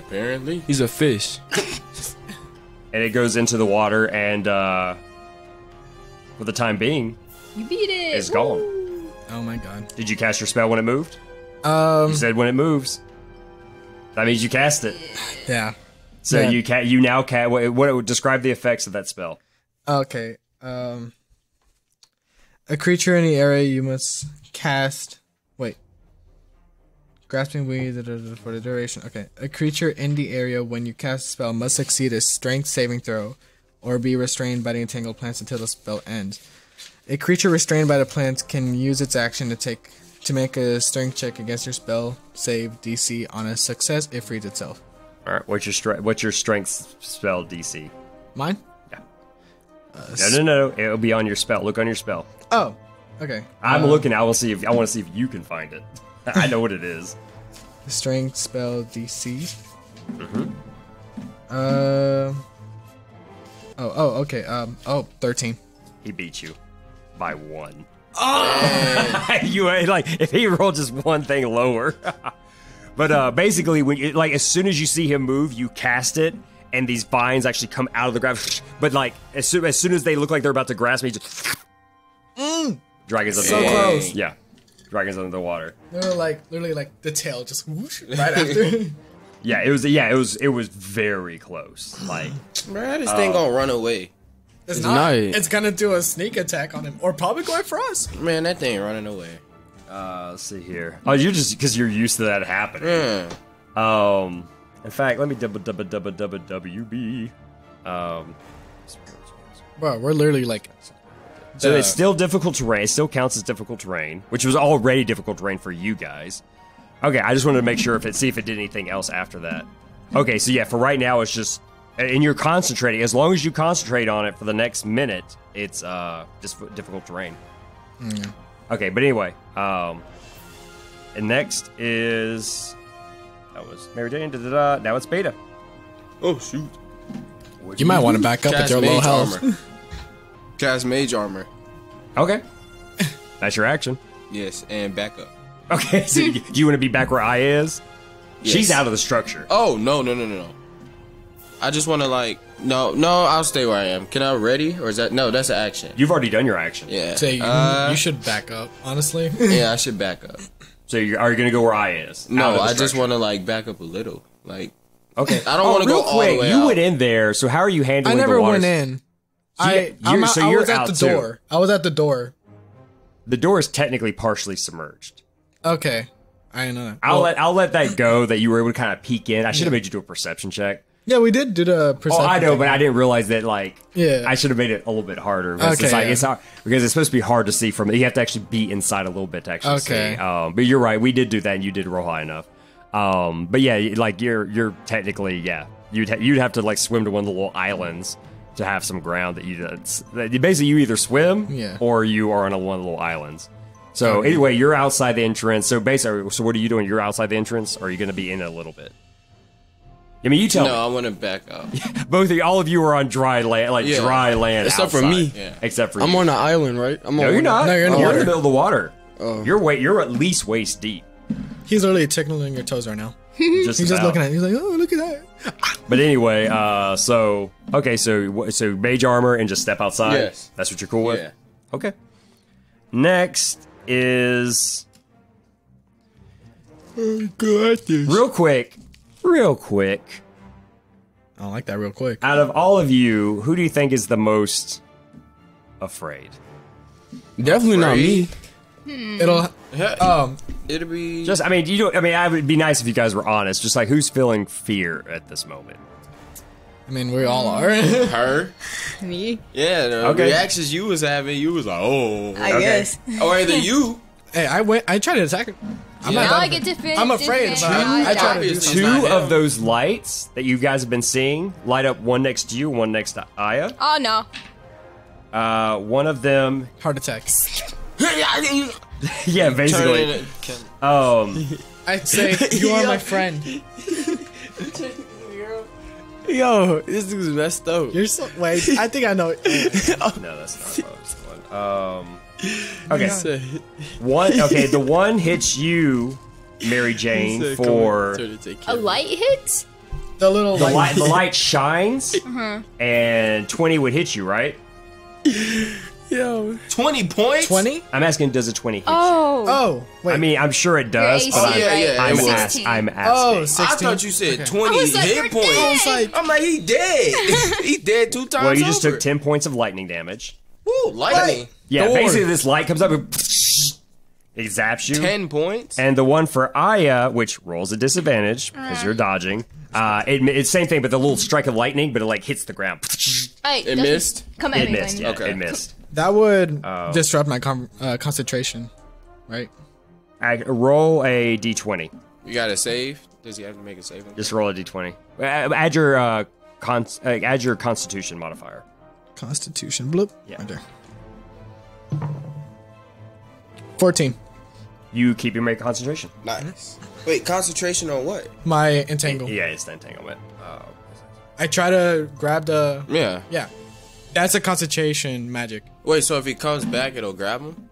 E: Apparently,
G: he's a fish.
D: And it goes into the water, and for the time being,
F: you beat it.
D: It's gone.
C: Oh my god!
D: Did you cast your spell when it moved? You said when it moves. That means you cast it.
C: Yeah.
D: So you now cast. What would describe the effects of that spell?
C: Okay. A creature in the area you must cast. Wait. Grasping weed for the duration. Okay. A creature in the area when you cast a spell must succeed a strength saving throw, or be restrained by the entangled plants until the spell ends. A creature restrained by the plants can use its action to make a strength check against your spell save DC. On a success, it frees itself.
D: All right. What's your strength spell DC?
C: Mine?
D: Yeah. No. It'll be on your spell. Look on your spell.
C: Oh. Okay.
D: I'm looking. I want to see if you can find it. I know what it is.
C: Strength spell DC. Okay. 13.
D: He beat you by 1. Oh! You like if he rolled just one thing lower. But basically, when you, as soon as you see him move, you cast it, and these vines actually come out of the ground. But as soon as they look like they're about to grasp me, just dragons under the water.
C: Close.
D: Yeah, dragons under the water.
C: They were literally the tail just whoosh right after.
D: Yeah, it was very close.
E: Man, this thing gonna run away.
C: It's not. It's gonna do a sneak attack on him, or probably going for us.
E: Man, that thing running away.
D: Let's see here. Oh, you're just because you're used to that happening. In fact, let me WB.
C: Bro, we're literally
D: So it's still difficult terrain. It still counts as difficult terrain, which was already difficult terrain for you guys. Okay, I just wanted to make sure see if it did anything else after that. Okay, so yeah, for right now it's just, and you're concentrating. As long as you concentrate on it for the next minute, it's just difficult terrain.
C: Yeah.
D: Okay, but anyway, and next is that was Mary Jane. Now it's Beta.
E: Oh shoot!
C: You might want to back up with your low health.
E: Cast mage armor.
D: Okay, that's your action.
E: Yes, and back up.
D: Okay, so do you want to be back where I is? Yes. She's out of the structure.
E: Oh no! I just want to no. I'll stay where I am. Can I ready or is that no? That's an action.
D: You've already done your action.
E: Yeah.
C: So you should back up. Honestly.
E: Yeah, I should back up.
D: So are you going to go where I is?
E: No, I just want to back up a little.
D: Okay.
E: I don't want to go all the way
D: You
E: out.
D: went in there. So how are you handling?
C: I never
D: the water?
C: went in. I was at the door. I was at the door.
D: The door is technically partially submerged.
C: Okay, I know that.
D: I'll let that go. That you were able to kind of peek in. I should have made you do a perception check.
C: Yeah, we did do the perception.
D: Oh, I know, but I didn't realize that.
C: Yeah,
D: I should have made it a little bit harder. It's hard because it's supposed to be hard to see from it. You have to actually be inside a little bit to actually see. But you're right. We did do that, and you did roll high enough. But yeah, you're technically you'd have to swim to one of the little islands to have some ground that basically you either swim or you are on one of the little islands. So anyway, you're outside the entrance. So basically, what are you doing? You're outside the entrance, or are you going to be in it a little bit? I mean, you tell me.
E: No, I want to back up.
D: All of you are on dry land, dry land.
G: Except
D: outside.
G: for me.
E: Yeah.
D: Except for you.
G: I'm on an island, right?
D: No, you're not.
C: No, you're in the
D: You're
C: water.
D: in the middle of the water.
G: Oh.
D: You're at least waist deep.
C: He's literally tickling your toes right now. He's just looking at it. He's like, oh, look at that.
D: But anyway, so mage armor and just step outside.
E: Yes.
D: That's what you're cool with?
E: Yeah.
D: Okay. Next is... Real quick.
C: I don't like that real quick.
D: Out of all of you, who do you think is the most afraid?
G: Definitely not me.
C: It'll
E: be
D: Just, I mean, it would be nice if you guys were honest. Just like, who's feeling fear at this moment?
C: I mean, we all are.
E: her.
F: Me?
E: Yeah, the reactions you was having, you was like, oh.
F: I guess.
E: Or either you.
C: Hey, I tried to attack her.
F: I get to finish.
C: I'm afraid, but I try to do something.
D: Two of those lights that you guys have been seeing light up, one next to you, one next to Aya.
F: Oh, no.
D: One of them...
C: Heart attack.
D: Yeah, basically.
C: I say, you are my friend.
G: Yo, this dude's messed up.
C: You're so... Wait, I think I know it.
D: No, that's not one. Okay. The one hits you, Mary Jane, for...
F: A light hit?
C: The little...
D: The light shines, and 20 would hit you, right?
G: Yo.
E: 20 points?
C: 20?
D: I'm asking, does a 20 hit you?
C: Oh, wait.
D: I mean, I'm sure it does, but I'm asking.
C: Oh, 16.
E: I thought you said 20 hit points.
C: Points.
E: I'm like, he dead. He dead 2 times
D: Well, you just
E: over.
D: took 10 points of lightning damage.
E: Woo, lightning.
D: Yeah,
C: Door.
D: basically this light comes up and it zaps you.
E: 10 points?
D: And the one for Aya, which rolls a disadvantage because you're dodging, it's same thing, but the little strike of lightning, but it like hits the ground.
E: It missed?
F: Come at
D: It
F: me.
D: missed, yeah, it missed.
C: That would disrupt my concentration, right?
D: Roll a d20.
E: You got to save? Does he have to make a save?
D: Just roll a d20. Add your constitution modifier.
C: Constitution, bloop.
D: Yeah.
C: Right there. 14.
D: You keep your concentration.
E: Nice. Wait, concentration on what?
C: My entangle.
D: Yeah, it's the entanglement.
C: I try to grab the...
E: Yeah.
C: Yeah. That's a concentration magic.
E: Wait, so if he comes back, it'll grab him?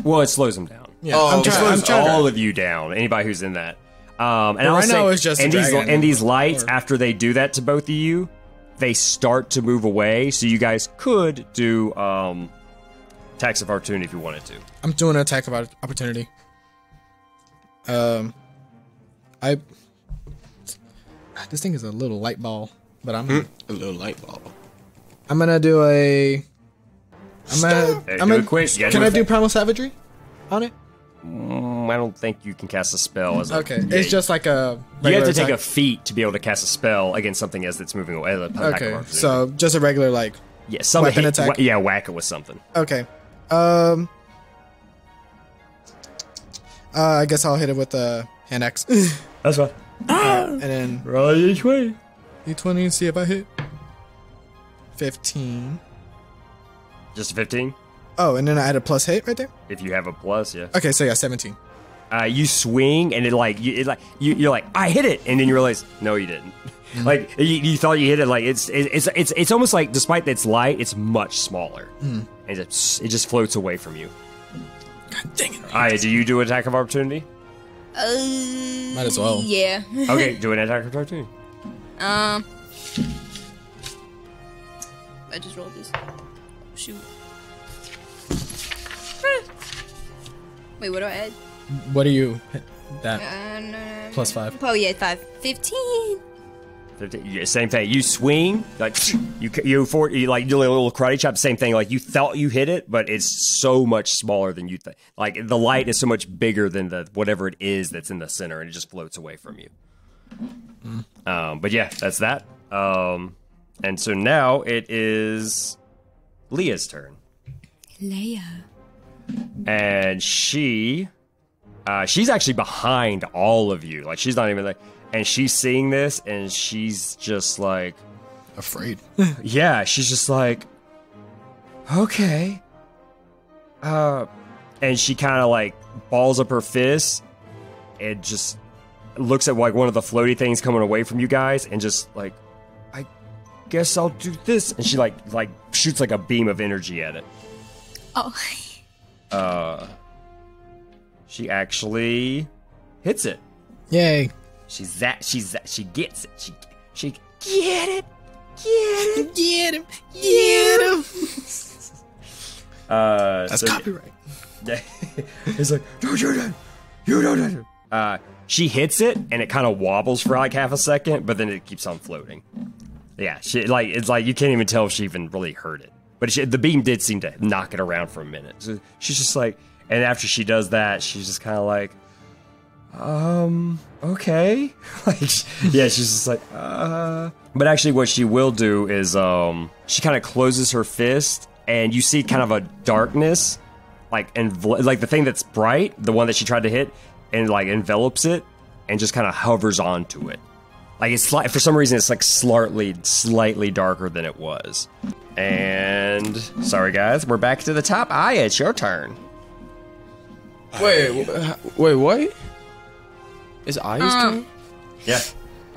D: Well, it slows him down.
C: Yeah.
E: Oh,
D: It slows
C: trying
D: all of you down. Anybody who's in that. And
C: right now it's just a dragon.
D: and these lights, after they do that to both of you, they start to move away. So you guys could do attacks of opportunity if you wanted to.
C: I'm doing an attack of opportunity. This thing is a little light ball, but I'm
E: A little light ball.
C: I'm gonna do a. I'm gonna
D: quick.
C: Can I do primal savagery on it?
D: I don't think you can cast a spell as a...
C: Okay, it's just like a.
D: You have to
C: regular
D: take a
C: attack.
D: feat to be able to cast a spell against something that's moving away.
C: Okay, so just a regular like.
D: yeah, something
C: weapon attack?
D: whack it with something.
C: Okay, I guess I'll hit it with a hand axe.
D: That's fine.
C: And then
D: Roll a d20.
C: d20 and see if I hit. 15.
D: Just a 15.
C: Oh, and then I add a plus hit right there.
D: If you have a plus, yeah.
C: Okay, so yeah, 17.
D: You swing and you're like, I hit it, and then you realize no, you didn't. Like you thought you hit it. Like it's almost like, despite that it's light, it's much smaller, and it just floats away from you.
C: God dang it!
D: Aya, do you do attack of opportunity?
C: Might as well.
F: Yeah.
D: Okay, do an attack of opportunity.
F: I just rolled this. Shoot. Wait, what do I add?
C: What do you hit that?
F: No.
C: Plus 5.
F: Oh yeah, 5. 15.
D: 15. Yeah, same thing. You swing like you like do a little karate chop. Same thing. Like you thought you hit it, but it's so much smaller than you think. Like the light is so much bigger than the whatever it is that's in the center, and it just floats away from you. But yeah, that's that. And so now it is Leah's turn.
F: Leia.
D: And she's actually behind all of you. Like she's not even like, and she's seeing this, and she's just like
C: Afraid.
D: yeah, she's just like, okay. And she kind of like balls up her fist and just looks at like one of the floaty things coming away from you guys, and just like, I guess I'll do this. And she like shoots like a beam of energy at it.
F: Oh.
D: She actually hits it.
C: Yay.
D: She gets it. She get it. Get him.
C: That's copyright.
D: It's like, don't shoot it. You don't. She hits it, and it kind of wobbles for like half a second, but then it keeps on floating. Yeah, it's like you can't even tell if she even really heard it. But the beam did seem to knock it around for a minute. So she's just like, and after she does that, she's just kind of like, okay. Like, yeah, she's just like, But actually, what she will do is, she kind of closes her fist, and you see kind of a darkness, like the thing that's bright, the one that she tried to hit, and like envelops it, and just kind of hovers onto it. Like it's for some reason it's like slightly darker than it was. And sorry guys, we're back to the top. Aya, it's your turn.
G: Wait, what? It's Aya's turn?
D: Yeah.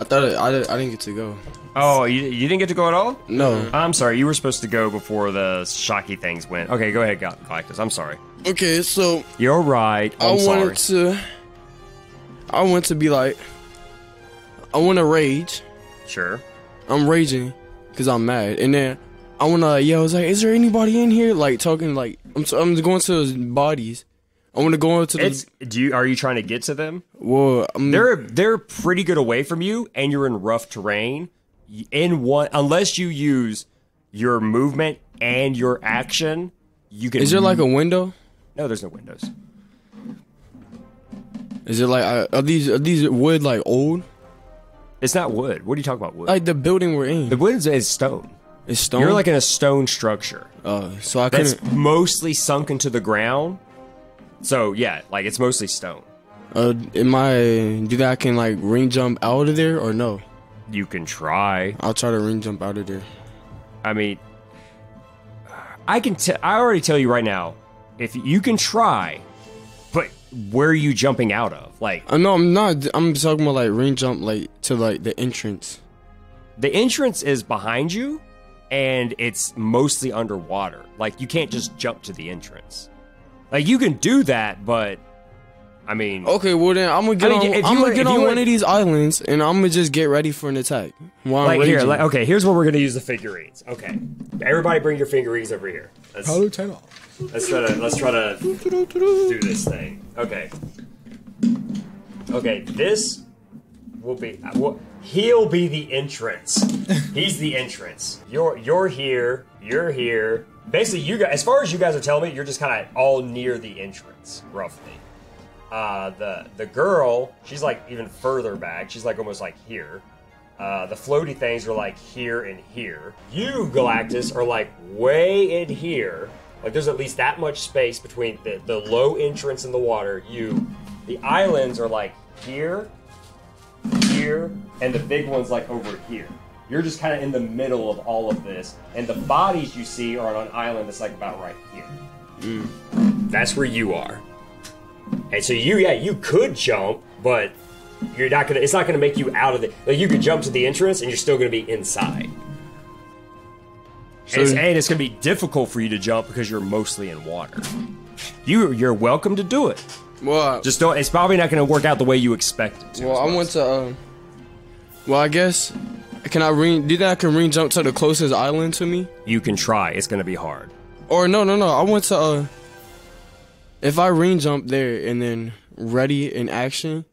G: I thought I didn't get to go.
D: Oh, you didn't get to go at all?
G: No.
D: I'm sorry, you were supposed to go before the shocky things went. Okay, go ahead, Galactus. I'm sorry.
G: Okay, so
D: you're right. I
G: want to be like, I want to rage.
D: Sure.
G: I'm raging because I'm mad, and then I want to yell. I was like, "Is there anybody in here?" Like talking, like I'm going to those bodies. I want to go into the.
D: Are you trying to get to them?
G: Well,
D: they're pretty good away from you, and you're in rough terrain. Unless you use your movement and your action, you can.
G: Is there like a window?
D: No, there's no windows.
G: Is it like are these wood like old?
D: It's not wood. What are you talking about? Wood?
G: Like the building we're in.
D: The wood is stone.
G: It's stone.
D: You're like in a stone structure.
G: So I couldn't.
D: That's mostly sunk into the ground. So yeah, like it's mostly stone.
G: Do that I can like ring jump out of there or no?
D: You can try.
G: I'll try to ring jump out of there.
D: I mean, I already tell you right now, if you can try, but where are you jumping out of? Like,
G: no, I'm not. I'm talking about like ring jump, like to like the entrance.
D: The entrance is behind you, and it's mostly underwater. Like you can't just jump to the entrance. Like you can do that, but I mean,
G: okay. Well then, I'm gonna get on one of these islands, and I'm gonna just get ready for an attack.
D: Okay, here's where we're gonna use the figurines. Okay, everybody, bring your figurines over here. Let's try to do this thing. Okay. Okay, this will be. He'll be the entrance. He's the entrance. You're here. You're here. Basically, you guys, as far as you guys are telling me, you're just kind of all near the entrance, roughly. The girl, she's like even further back. She's like almost like here. The floaty things are like here and here. You, Galactus, are like way in here. Like there's at least that much space between the low entrance in the water. The islands are like here, here, and the big one's like over here. You're just kind of in the middle of all of this, and the bodies you see are on an island that's like about right here. That's where you are. And so you could jump, but you're not gonna. It's not gonna make you out of the. Like you could jump to the entrance, and you're still gonna be inside. So, and it's gonna be difficult for you to jump because you're mostly in water. You're welcome to do it.
G: Well,
D: just don't. It's probably not gonna work out the way you expect it to.
G: Well, I want to. Well, I guess. Can I ring jump to the closest island to me?
D: You can try. It's gonna be hard.
G: Or no. I want to. If I ring jump there and then ready in action,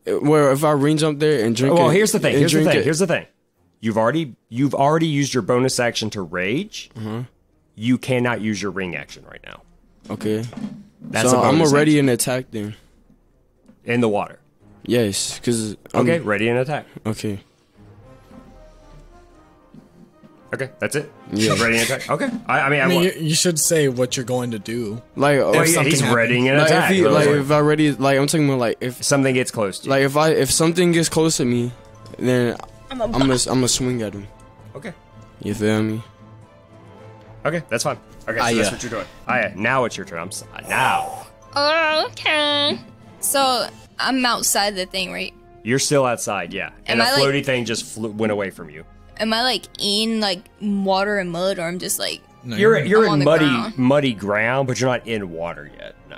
G: where if I ring jump there and drink.
D: Well, here's the thing. Here's the thing. You've already used your bonus action to rage. Mm-hmm. You cannot use your ring action right now.
G: Okay. So I'm already in attack then.
D: In the water.
G: Yes, because.
D: Okay, ready in attack.
G: Okay.
D: Okay, that's it. Yeah, ready and attack. Okay, I mean,
C: you should say what you're going to do.
G: Like,
D: he's ready and attack.
G: If I ready, like I'm talking about, like if
D: something gets close to you.
G: Like if something gets close to me, then I'm gonna swing at him.
D: Okay.
G: You feel me?
D: Okay, that's fine. Okay, so that's what you're doing. Now it's your turn. Now.
F: Okay. So I'm outside the thing, right?
D: You're still outside, yeah. And the floaty thing just went away from you.
F: Am I like in like water and mud, or I'm just like?
D: No, you're in muddy ground, but you're not in water yet. No.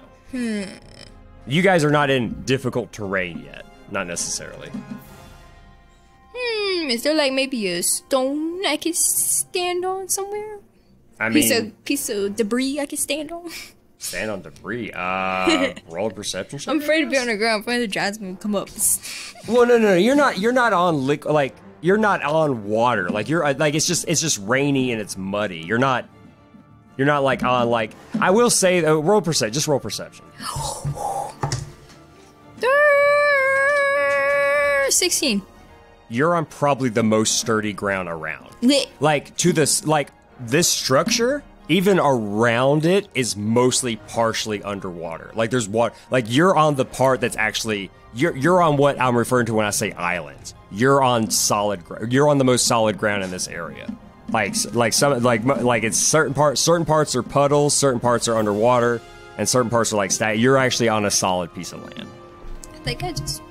D: You guys are not in difficult terrain yet. not necessarily.
F: Is there like maybe a stone I could stand on somewhere?
D: I mean,
F: piece of debris I could stand on.
D: Stand on debris. Roll a perception check.
F: I'm afraid to be on the ground. I'm afraid the giant's gonna come up.
D: Well, no. You're not on like you're not on water. Like you're like it's just rainy and it's muddy. You're not like on like I will say roll perception. Just roll perception.
F: 16.
D: You're on probably the most sturdy ground around.
F: Lit.
D: Like to this structure, even around it is mostly partially underwater. Like there's water. Like you're on the part that's actually you're on what I'm referring to when I say islands. You're on solid. You're on the most solid ground in this area. Like it's certain parts are puddles, certain parts are underwater, and certain parts are like static. You're actually on a solid piece of land.
F: I think I just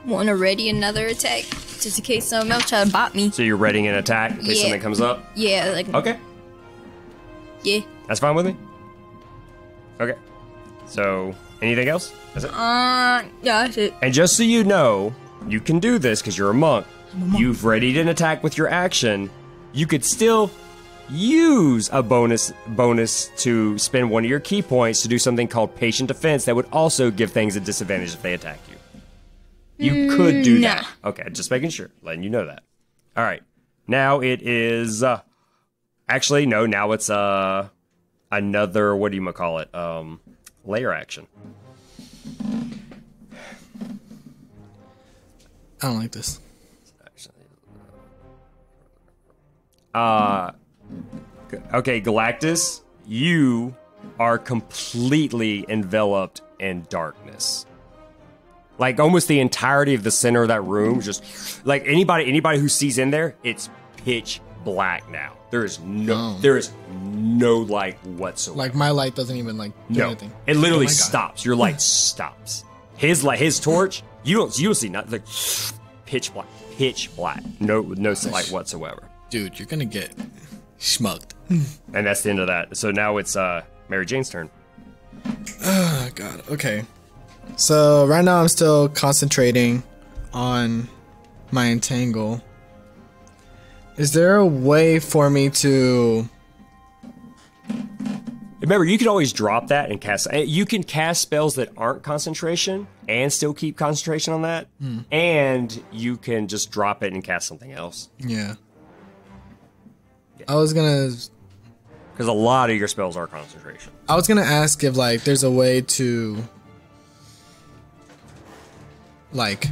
F: want to ready another attack just in case someone else try to bot me.
D: So you're readying an attack in case something comes up?
F: Yeah, like
D: okay.
F: Yeah.
D: That's fine with me. Okay. So anything else? That's it?
F: Yeah, that's it.
D: And just so you know, you can do this because you're a monk. You've readied an attack with your action. You could still use a bonus to spend one of your key points to do something called patient defense that would also give things a disadvantage if they attack you. You could do that. Okay, just making sure. Letting you know that. All right. Now it is... actually, no. Now it's another... What do you call it? Layer action.
C: I don't like this.
D: Okay, Galactus, you are completely enveloped in darkness. Like almost the entirety of the center of that room, just like anybody who sees in there, it's pitch black now. There is no light whatsoever.
C: Like my light doesn't even like do anything.
D: It literally stops. Your light stops. His torch, you don't see nothing. Like pitch black. No light whatsoever.
C: Dude, you're gonna get schmucked.
D: And that's the end of that. So now it's Mary Jane's turn.
C: Oh god. Okay. So right now I'm still concentrating on my entangle. Is there a way for me to...
D: Remember, you can always drop that and cast... You can cast spells that aren't concentration and still keep concentration on that. And you can just drop it and cast something else.
C: Yeah. I was gonna...
D: Because a lot of your spells are concentration.
C: I was gonna ask if, like, there's a way to... like...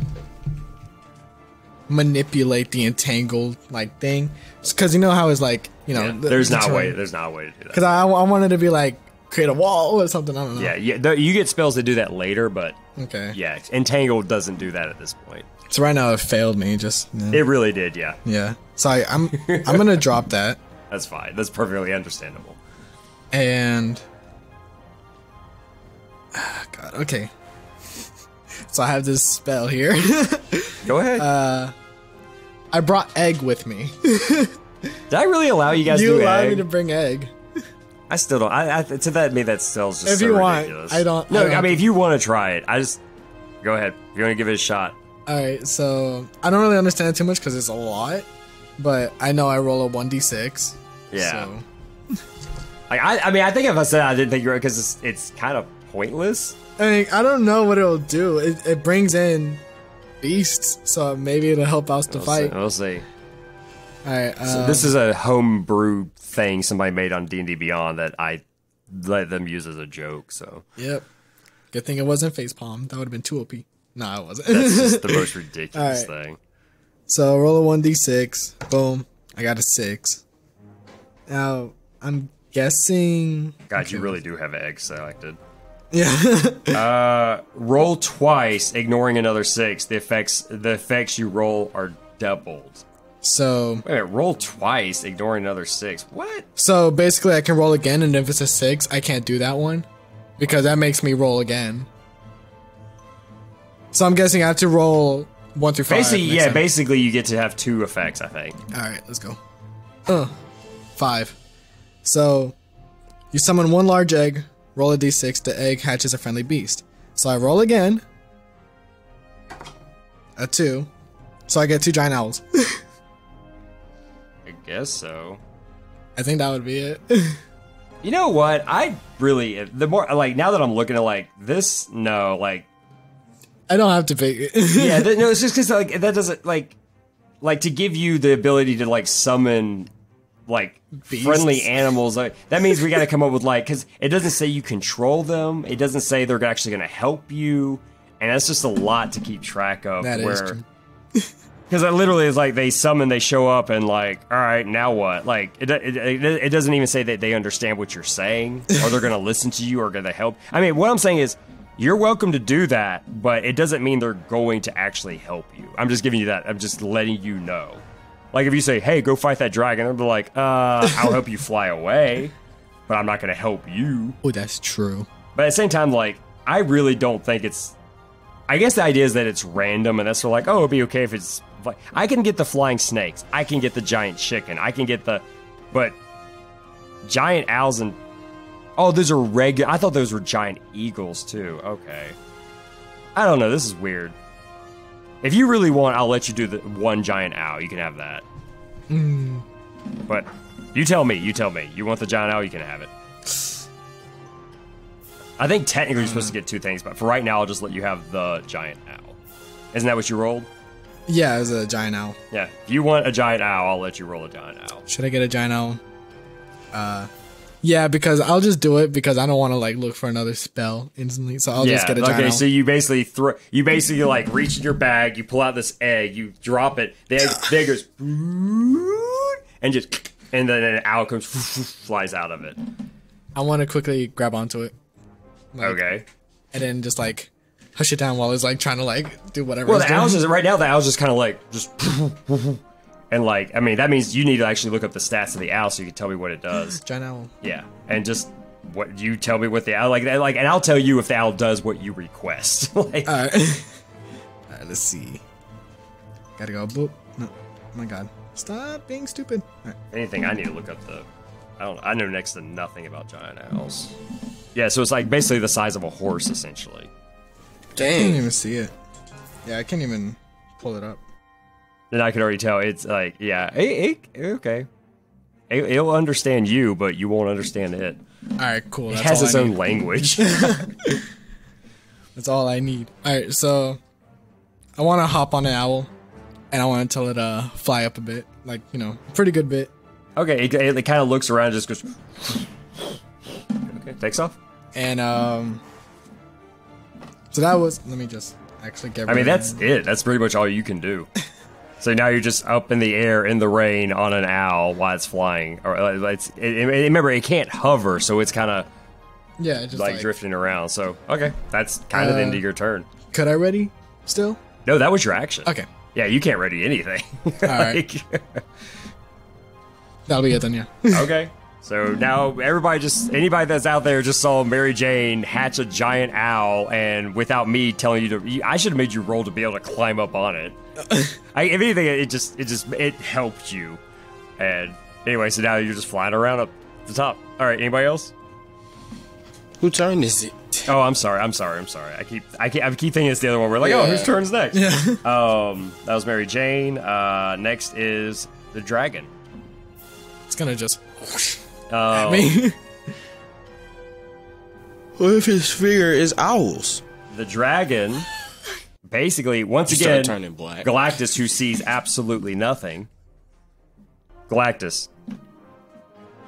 C: manipulate the entangled like thing, because you know how it's like, you know,
D: there's not a way to do that.
C: Because I wanted to be like create a wall or something. I don't know.
D: Yeah. You get spells that do that later, but
C: okay.
D: Yeah, entangled doesn't do that at this point.
C: So right now it failed me. Just
D: it really did. Yeah.
C: Yeah. So I'm gonna drop that.
D: That's fine. That's perfectly understandable.
C: And God. Okay. So I have this spell here.
D: Go ahead.
C: I brought egg with me.
D: Did I really allow you guys to do egg? You allowed
C: me to bring egg.
D: I still don't. To that, me that still's just
C: if
D: so
C: you
D: ridiculous.
C: Want, I don't.
D: No, I mean, if you want to try it, go ahead. If you want to give it a shot.
C: All right. So I don't really understand too much because it's a lot, but I know I roll a 1d6.
D: Yeah.
C: So.
D: Like I mean, I think if I said I didn't think you were, because it's kind of pointless.
C: I mean, I don't know what it'll do. It brings in beasts, so maybe it'll help us to fight.
D: We'll see.
C: All right.
D: So this is a homebrew thing somebody made on D&D Beyond that I let them use as a joke. So.
C: Yep. Good thing it wasn't facepalm. That would have been too OP. No, it wasn't.
D: That's just the most ridiculous thing.
C: So roll a 1d6. Boom. I got a 6. Now I'm guessing.
D: God, you really do have eggs selected.
C: Yeah.
D: Roll twice, ignoring another 6. The effects you roll are doubled.
C: So
D: wait a minute, roll twice, ignoring another 6. What?
C: So basically, I can roll again, and if it's a 6, I can't do that one because that makes me roll again. So I'm guessing I have to roll 1 through 5.
D: Basically, you get to have 2 effects, I think.
C: All right, let's go. 5. So you summon 1 large egg. Roll a d6, the egg hatches a friendly beast. So I roll again. A 2. So I get 2 giant owls.
D: I guess so.
C: I think that would be it.
D: You know what? I really, the more, like, now that I'm looking at, like, this, no, like.
C: I don't have to pick it.
D: Yeah, no, it's just because, like, that doesn't, like, to give you the ability to, like, summon, like, beasts. Friendly animals. Like, that means we got to come up with, like, because it doesn't say you control them. It doesn't say they're actually going to help you. And that's just a lot to keep track of.
C: That is true.
D: Because it literally is like they summon, they show up, and like, all right, now what? Like, it doesn't even say that they understand what you're saying, or they're going to listen to you, or going to help. I mean, what I'm saying is, you're welcome to do that, but it doesn't mean they're going to actually help you. I'm just giving you that. I'm just letting you know. Like, if you say, hey, go fight that dragon, I'm like, I'll help you fly away, but I'm not going to help you.
C: Oh, that's true.
D: But at the same time, like, I really don't think it's... I guess the idea is that it's random, and that's sort of like, oh, it'd be okay if it's... I can get the flying snakes. I can get the giant chicken. I can get the... But giant owls and... Oh, those are regular... I thought those were giant eagles, too. Okay. I don't know. This is weird. If you really want, I'll let you do the one giant owl. You can have that. But you tell me. You tell me. You want the giant owl, you can have it. I think technically you're supposed to get 2 things, but for right now, I'll just let you have the giant owl. Isn't that what you rolled?
C: Yeah, it was a giant owl.
D: Yeah, if you want a giant owl, I'll let you roll a giant owl.
C: Should I get a giant owl? Yeah, because I'll just do it because I don't want to like look for another spell instantly. So I'll just get a giant owl.
D: Okay, so you basically like reach in your bag, you pull out this egg, you drop it, the egg goes and then an owl comes flies out of it.
C: I want to quickly grab onto it. Like,
D: okay.
C: And then just like hush it down while it's like trying to like do whatever.
D: Well, the owl's just right now. The owl's just kind of like just, and like I mean that means you need to actually look up the stats of the owl so you can tell me what it does.
C: Giant owl.
D: Yeah, and just what you tell me what the owl like, and I'll tell you if the owl does what you request. Like,
C: all right, let's see. Gotta go. Boop. No, oh my God, stop being stupid. All right.
D: Anything I need to look up the. I know next to nothing about giant owls. Yeah, so it's like basically the size of a horse, essentially.
C: Dang. I can't even see it. Yeah, I can't even pull it up.
D: And I can already tell it's like, yeah, okay. It'll understand you, but you won't understand it.
C: All right, cool.
D: It has its own language.
C: That's all I need. All right, so I want to hop on an owl, and I want to tell it fly up a bit, like, you know, pretty good bit.
D: Okay, it kind of looks around and just goes... Okay, takes off.
C: And, so that was... Let me just actually get rid
D: I mean,
C: of
D: that's it. That's pretty much all you can do. So now you're just up in the air, in the rain, on an owl while it's flying. Or remember, it can't hover, so it's kind of...
C: Yeah, just
D: like drifting around. So, okay, that's kind of the end of your turn.
C: Could I ready still?
D: No, that was your action.
C: Okay.
D: Yeah, you can't ready anything.
C: All right. That'll be it then, yeah.
D: Okay. So now anybody that's out there just saw Mary Jane hatch a giant owl, and without me telling you to, I should have made you roll to be able to climb up on it. If anything, it helped you. And anyway, so now you're just flying around up the top. All right, anybody else?
E: Whose turn is it?
D: Oh, I'm sorry. I keep thinking it's the other one. We're like, oh, whose turn's next?
C: Yeah.
D: That was Mary Jane. Next is the dragon.
C: It's gonna just at me.
E: What if his fear is owls?
D: The dragon, basically, once again,
E: turning black.
D: Galactus, who sees absolutely nothing. Galactus.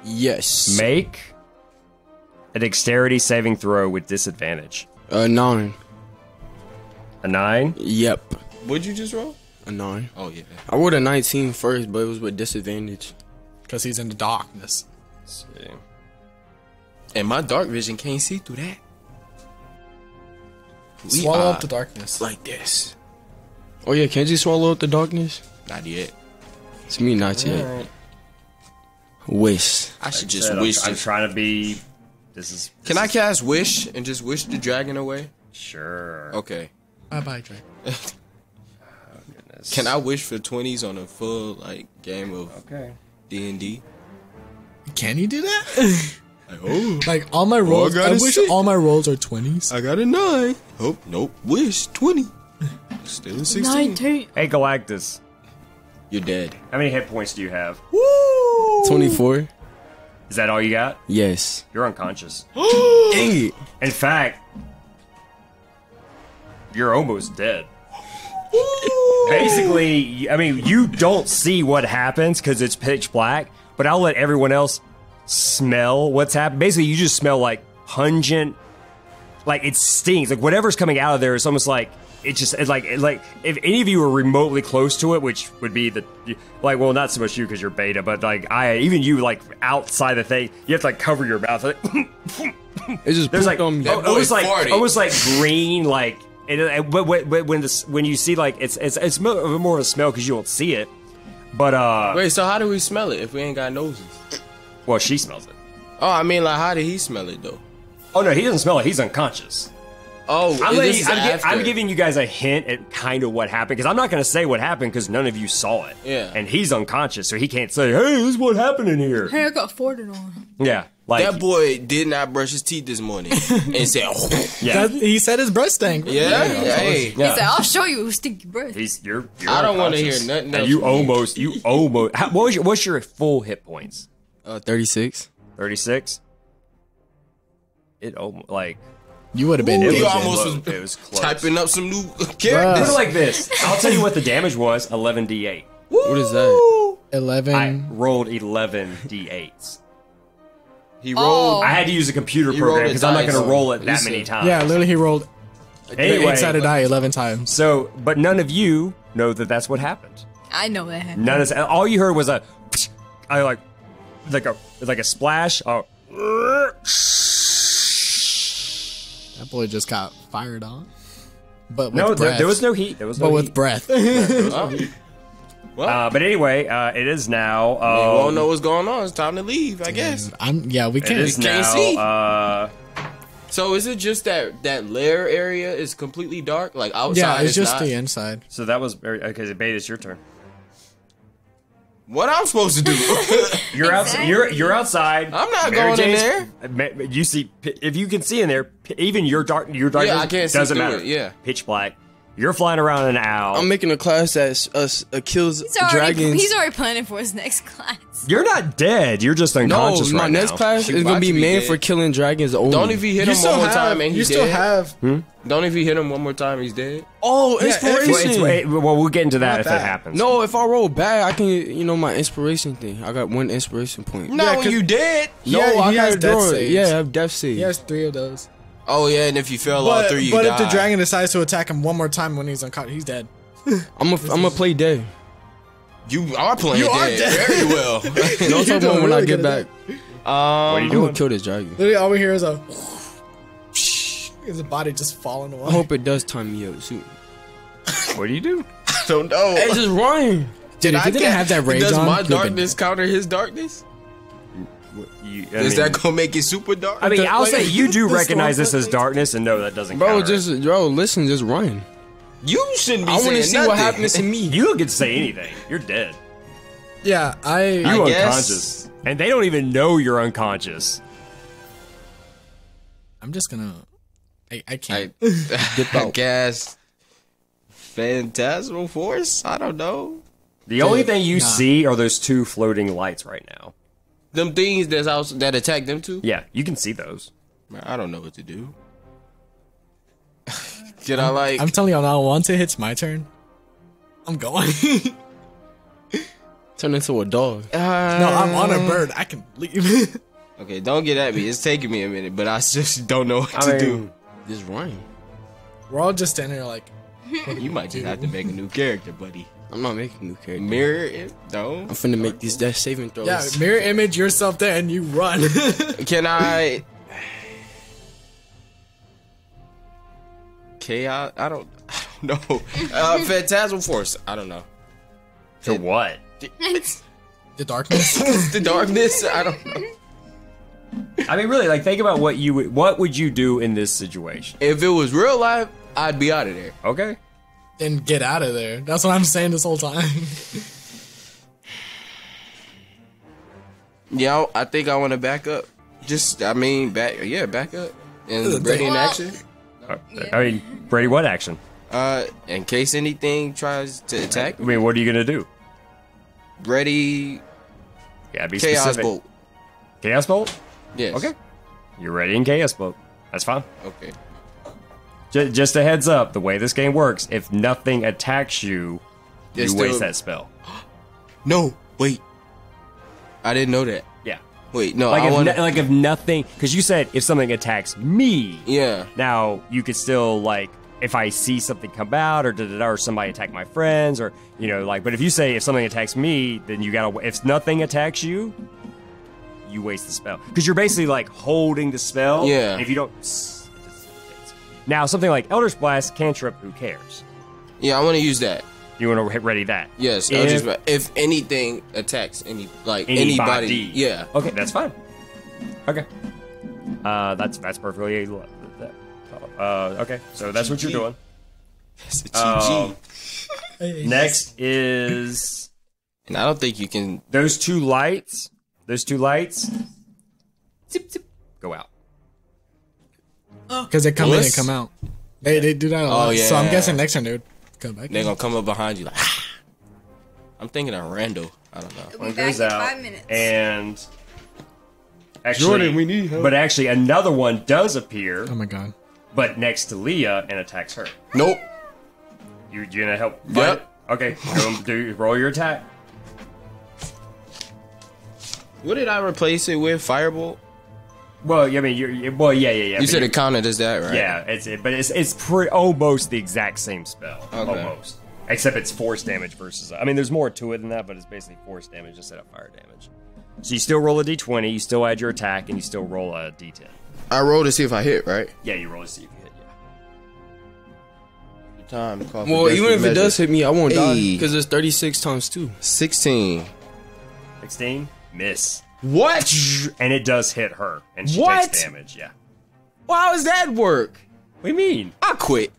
E: Yes.
D: Make a dexterity saving throw with disadvantage.
G: 9.
D: A 9?
G: Yep.
E: What'd you just roll?
G: A 9.
E: Oh, yeah.
G: I rolled a 19 first, but it was with disadvantage.
C: Because he's in the darkness.
D: Let's see.
E: And my dark vision can't see through that.
C: Swallow up the darkness.
E: Like this.
G: Oh yeah, can't you swallow up the darkness?
E: Not yet.
G: It's me, not yet.
D: Right.
G: Wish.
E: I should just wish.
D: I'm trying to be... This
E: Can I cast wish and just wish the dragon away?
D: Sure.
E: Okay.
C: Bye, dragon.
D: Oh, goodness.
E: Can I wish for 20s on a full game of D&D?
C: Can you do that?
E: Like
C: all my rolls. I wish all my rolls are 20s.
E: I got a 9. Oh, nope. Wish 20. Still 16.
F: 19.
D: Hey, Galactus.
E: You're dead.
D: How many hit points do you have?
G: 24.
D: Is that all you got?
G: Yes.
D: You're unconscious.
G: Dang it.
D: In fact, you're almost dead. Basically, I mean, you don't see what happens because it's pitch black, but I'll let everyone else smell what's happening. Basically, you just smell like pungent, like it stings. Like whatever's coming out of there is almost like it's like if any of you were remotely close to it, which would be well, not so much you because you're beta, but like even you like outside the thing, you have to like cover your mouth. Like,
G: It just
D: there's like
G: on me.
D: almost like green like. But when you see like it's more of a smell because you don't see it, but
E: Wait, so how do we smell it if we ain't got noses?
D: Well, she smells it.
E: Oh, I mean, like, how did he smell it though?
D: Oh no, he doesn't smell it. He's unconscious.
E: Oh,
D: I'm giving you guys a hint at kind of what happened because I'm not going to say what happened because none of you saw it.
E: Yeah,
D: and he's unconscious, so he can't say, "Hey, this is what happened in here."
F: Hey, I got farted on.
D: Yeah, like
E: that boy did not brush his teeth this morning and said,
C: "Yeah." He said his breath stank.
E: Yeah, hey.
F: He said, "I'll show you stinky breath."
D: You're
E: I don't want to hear nothing else.
D: You almost. What's your full hit points?
G: 36.
D: 36. It like.
C: You would have been.
E: You almost was typing up some new characters.
D: Put it like this. I'll tell you what the damage was. 11d8.
G: What is that?
C: 11.
D: I rolled 11 d8s.
E: He rolled.
D: I had to use a computer program because I'm not going to roll it that many times.
C: Yeah, literally, he rolled.
D: Anyway,
C: sided die 11 times.
D: So, but none of you know that that's what happened.
F: I know that happened.
D: All you heard was like a splash.
C: That boy just got fired on. But with
D: no,
C: breath.
D: there was no heat. There was no
C: but
D: heat.
C: with breath.
D: But anyway, it is now.
E: We won't know what's going on. It's time to leave, I guess.
C: We can't.
D: It is now,
E: see. So is it just that lair area is completely dark? Like outside?
C: Yeah, it's just
E: not?
C: the inside.
D: So that was okay. Beta, it's your turn.
E: What I'm supposed to do?
D: You're outside. You're outside.
E: I'm not going in
D: there. You see, if you can see in there, even your darkness.
E: Yeah, I can't see
D: doesn't
E: through
D: matter.
E: it, yeah,
D: pitch black. You're flying around an owl.
G: I'm making a class that kills dragons.
F: He's already planning for his next class.
D: You're not dead. You're just unconscious right now.
G: My next class is gonna be man for killing dragons only.
E: Don't if he hit him one more time and he's dead.
C: You still have.
E: Don't if he hit him one more time he's dead.
G: Oh, inspiration.
D: Well, we'll get into that if it happens.
G: No, if I roll bad, I can. My inspiration thing. I got 1 inspiration point.
E: No, when you dead.
G: No, I got death save. Yeah, I have death save.
C: He has 3 of those.
E: Oh yeah, and if you fail all 3, you die.
C: But if the dragon decides to attack him one more time when he's unconscious, he's dead.
G: I'm gonna play dead.
E: You are playing dead very well.
G: No trouble when I get back.
D: What are you doing?
G: I'm gonna kill this dragon.
C: Literally, all we hear is a. His body just falling away.
G: I hope it does time me up soon.
D: What do you do?
E: I don't know.
G: Hey, just run.
C: Dude, if he didn't have that rage
E: does
C: on,
E: my darkness counter his darkness? Is that gonna make it super dark?
D: I mean, I'll say you do recognize this as darkness, and no, that doesn't.
G: Bro, listen, just run.
E: You shouldn't be.
G: I want to see
E: nothing.
G: what happens to me.
D: You don't get to say anything. You're dead.
C: Yeah,
D: You're unconscious, and they don't even know you're unconscious.
C: I'm just gonna. I can't.
E: I guess. Phantasmal force? I don't know.
D: The only thing you see are those 2 floating lights right now.
E: Them things that attack them too?
D: Yeah, you can see those.
E: Man, I don't know what to do. Can I
C: I'm telling y'all now, once it hits my turn, I'm going.
G: Turn into a dog.
C: No, I'm on a bird. I can leave.
E: Okay, don't get at me. It's taking me a minute, but I just don't know what to do.
G: Just run.
C: We're all just standing there like.
E: You might just have to make a new character, buddy.
G: I'm not making a new character.
E: Mirror it? No.
G: I'm finna make these death saving throws.
C: Yeah, mirror image yourself there and you run.
E: Can I? Chaos? I don't know. Phantasmal force? I don't know.
D: To what?
C: The darkness?
E: The darkness? I don't know.
D: I mean, really, like, think about what would you do in this situation?
E: If it was real life, I'd be out of there.
D: Okay.
C: Then get out of there. That's what I'm saying this whole time.
E: Yeah, I think I want to back up. Back up. And Brady in action.
D: I mean, Brady, what action?
E: In case anything tries to attack.
D: I mean, what are you gonna do?
E: Ready.
D: Yeah, be
E: Chaos
D: specific.
E: Bolt.
D: Chaos Bolt?
E: Yes.
D: Okay. You're ready in Chaos Bolt. That's fine.
E: Okay.
D: Just a heads up, the way this game works, if nothing attacks you, you waste that spell.
E: No, wait. I didn't know that.
D: Yeah.
E: Wait, no,
D: like if nothing, because you said if something attacks me.
E: Yeah.
D: Now you could still like if I see something come out or somebody attack my friends or but if you say if something attacks me, then you gotta if nothing attacks you, you waste the spell because you're basically like holding the spell.
E: Yeah.
D: And if you don't. Now something like Elder's Blast, cantrip, who cares?
E: Yeah, I want to use that.
D: You want to hit ready that?
E: Yes. If anything attacks anybody, yeah.
D: Okay, that's fine. Okay. That's perfectly. Okay, so that's what you're doing.
E: It's a GG.
D: Next is,
E: and I don't think you can.
D: Those two lights. Zip zip. Go out.
C: Because they come in and come out. They do that a lot.
E: Yeah.
C: So I'm guessing next turn, dude. Come back.
E: They're gonna come up behind you like. I'm thinking of Randall. I don't know.
F: We'll be back in 5 minutes.
D: And actually,
E: Jordan, we need help.
D: But actually, another one does appear.
C: Oh my god.
D: But next to Leah and attacks her.
E: Nope.
D: You gonna help?
E: Yep.
D: Okay. Roll your attack.
E: What did I replace it with? Firebolt.
D: Well, I mean, yeah.
E: You said it counted as that, right?
D: Yeah, it's almost the exact same spell.
E: Okay.
D: Almost. Except it's force damage versus. I mean, there's more to it than that, but it's basically force damage instead of fire damage. So you still roll a d20, you still add your attack, and you still roll a d10.
E: I roll to see if I hit, right?
D: Yeah, you roll to see if you hit. Yeah.
G: Well, even if it does hit me, I won't die because it's 36 times 2.
E: 16.
D: 16, miss.
E: What?
D: And it does hit her, and she
E: What?
D: takes damage. Yeah.
E: Well, how does that work?
D: What do you mean?
E: I quit.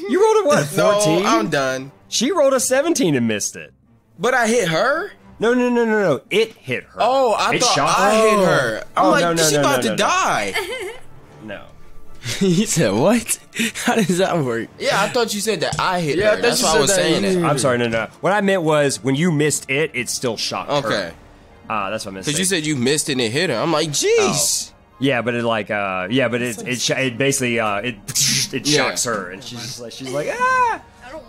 D: You rolled a what? 14.
E: No, I'm done.
D: She rolled a 17 and missed it.
E: But I hit her.
D: No. It hit her.
E: Oh, I thought I hit her. I'm she's about to die.
D: No.
G: He said, what? How does that work?
E: Yeah, I thought you said that I hit her. That's why I was saying it.
D: I'm sorry, no. What I meant was when you missed it, it still shocked her.
E: Okay.
D: That's what I meant.
E: Because you said you missed it and it hit her. I'm like, jeez.
D: Oh. Yeah, but it it basically it shocks her, and she's like ah.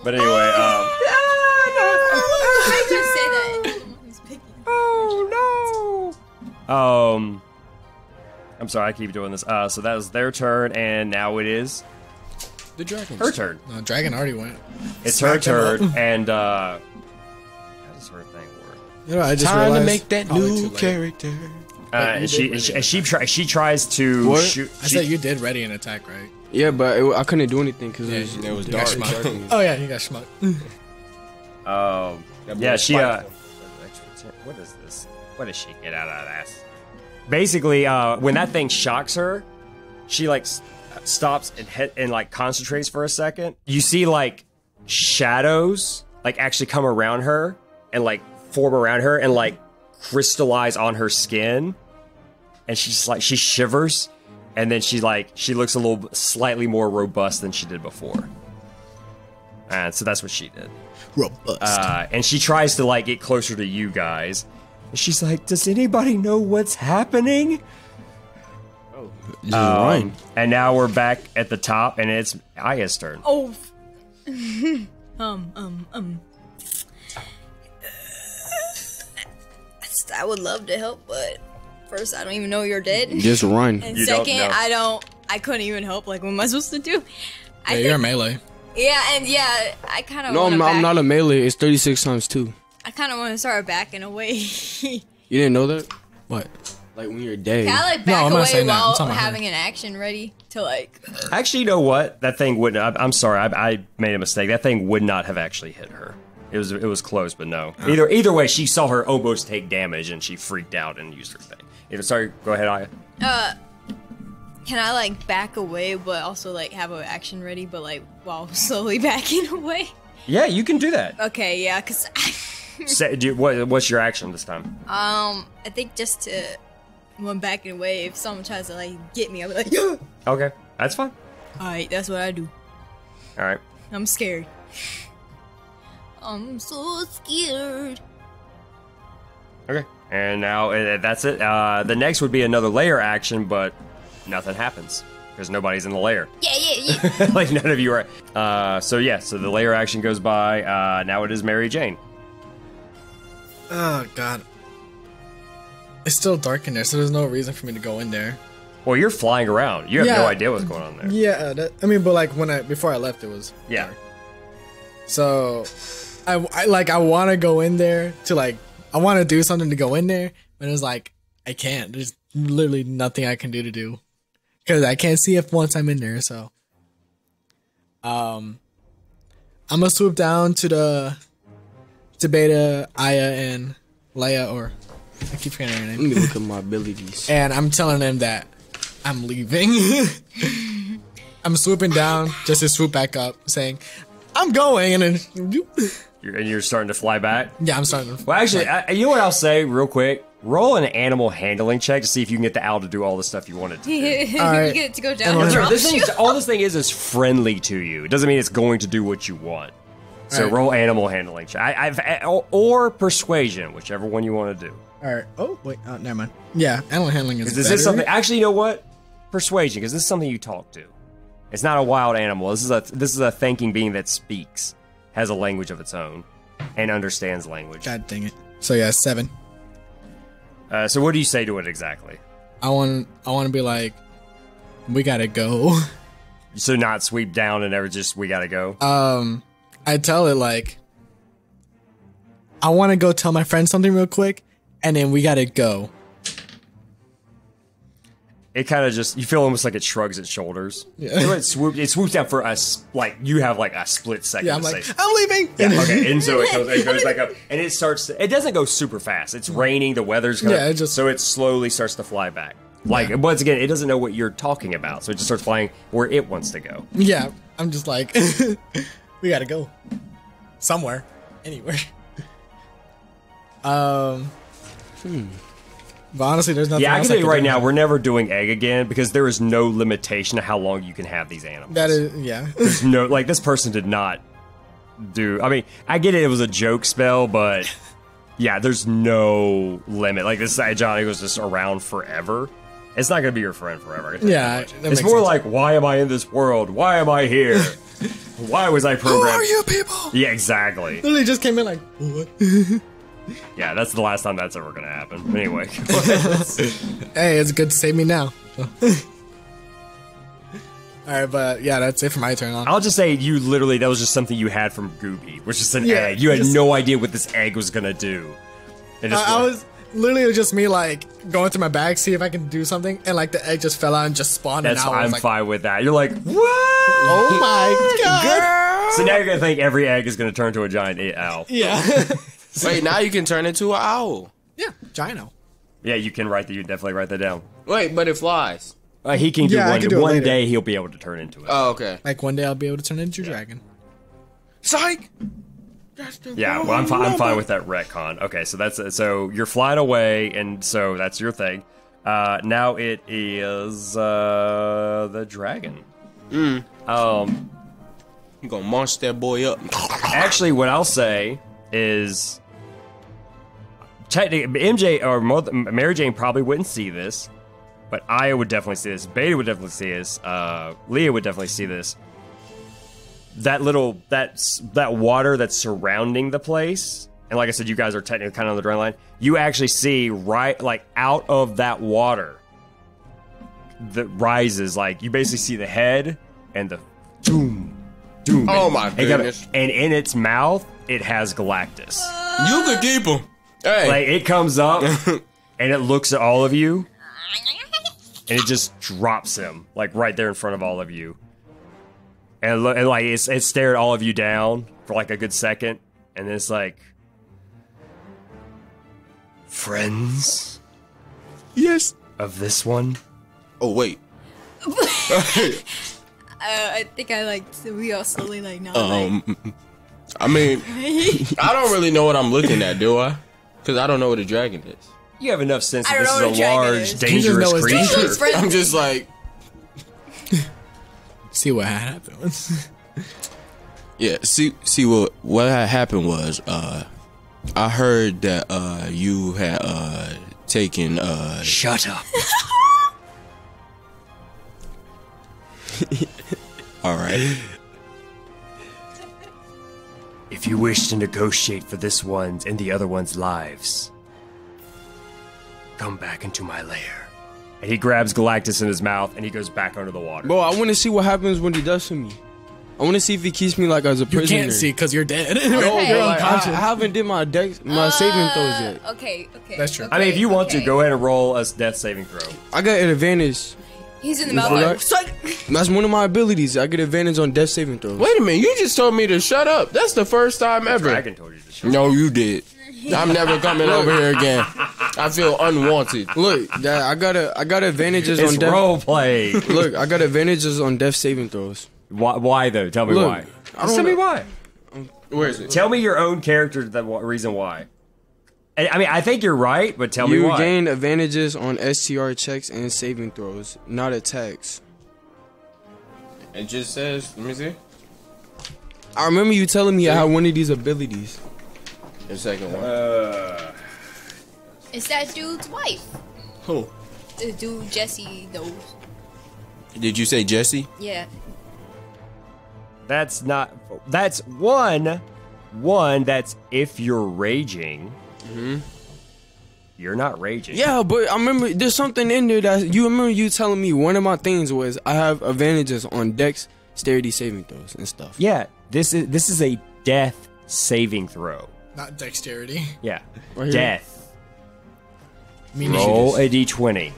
D: But anyway,
F: I just say that. He's picky.
D: Oh no. I'm sorry, I keep doing this. So that was their turn, and now it is
E: The dragon.
D: her turn.
C: No, dragon already went.
D: It's her turn, and how does her thing work?
C: You know, I just
E: Time to
C: realized
E: make that new character.
D: And she tries to
G: What?
D: shoot.
C: I said you did ready an attack, right?
G: Yeah, but I couldn't do anything because it was
C: You got
G: dark.
C: schmucked. Oh yeah, you got schmucked.
D: Yeah, she. What is this? What does she get out of that? Basically, when that thing shocks her, she like stops and like concentrates for a second. You see like shadows like actually come around her and like form around her and like crystallize on her skin, and she's like she shivers, and then she looks a little slightly more robust than she did before. And so that's what she did.
C: Robust.
D: And she tries to like get closer to you guys. She's like, "Does anybody know what's happening?" And now we're back at the top, and it's Aya's turn.
F: Oh. I would love to help, but first, I don't even know you're dead.
G: Just run.
F: And
D: You
F: second,
D: don't know.
F: I couldn't even help. Like, what am I supposed to do?
C: Yeah, you're melee.
F: I kind of
G: No, I'm not a melee. It's 36 times 2.
F: I kind of want to start backing away.
G: You didn't know that?
C: What?
G: Like when you're dead.
F: Can I like
C: No,
F: back
C: I'm not
F: away
C: saying that. I'm
F: while
C: talking about
F: having an action ready to like?
D: Actually, you know what? That thing wouldn't. I'm sorry. I made a mistake. That thing would not have actually hit her. It was close, but no. Either way, she saw her almost take damage, and she freaked out and used her thing. Sorry, go ahead, Aya.
F: Can I like back away, but also like have an action ready, but like while slowly backing away?
D: Yeah, you can do that.
F: Okay, yeah, cause
D: What's your action this time?
F: I think just to when backing away, if someone tries to like get me, I'll be like, yeah.
D: Okay, that's fine.
F: All right, that's what I do.
D: All right.
F: I'm scared. I'm so scared.
D: Okay. And now that's it. The next would be another lair action, but nothing happens because nobody's in the lair.
F: Yeah.
D: Like none of you are. So the lair action goes by. Now it is Mary Jane.
C: Oh God. It's still dark in there, so there's no reason for me to go in there.
D: Well, you're flying around. You have no idea what's going on there.
C: Yeah, but like before I left, it was dark. So, I want to go in there to I want to do something to go in there, but it was like I can't. There's literally nothing I can do because I can't see if once I'm in there. So, I'm gonna swoop down to Beta, Aya, and Leia, or I keep forgetting her name.
G: Let me look at my abilities.
C: And I'm telling them that I'm leaving. I'm swooping down just to swoop back up, saying, I'm going, and then...
D: You're starting to fly back?
C: Yeah, I'm starting to
D: Well, actually, you know what I'll say real quick? Roll an animal handling check to see if you can get the owl to do all the stuff you wanted to do.
C: All right.
F: You get it to go down and drop
D: All this thing is friendly to you. It doesn't mean it's going to do what you want. So roll animal handling check. Or persuasion, whichever one you want to do.
C: All right. Oh, wait. Oh, never mind. Yeah, animal handling is better.
D: This is something... Actually, you know what? Persuasion, because this is something you talk to. It's not a wild animal. This is a thinking being that speaks, has a language of its own, and understands language.
C: God dang it. So yeah, 7.
D: So what do you say to it exactly?
C: I want to be like, we gotta go.
D: So not sweep down and never just we gotta go.
C: I tell it I want to go tell my friend something real quick, and then we gotta go.
D: It kind of just, you feel almost like it shrugs its shoulders.
C: Yeah.
D: So it swoops down for us, you have a split second.
C: Yeah, I'm like, I'm leaving.
D: Yeah, okay, and so it goes back up, and it starts to, it doesn't go super fast. It's raining, the weather's kind of, so it slowly starts to fly back. Once again, it doesn't know what you're talking about, so it just starts flying where it wants to go.
C: Yeah, I'm just like, we gotta go. Somewhere. Anywhere. But honestly, there's nothing.
D: Yeah, I
C: else
D: can tell you right
C: do.
D: now, we're never doing egg again because there is no limitation to how long you can have these animals.
C: That is, yeah.
D: There's no, this person did not do. I mean, I get it; it was a joke spell, but yeah, there's no limit. This Johnny was just around forever. It's not gonna be your friend forever.
C: Yeah,
D: it's more like, why am I in this world? Why am I here? Why was I programmed?
C: Who are you people?
D: Yeah, exactly.
C: Literally just came in like, what?
D: Yeah, that's the last time that's ever gonna happen. Anyway.
C: Hey, it's good to save me now. Alright, but yeah, that's it for my turn on.
D: I'll just say that was just something you had from Gooby, which is an egg. You had no idea what this egg was gonna do.
C: I was literally, it was just me going through my bag, see if I can do something, and the egg just fell out and just spawned.
D: That's fine. I'm fine with that. You're like, what?
C: Oh my god,
D: girl! So now you're gonna think every egg is gonna turn to a giant owl.
C: Yeah.
E: Wait, now you can turn into an owl.
C: Yeah, giant owl.
D: Yeah, you can you definitely write that down.
E: Wait, but it flies.
D: He can do one day he'll be able to turn into it.
E: Oh, okay.
C: One day I'll be able to turn into a dragon.
E: Psych!
D: Yeah, well, I'm fine with that retcon. Okay, so you're flying away, and so that's your thing. Now it is the dragon.
E: You gonna munch that boy up.
D: Actually, what I'll say is, technically, MJ or Mary Jane probably wouldn't see this, but Aya would definitely see this. Beta would definitely see this. Leah would definitely see this. That water that's surrounding the place, and like I said, you guys are technically kind of on the drain line. You actually see right out of that water that rises. You basically see the head and the doom.
E: Oh my goodness!
D: And in its mouth, it has Galactus.
E: You could keep him. Hey,
D: it comes up and it looks at all of you, and it just drops him right there in front of all of you. And it stared all of you down for a good second, and then it's friends.
C: Yes.
D: Of this one.
E: Oh wait.
F: I think we all slowly now.
E: I mean, I don't really know what I'm looking at, do I? Because I don't know what a dragon is.
D: You have enough sense that this is a large, dangerous creature.
E: I'm just
C: see what happens.
E: Yeah, see what had happened was I heard that you had taken
B: Shut up.
E: all right.
D: If you wish to negotiate for this one's and the other one's lives, come back into my lair. And he grabs Galactus in his mouth and he goes back under the water.
G: Bro, I want to see what happens when he does to me. I want to see if he keeps me like as a prisoner.
C: You can't see because you're dead.
G: No,
F: Okay.
G: bro, like, I haven't did my saving throws yet.
F: Okay.
C: That's true.
F: Okay,
D: I mean, if you want to,
F: okay.
D: go ahead and roll a death saving throw.
G: I got an advantage.
F: He's in the
G: You
F: mouth.
G: forgot?
F: Like, "Son."
G: That's one of my abilities. I get advantage on death saving throws.
E: Wait a minute, you just told me to shut up. That's the first time ever.
D: Dragon told you to shut up.
E: No, you did. I'm never coming over here again. I feel unwanted.
G: Look, I got advantages
D: It's
G: on death.
D: role play.
G: Look, I got advantages on death saving throws.
D: Why though? Tell me
G: Look,
D: why.
G: I
D: Just
G: don't
D: tell me
G: know.
D: why.
E: Where is it?
D: Tell me your own character. Reason why. I mean, I think you're right, but tell me
G: You
D: why.
G: gain advantages on STR checks and saving throws, not attacks.
E: It just says, let me see.
G: I remember you telling me I had one of these abilities.
E: The second one.
F: It's that dude's wife.
E: Who?
F: The dude Jesse knows.
E: Did you say Jesse?
F: Yeah.
D: That's not. That's one. That's if you're raging.
E: Mm-hmm.
D: You're not raging.
G: Yeah, but I remember there's something in there that you remember you telling me one of my things was I have advantages on dexterity saving throws and stuff.
D: Yeah. This is a death saving throw.
C: Not dexterity.
D: Yeah.
G: Right here.
D: Death.
C: Meaning
D: Roll a d20.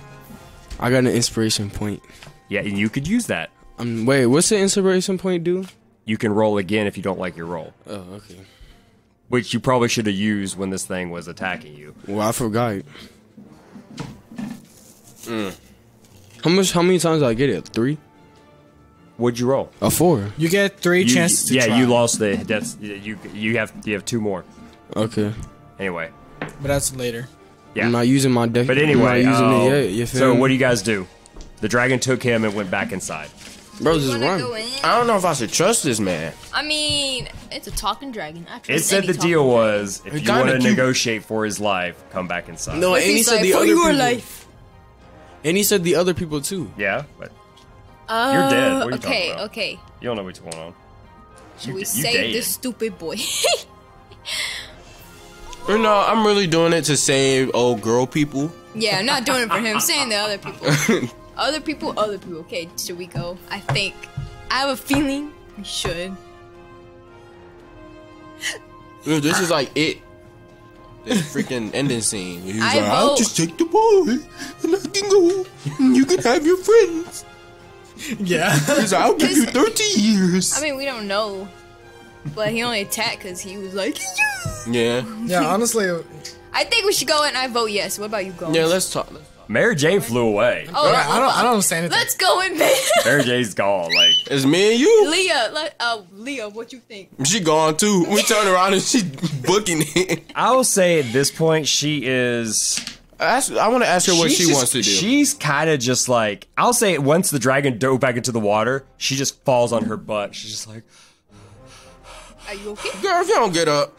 G: I got an inspiration point.
D: Yeah, and you could use that.
G: Wait, what's the inspiration point do?
D: You can roll again if you don't like your roll,
G: Oh, okay.
D: which you probably should have used when this thing was attacking you.
G: Well, I forgot. How many times did I get it? 3?
D: What'd you roll?
G: A 4.
C: You get 3 chances to try.
D: you lost the death. You have 2 more.
G: Okay.
D: Anyway,
C: But that's later.
D: yeah.
G: I'm not using my deck.
D: But anyway,
G: I'm not using it yet. You feel
D: so
G: me?
D: what do you guys do? The dragon took him and went back inside.
G: Bro, just
F: Wanna
G: run.
F: go in?
E: I don't know if I should trust this man.
F: I mean, it's a talking dragon. I
D: It
F: trust
D: said
F: any
D: the
F: talking
D: deal
F: dragon.
D: was if you
E: kinda
D: want to
E: cute.
D: negotiate for his life, come back inside.
G: No, and he
F: He's
G: said
F: like,
G: the
F: for
G: other
F: your
G: people.
F: life.
G: And he said the other people too.
D: Yeah, but you're dead. What are you talking about?
F: Okay.
D: You don't know what's going on.
F: Should we
D: you
F: save
D: dated.
F: this stupid boy?
E: You know, I'm really doing it to save old girl people.
F: Yeah, I'm not doing it for him. I'm saying the other people. Other people. Okay, should we go? I have a feeling we should.
E: Dude, this is like it. This freaking ending scene. He's
F: I
E: like, I'll
F: vote-
E: just take the boy and I can go. And you can have your friends.
C: Yeah.
E: He's like, I'll give you 30 years.
F: I mean, we don't know. But he only attacked because he was like,
E: Yeah.
C: Yeah, honestly,
F: I think we should go and I vote yes. What about you, Gomes?
E: Yeah, let's talk.
D: Mary Jane flew away.
F: Oh,
C: yeah, I don't understand anything.
F: Let's go in bed.
D: Mary Jane's gone. Like,
E: It's me and you.
F: Leah, what you think?
E: She gone too. We turn around and she booking it.
D: I will say at this point, she is.
E: I want to ask her what
D: she's
E: she
D: just-
E: wants to do.
D: She's kind of just like, I'll say once the dragon dove back into the water, she just falls on her butt. She's just like,
F: Are you okay?
E: Girl, if you don't get up,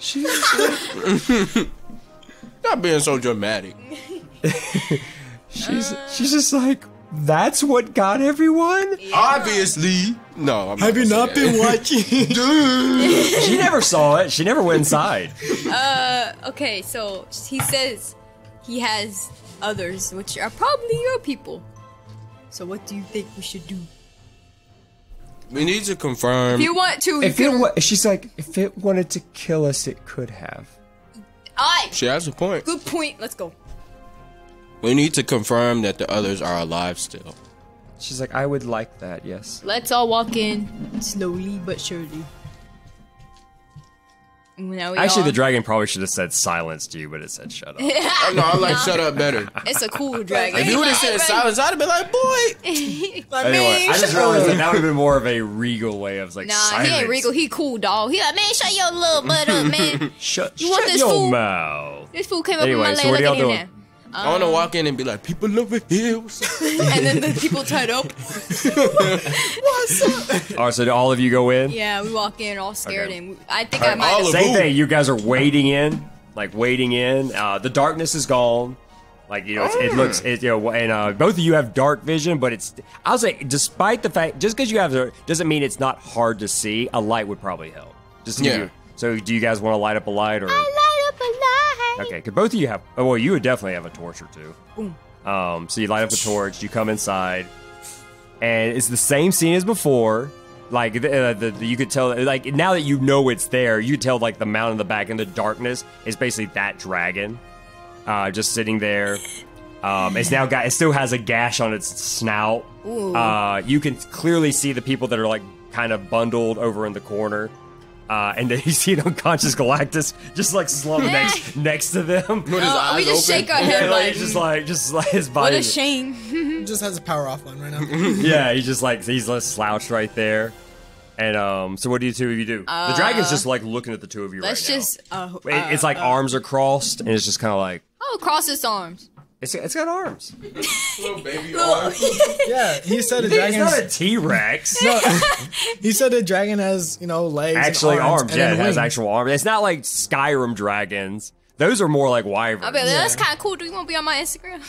E: not being so dramatic.
D: she's just like, that's what got everyone?
E: Obviously. No, I'm
C: Have you not been watching?
D: She never saw it. She never went inside.
F: Okay, so he says he has others, which are probably your people. So what do you think we should do?
E: We need to confirm.
F: If you want to,
D: She's like, if it wanted to kill us, it could have.
E: She has a point.
F: Good point. Let's go.
E: We need to confirm that the others are alive still.
D: She's like, I would like that, yes.
F: Let's all walk in slowly but surely. Now we
D: Actually,
F: all-
D: the dragon probably should have said silence to you, but it said shut up.
E: No, I like shut up better.
F: It's a cool dragon.
E: If you would have said silence, I'd have been like, boy.
D: Anyway, I just realized that would have been more of a regal way of like,
F: Nah,
D: silence.
F: he ain't regal. He cool, dog. He like, man, shut your little butt up, man.
D: Shut
F: You want this
D: your
F: fool?
D: mouth.
F: This fool came up
D: Anyway,
F: in my leg.
D: so what
F: Look
D: are
F: at
D: y'all
F: him
D: doing?
E: I want to walk in and be like, people over here.
F: And then the people tied up. What's up?
D: All right, so all of you go in?
F: Yeah, we walk in all scared, and I think
D: All
F: I might have...
D: Same thing, you guys are wading in. The darkness is gone. Like, you know, it looks, you know, and both of you have dark vision, but I'll say, despite the fact, just because you have doesn't mean it's not hard to see. A light would probably help. Just to give you, so do you guys want to light up a light? Or? I light up a light. Okay, because both of you have, you would definitely have a torch or two. Boom. So you light up a torch, you come inside, and it's the same scene as before. Like, you could tell, like, now that you know it's there, you could tell, like, the mountain in the back in the darkness is basically that dragon. Just sitting there. It still has a gash on its snout. You can clearly see the people that are like kind of bundled over in the corner. And then you see an unconscious Galactus just like slumped next to them.
E: With his eyes
F: we just
E: open.
F: shake our head
D: just like his body.
F: What a shame.
C: He just has a power offline right now.
D: Yeah, he's slouched right there. And so what do you two of you do? The dragon's just like looking at the two of you right now. It's like arms are crossed, and it's just kind of like,
F: cross its arms.
D: It's got arms.
E: Little baby arms.
C: Yeah, he said a dragon.
D: It's not a T-Rex.
C: No, he said a dragon has, you know, legs.
D: Actually,
C: and arms.
D: Yeah, it has actual arms. It's not like Skyrim dragons. Those are more like wyverns.
F: I bet that's kind of cool. Do you want to be on my Instagram?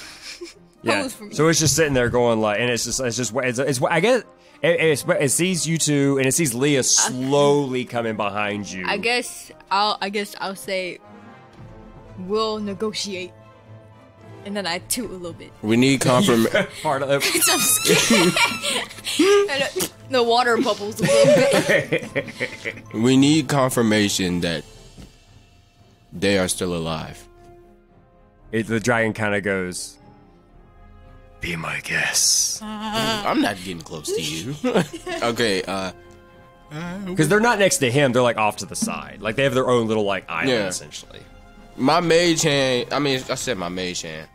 D: Yeah. So it's just sitting there going like, and it's I guess it sees you two, and it sees Leah slowly coming behind you.
F: I guess I'll say we'll negotiate. And then I toot a little bit.
E: We need confirmation.
D: Part of it.
F: I'm scared. The water bubbles a little bit.
E: We need confirmation that they are still alive.
D: The dragon kind of goes, "Be my guest."
E: I'm not getting close to you. Okay,
D: because they're not next to him. They're like off to the side. Like they have their own little like island essentially.
E: My mage hand. I said my mage hand.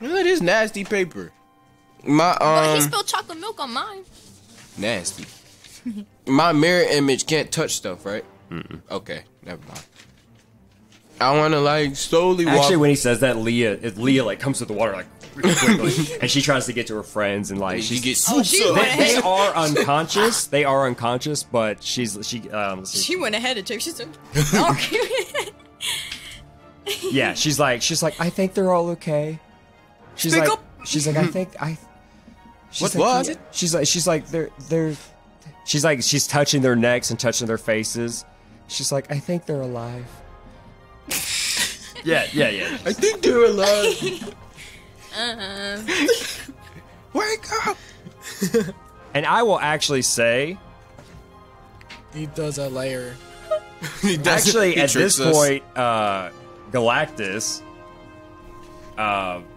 E: Look at this nasty paper.
F: He spilled chocolate milk on mine.
E: Nasty. My mirror image can't touch stuff, right? Okay, never mind. I want to like slowly walk.
D: Actually, when he says that, Leah like comes to the water like really quickly, and she tries to get to her friends, and like
E: she gets.
D: They are unconscious. They are unconscious, but she
F: went ahead and took. She's like,
D: yeah, she's like, I think they're all okay. She's like, I think she's touching their necks and touching their faces. She's like, I think they're alive. Yeah.
E: I think they're alive. Wake up!
D: And I will actually say,
C: he does a layer.
D: Actually, at this point, Galactus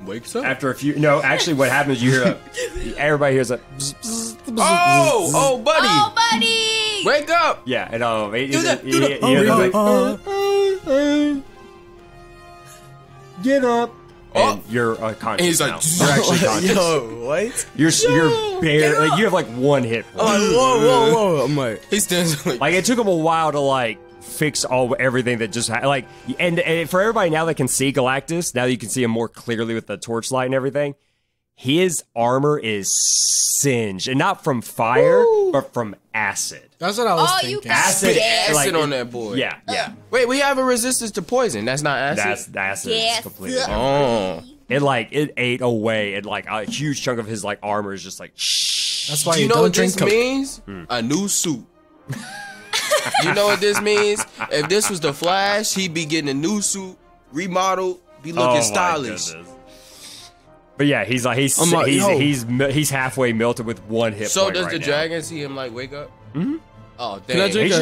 E: wakes up
D: after a few. No, actually, what happens? You hear everybody hears a.
E: Oh, buddy! Wake up!
D: Yeah, and get up. And you're conscious.
E: He's like,
D: now. You're actually conscious.
C: Yo, what?
D: You're barely. Like, you have like one hit point.
E: Whoa! I'm like, he stands
D: like it took him a while to like fix everything that just like and for everybody now that can see Galactus, now that you can see him more clearly with the torchlight and everything, his armor is singed, and not from fire, but from acid.
C: That's what I was thinking.
E: Acid on that boy.
D: Yeah.
E: Wait, we have a resistance to poison. That's not acid.
D: That's acid.
F: Yes.
D: It's completely different. It ate away, and like a huge chunk of his like armor is just like.
C: That's why
E: you know
C: don't
E: what
C: drink
E: this means? A new suit. You know what this means? If this was the Flash, he'd be getting a new suit, remodeled, be looking stylish.
D: But yeah, he's halfway melted with one hit
E: so
D: point.
E: So does
D: right
E: the
D: now.
E: dragon see him like wake up?
D: Mm-hmm.
E: Oh, damn.
G: Can I drink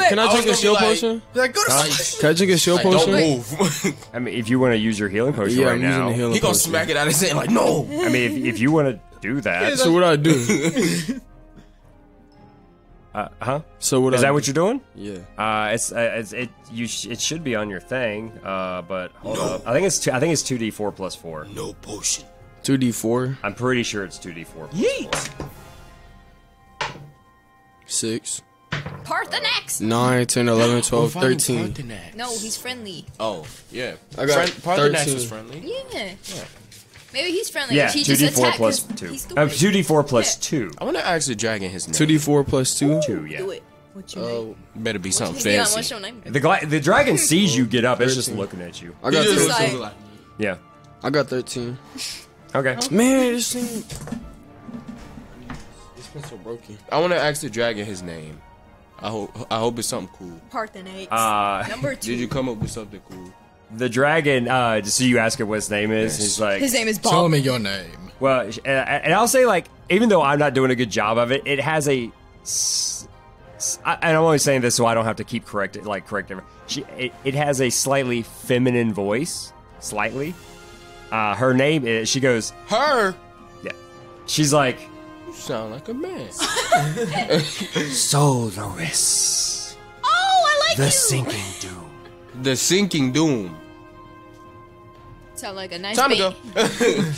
G: can I drink a shield potion?
C: Like, go to sleep.
G: Can I drink a shield potion?
E: Don't move.
D: I mean, if you want to use your healing potion
G: yeah,
D: right
G: I'm
D: now,
G: using the healing
E: he gonna
G: potion.
E: smack it out of his hand like, no.
D: I mean, if you want to do that,
G: so what I do? So what?
D: Is that what you're doing?
G: Yeah.
D: It should be on your thing. But hold up. I think it's 2d4 plus 4.
E: No potion.
G: 2d4.
D: I'm pretty sure it's 2d4 plus 4.
G: 6.
F: Parthenax.
G: 9, 10, 11, 12, 13.
F: No, he's friendly.
E: Oh, yeah.
G: I got
E: Parthenax
G: 13.
E: was friendly.
F: Yeah. Maybe he's friendly.
D: Yeah,
F: he
D: 2d4
F: just attacked
D: plus
F: 'cause
D: 2.
F: he's stupid.
D: 2d4 plus 2.
E: I want to ask the dragon his name.
G: 2d4 plus 2?
D: 2, yeah.
F: Do it. What's your name?
E: Better be something
F: What's your
E: fancy.
F: name?
D: The dragon sees you get up. It's just looking at you.
G: I got
E: He just
G: 13.
F: like-
D: Yeah.
G: I got 13.
D: Okay.
G: Man, this thing. This pencil broken.
E: I want to ask the dragon his name. I hope it's something cool.
F: Parthenax. Number 2.
E: Did you come up with something cool?
D: The dragon, so you ask him what his name is. He's like,
F: His name is Bob.
C: Tell me your name.
D: well, and I'll say, like, even though I'm not doing a good job of it, it has a. And I'm only saying this so I don't have to keep correcting. It has a slightly feminine voice. Slightly. Her name is. She goes.
E: Her?
D: Yeah. She's like.
E: You sound like a man.
B: Solaris,
F: Oh, I like
B: the
F: you.
B: sinking doom.
E: The sinking doom.
F: Sound like a nice
E: Time to
F: baby.
E: go.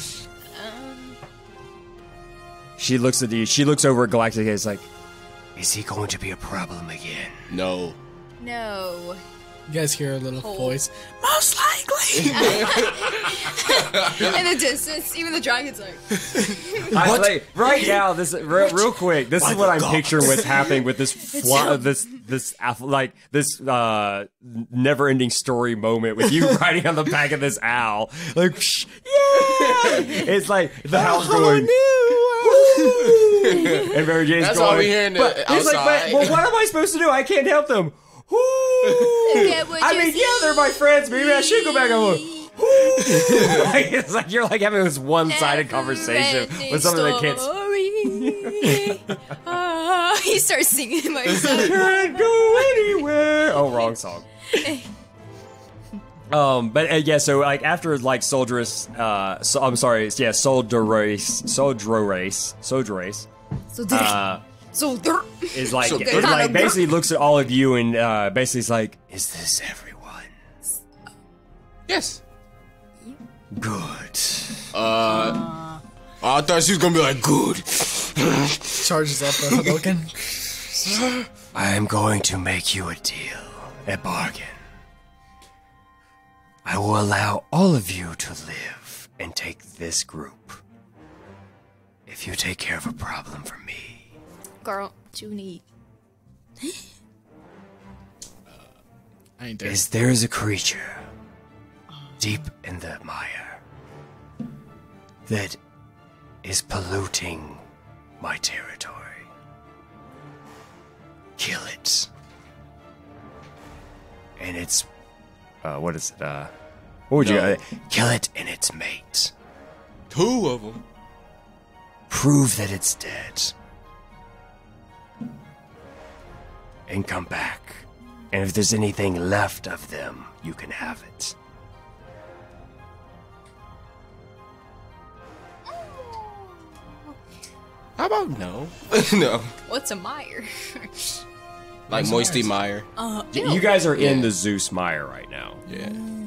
D: She looks at you. She looks over at Galactic and is like, is he going to be a problem again?
E: No.
F: No.
C: You guys hear a little
F: Oh.
C: voice. Most likely.
F: In the distance, even the dragon's like.
D: Right now, this real quick. This is what I'm picturing what's happening with this never-ending story moment with you riding on the back of this owl. Like, yeah! It's like the house going. And Mary Jane's
E: That's
D: going.
E: all we hear in the
D: But he's like,
E: outside.
D: well, what am I supposed to do? I can't help them.
F: Get what
D: I
F: you
D: mean, yeah, they're my friends. Maybe I should go back and look. Like, it's like you're like having this one-sided conversation with something that can't.
F: He starts singing by himself.
D: Can't go anywhere. Oh, wrong song. But yeah, so like after like Soldier-race, is like
F: So
D: it like basically looks at all of you and basically is like, is this everyone?
E: Yes.
D: Good.
E: I thought she was gonna be like, good.
C: Charges up the Hadouken.
B: I am going to make you a deal, a bargain. I will allow all of you to live and take this group. If you take care of a problem for me.
F: Girl, what you need?
C: I ain't there.
B: Is there is a creature deep in the mire that is polluting my territory. Kill it. And it's
D: What is it? What would you?
B: kill it and its mate.
E: 2 of them.
B: Prove that it's dead. And come back. And if there's anything left of them, you can have it.
E: How about no? No.
F: What's a mire?
E: Like Moisty Mire.
D: You guys are in the Zeus Mire right now.
E: Yeah.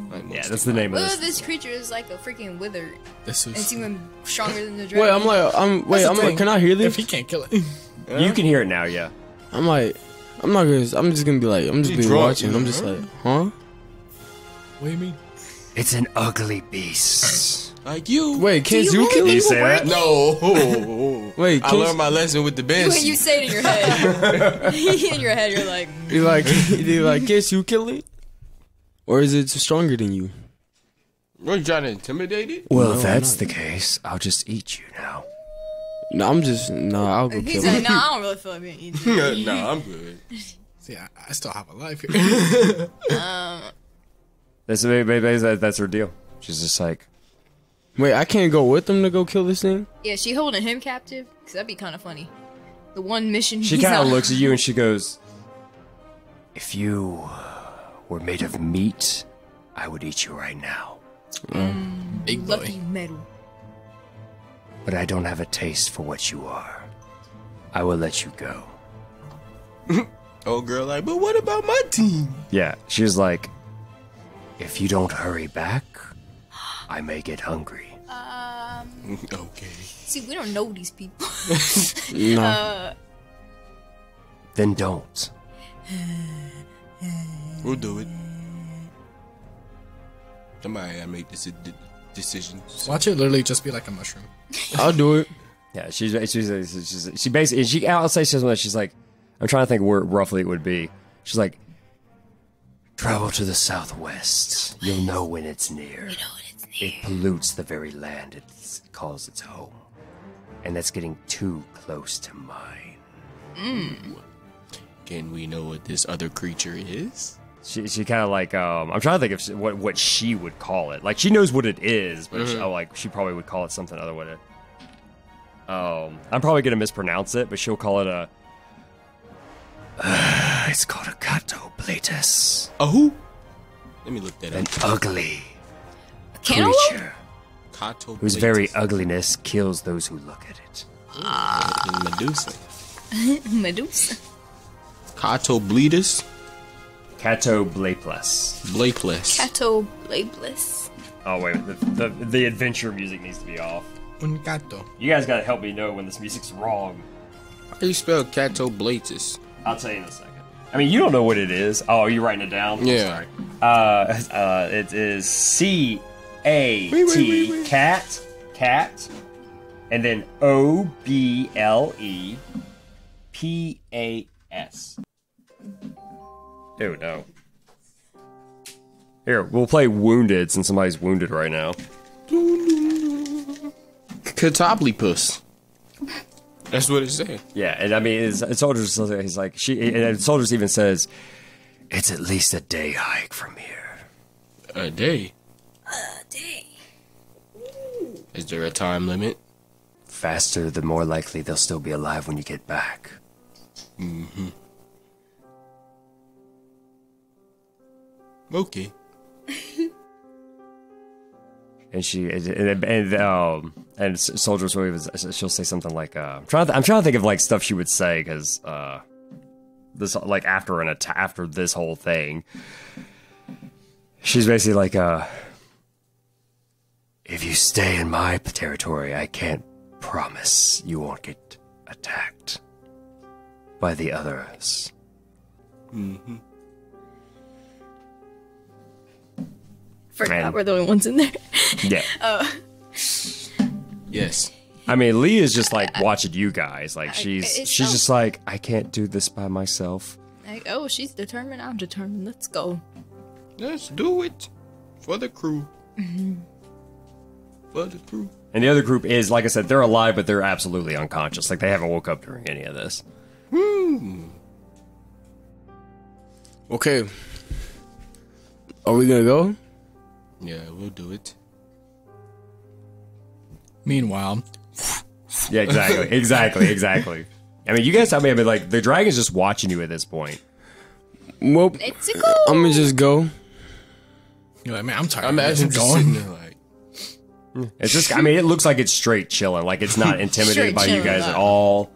E: Like
D: Yeah,
E: Moisty
D: that's the name of
F: Well,
D: this.
F: this creature is like a freaking wither.
C: This
F: It's
C: is.
F: even stronger than the dragon.
G: Wait, I'm like, can I hear
C: If
G: this?
C: he can't kill it.
D: You can hear it now, yeah.
G: I'm like, I'm just gonna be like, I'm just
E: You
G: be
E: drunk,
G: watching. I'm
E: you
G: just
E: know?
G: like, huh?
C: What do you mean?
B: It's an ugly beast.
E: Like you.
G: Wait, can't
F: you
G: you
F: like
G: kill
D: Did you
G: it?
D: say that?
E: No.
G: Wait,
E: I
G: can't
E: learned my lesson with the bench.
F: When you say it in your head, in your head, you're like,
G: you like, can't you kill it? Or is it stronger than you?
E: What, you trying to intimidate it?
B: Well,
G: No,
B: if that's
G: I'm
B: the case, I'll just eat you now.
G: No, I'll go
F: he's
G: kill
F: like,
G: it.
F: no, I don't really feel like being eaten.
E: Nah, I'm good.
C: See, I still have a life here.
D: That's her deal. She's just like,
G: Wait, I can't go with them to go kill this thing?
F: Yeah, she holding him captive? Because that'd be kind of funny. The one mission
D: she
F: he's
D: kind of
F: on.
D: looks at you and she goes,
B: If you were made of meat, I would eat you right now.
C: Big boy.
F: Lucky metal.
B: But I don't have a taste for what you are. I will let you go.
E: Oh, girl, like, but what about my team?
D: yeah. She was like,
B: If you don't hurry back, I may get hungry.
E: Okay.
F: See, we don't know these people.
G: No.
B: Then don't.
E: We'll do it. Somebody gotta make this decision.
C: Watch it literally just be like a mushroom.
G: I'll do it.
D: Yeah, she basically, I'll say something that she's like, I'm trying to think where roughly it would be. She's like, travel to the southwest. You'll know when it's near. It pollutes the very land it calls its home. And that's getting too close to mine.
E: Can we know what this other creature is?
D: She kind of like, I'm trying to think of what she would call it. Like, she knows what it is, but she probably would call it something other with it. I'm probably going to mispronounce it, but she'll call it it's called a Catoblatus.
E: A who? Let me look that up.
D: An ugly
F: Cantaloupe?
D: creature whose very ugliness kills those who look at it.
E: Medusa.
F: Medusa.
E: Catoblatus?
D: Catoblatus.
E: Blapless.
F: Catoblatus.
D: Oh, wait. The adventure music needs to be off.
C: Un gato.
D: You guys got to help me know when this music's wrong.
E: How do you spell Catoblatus?
D: I'll tell you in a second. I mean, you don't know what it is. Oh, are you writing it down?
E: Yeah.
D: Sorry. It is C-A-T, cat, and then O-B-L-E-P-A-S. Oh, no. Here, we'll play Wounded since somebody's wounded right now.
E: Catoblatus. That's what it said.
D: Yeah, and I mean, Soldiers, he's like, and Soldiers even says, it's at least a day hike from here.
E: A day?
F: A day.
E: Is there a time limit?
D: Faster, the more likely they'll still be alive when you get back.
E: Mm-hmm. Okay.
D: And Soldiers will even, she'll say something like, I'm trying to think of like stuff she would say because this like after this whole thing, she's basically like, if you stay in my territory, I can't promise you won't get attacked by the others.
E: Mm-hmm.
F: Forgot we're the only ones in there.
D: Yeah.
E: Yes.
D: I mean, Lee is just like watching you guys. Like she's just like, I can't do this by myself.
F: Like, oh, she's determined. I'm determined. Let's go.
E: Let's do it for the crew. Mm-hmm. For the crew.
D: And the other group is, like I said, they're alive, but they're absolutely unconscious. Like they haven't woke up during any of this.
G: Okay. Are we gonna go?
E: Yeah, we'll do it.
C: Meanwhile,
D: yeah, exactly. I mean, you guys, I mean, like the dragon's just watching you at this point.
G: Well, I'm gonna just go.
C: You're like, man, I'm tired.
E: I'm actually going. There like,
D: it's just, I mean, it looks like it's straight chilling. Like it's not intimidated by you guys at all.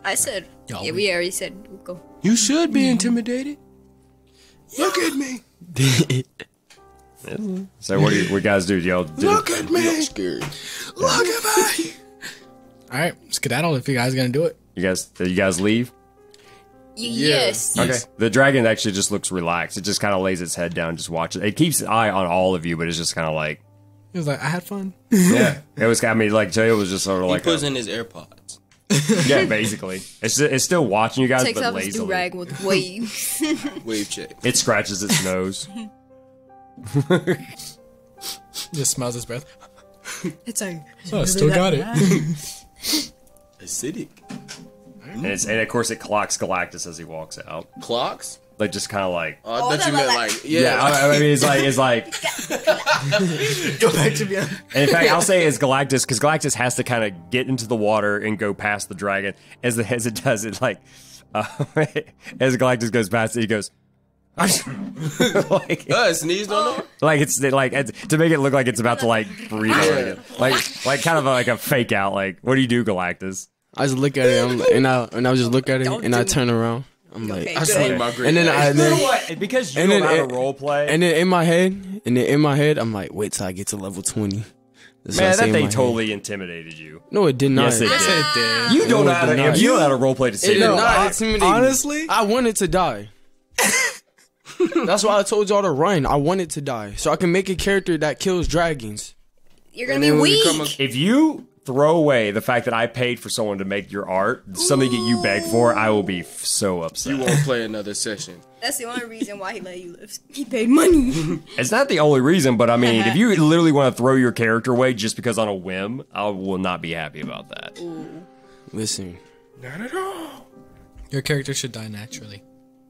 F: I said, yeah, we already said we'll go.
E: You should be intimidated. Look at me.
D: So what do you guys do? Y'all
E: look at me. Scared. Look at me.
C: All right, skedaddle if you guys are gonna do it.
D: You guys leave?
F: Yes.
D: Okay. The dragon actually just looks relaxed. It just kind of lays its head down, just watches. It keeps an eye on all of you, but it's just kind of like.
C: He was like, I had fun.
D: Yeah. It was. I mean, like Jay was just sort of like.
E: He puts in his AirPods.
D: Yeah, basically. It's still watching you guys,
F: Takes
D: but
F: off his do-rag with waves.
E: Wave check.
D: It scratches its nose.
C: Just smells his breath.
F: It's like,
C: oh, still got it.
E: Acidic.
D: And of course it clocks Galactus as he walks out.
E: Clocks?
D: Like just kind of like.
E: Oh, I thought you meant like.
D: Yeah, I mean it's like.
C: Go back to beyond.
D: And in fact, I'll say it's Galactus because Galactus has to kind of get into the water and go past the dragon. As it does, it like as Galactus goes past it, he goes. Like,
E: sneezed on it.
D: Like it's like to make it look like it's about to like breathe on it. Like kind of like a fake out. Like what do you do, Galactus?
G: I just look at it, and I just look at it, and I turn around. I'm like,
F: okay,
G: I swing
E: my great.
G: and then
D: you know what? Because you know how to role play.
G: And then in my head, I'm like, wait till I get to level 20.
D: Man, that thing totally intimidated you.
G: No, it did not.
D: Yes, it did. You don't know how to roleplay to say
G: it. Did not intimidate me.
C: Honestly,
G: I wanted to die. That's why I told y'all to run. I wanted to die, so I can make a character that kills dragons.
F: You're gonna be weak.
D: If you throw away the fact that I paid for someone to make your art, something that you begged for, I will be so upset.
E: You won't play another session.
F: That's the only reason why he let you live. He paid money.
D: It's not the only reason, but I mean, if you literally want to throw your character away just because on a whim, I will not be happy about that.
F: Ooh.
G: Listen.
E: Not at all.
C: Your character should die naturally.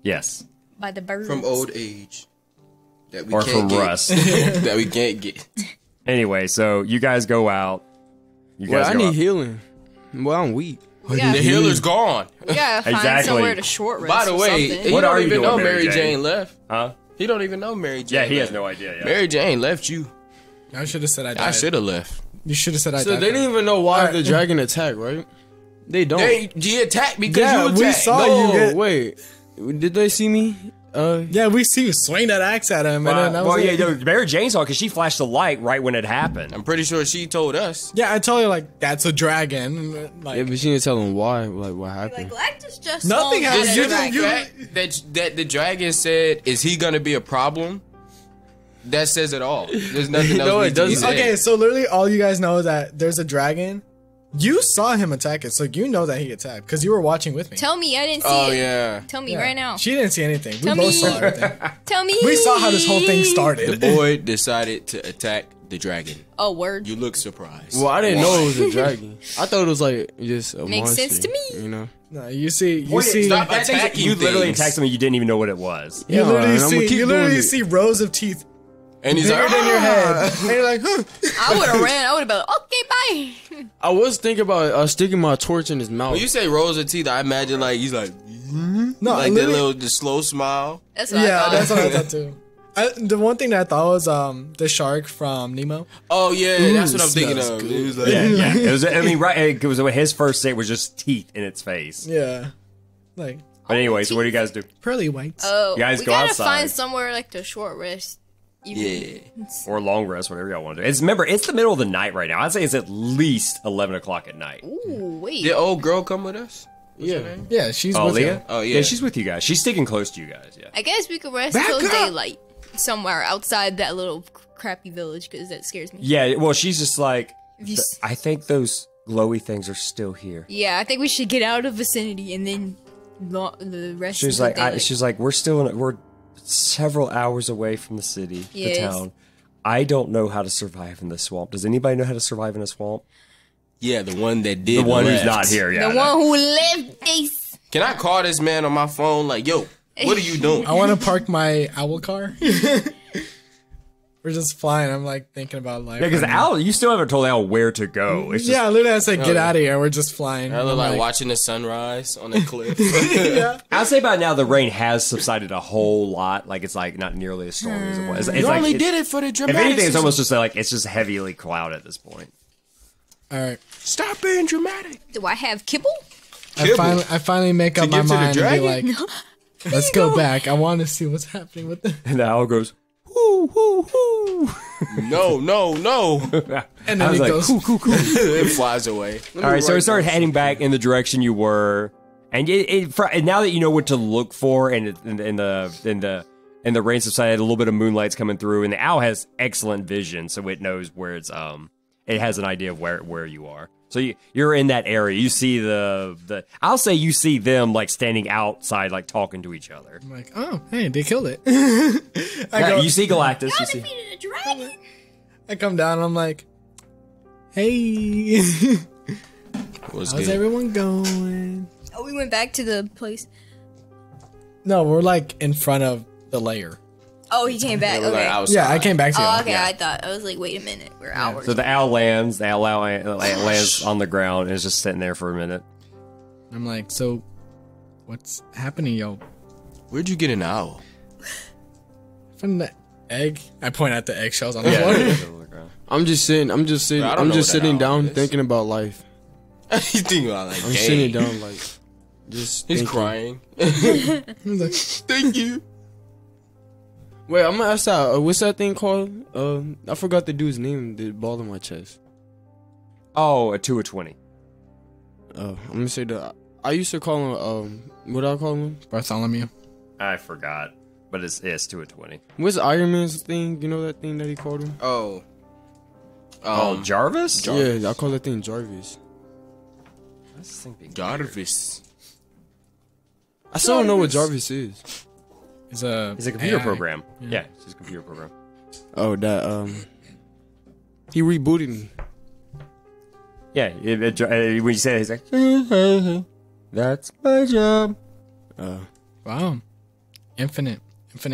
D: Yes.
F: By the birds.
E: From old age. That we
D: or
E: can't
D: from
E: get.
D: rust.
E: That we can't get.
D: Anyway, so you guys go out.
G: I need healing. Well, I'm weak.
F: Yeah.
E: The healer's gone.
F: We gotta find somewhere to short rest.
E: By the way, he
D: what
E: don't
D: are you
E: even
D: doing,
E: know
D: Mary
E: Mary Jane left.
D: Huh?
E: He don't even know Mary Jane.
D: Yeah, he
E: left.
D: has no idea. Yeah.
E: Mary Jane left you.
C: I should have said I died.
E: I should have left.
C: You should have said I died.
G: So they didn't even know why the dragon attacked, right? They don't.
E: He attacked because you attacked.
C: We saw you get...
G: Wait. Did they see me?
C: Yeah, we see you swing that axe at him. And then
D: Mary Jane saw it because she flashed the light right when it happened.
E: I'm pretty sure she told us.
C: Yeah, I told you, like, that's a dragon. Like,
G: yeah, but she didn't tell them why. Like, what happened?
F: Like, Galactus just
C: nothing happened.
E: That the dragon said, is he going to be a problem? That says it all. There's nothing else.
C: No, it doesn't.
E: Okay,
C: Okay, so literally all you guys know is that there's a dragon. You saw him attack it, so you know that he attacked because you were watching with me.
F: Tell me, I didn't see it.
E: Oh, yeah.
F: Tell me right now.
C: She didn't see anything.
F: Tell
C: We both
F: me.
C: saw everything.
F: Tell me.
C: We saw how this whole thing started.
E: The boy decided to attack the dragon.
F: Oh, word.
E: You look surprised.
G: Well, I didn't know it was a dragon. I thought it was like just a
F: Makes
G: monster.
F: sense to me.
G: You know.
C: No, you see.
E: Stop attacking
D: You literally
E: things.
D: attacked him and you didn't even know what it was.
C: You literally
G: and I'm gonna
C: see.
G: keep
C: You literally
G: doing it.
C: see rows of teeth
E: And he's
C: bigger
E: like,
C: than your head, and you're like, huh.
F: I would have ran. I would have been like, okay, bye.
G: I was thinking about sticking my torch in his mouth.
E: when you say rows of teeth, I imagine like he's like,
C: No,
E: like that
C: literally-
E: the slow smile.
F: That's what I thought.
C: that's what I thought too. The one thing that I thought was the shark from Nemo.
E: Oh yeah, that's what I'm thinking
C: smells
E: of.
C: good.
E: It was like,
D: Yeah. It was. I mean, right? It was his first say was just teeth in its face.
C: Yeah, like
D: But anyway, so what do you guys do?
C: pearly whites.
F: Oh,
D: You guys
F: we
D: go
F: gotta
D: outside.
F: find somewhere like to short rest.
E: yeah.
D: Or long rest, whatever y'all want to do. Remember, it's the middle of the night right now. I'd say it's at least 11 o'clock at night.
F: Ooh, wait.
E: Did old girl come with us?
C: Yeah, she's
D: Oh,
C: with
D: Leah?
C: you.
E: Oh, yeah.
D: she's with you guys. She's sticking close to you guys, yeah.
F: I guess we could rest till daylight somewhere outside that little crappy village because that scares me.
D: Yeah, well, she's just like,
F: If you s-
D: I think those glowy things are still here.
F: Yeah, I think we should get out of vicinity and then the rest.
D: She's
F: until
D: like,
F: daylight.
D: she's like, we're several hours away from the city,
F: Yes.
D: the town. I don't know how to survive in this swamp. Does anybody know how to survive in a swamp?
E: Yeah, the one that did.
D: The one who's
E: left.
D: not here, yeah.
F: The one who lived this.
E: Can I call this man on my phone? Like, yo, what are you doing?
C: I want to park my owl car. We're just flying. I'm like thinking about life.
D: Yeah, because
C: right now.
D: Al, you still haven't told Al where to go. It's just,
C: Yeah, literally, I said, get out of here. We're just flying.
E: I look
C: I'm
E: like watching the sunrise on a cliff.
D: I'd say by now the rain has subsided a whole lot. Like it's like not nearly as stormy as it was. It's
E: You
D: like,
E: only
D: it's-
E: did it for the
D: If
E: dramatic.
D: anything, it's almost just like it's just heavily clouded at this point.
C: All right.
E: Stop being dramatic.
F: Do I have kibble?
C: I finally make up my
E: give to the
C: mind and be
E: dragon?
C: like, let's go back. I want to see what's happening with the.
D: And the owl goes, whoo, whoo, whoo.
E: No.
C: And
D: I
C: then
D: was
C: he
D: like,
C: goes.
D: cool, cool, cool.
E: It flies away.
D: All right, so we started heading back in the direction you were, and and now that you know what to look for, and the rain subsided, a little bit of moonlight's coming through, and the owl has excellent vision, so it knows where it's it has an idea of where you are. So you're in that area. You see the I'll say you see them like standing outside, like talking to each other.
C: I'm like, oh, hey, they killed it.
D: You see Galactus. You see.
F: Defeated a dragon.
C: I come down and I'm like, hey,
E: What's
C: how's
E: good?
C: everyone going?
F: Oh, we went back to the place.
C: No, we're like in front of the layer.
F: Oh, he came back.
E: We're like
F: Okay.
E: outside.
C: Yeah, I came back to you.
F: Oh, okay. I thought I was like, wait a minute, we're hours.
D: So the owl lands. The owl lands on the ground and is just sitting there for a minute.
C: I'm like, so what's happening, yo?
E: Where'd you get an owl?
C: From the egg? I point at the eggshells on the floor.
G: I'm just sitting. I'm just
E: Bro, I don't know what that
G: sitting
E: owl
G: down
E: is.
G: thinking about life.
E: He's thinking about like,
G: I'm
E: dang.
G: sitting down like just.
E: He's
G: thinking.
E: crying.
C: I'm like,
E: Thank you.
G: Wait, I'm gonna ask that. What's that thing called? I forgot the dude's name. The ball in my chest.
D: Oh, a 2 of 20.
G: I'm gonna say that. I used to call him. What I call him?
C: Bartholomew.
D: I forgot, but it's 2 of 20.
G: What's Iron Man's thing? You know that thing that he called him?
E: Oh.
D: Jarvis?
G: Yeah, I call that thing Jarvis.
D: What's this thing being
E: Jarvis.
G: I still don't know what Jarvis is.
C: It's a
D: computer
C: AI.
D: program. Yeah, it's just a computer program.
G: Oh, that he rebooted me.
D: Yeah, when you say it, he's like, that's my job.
C: Wow. Infinite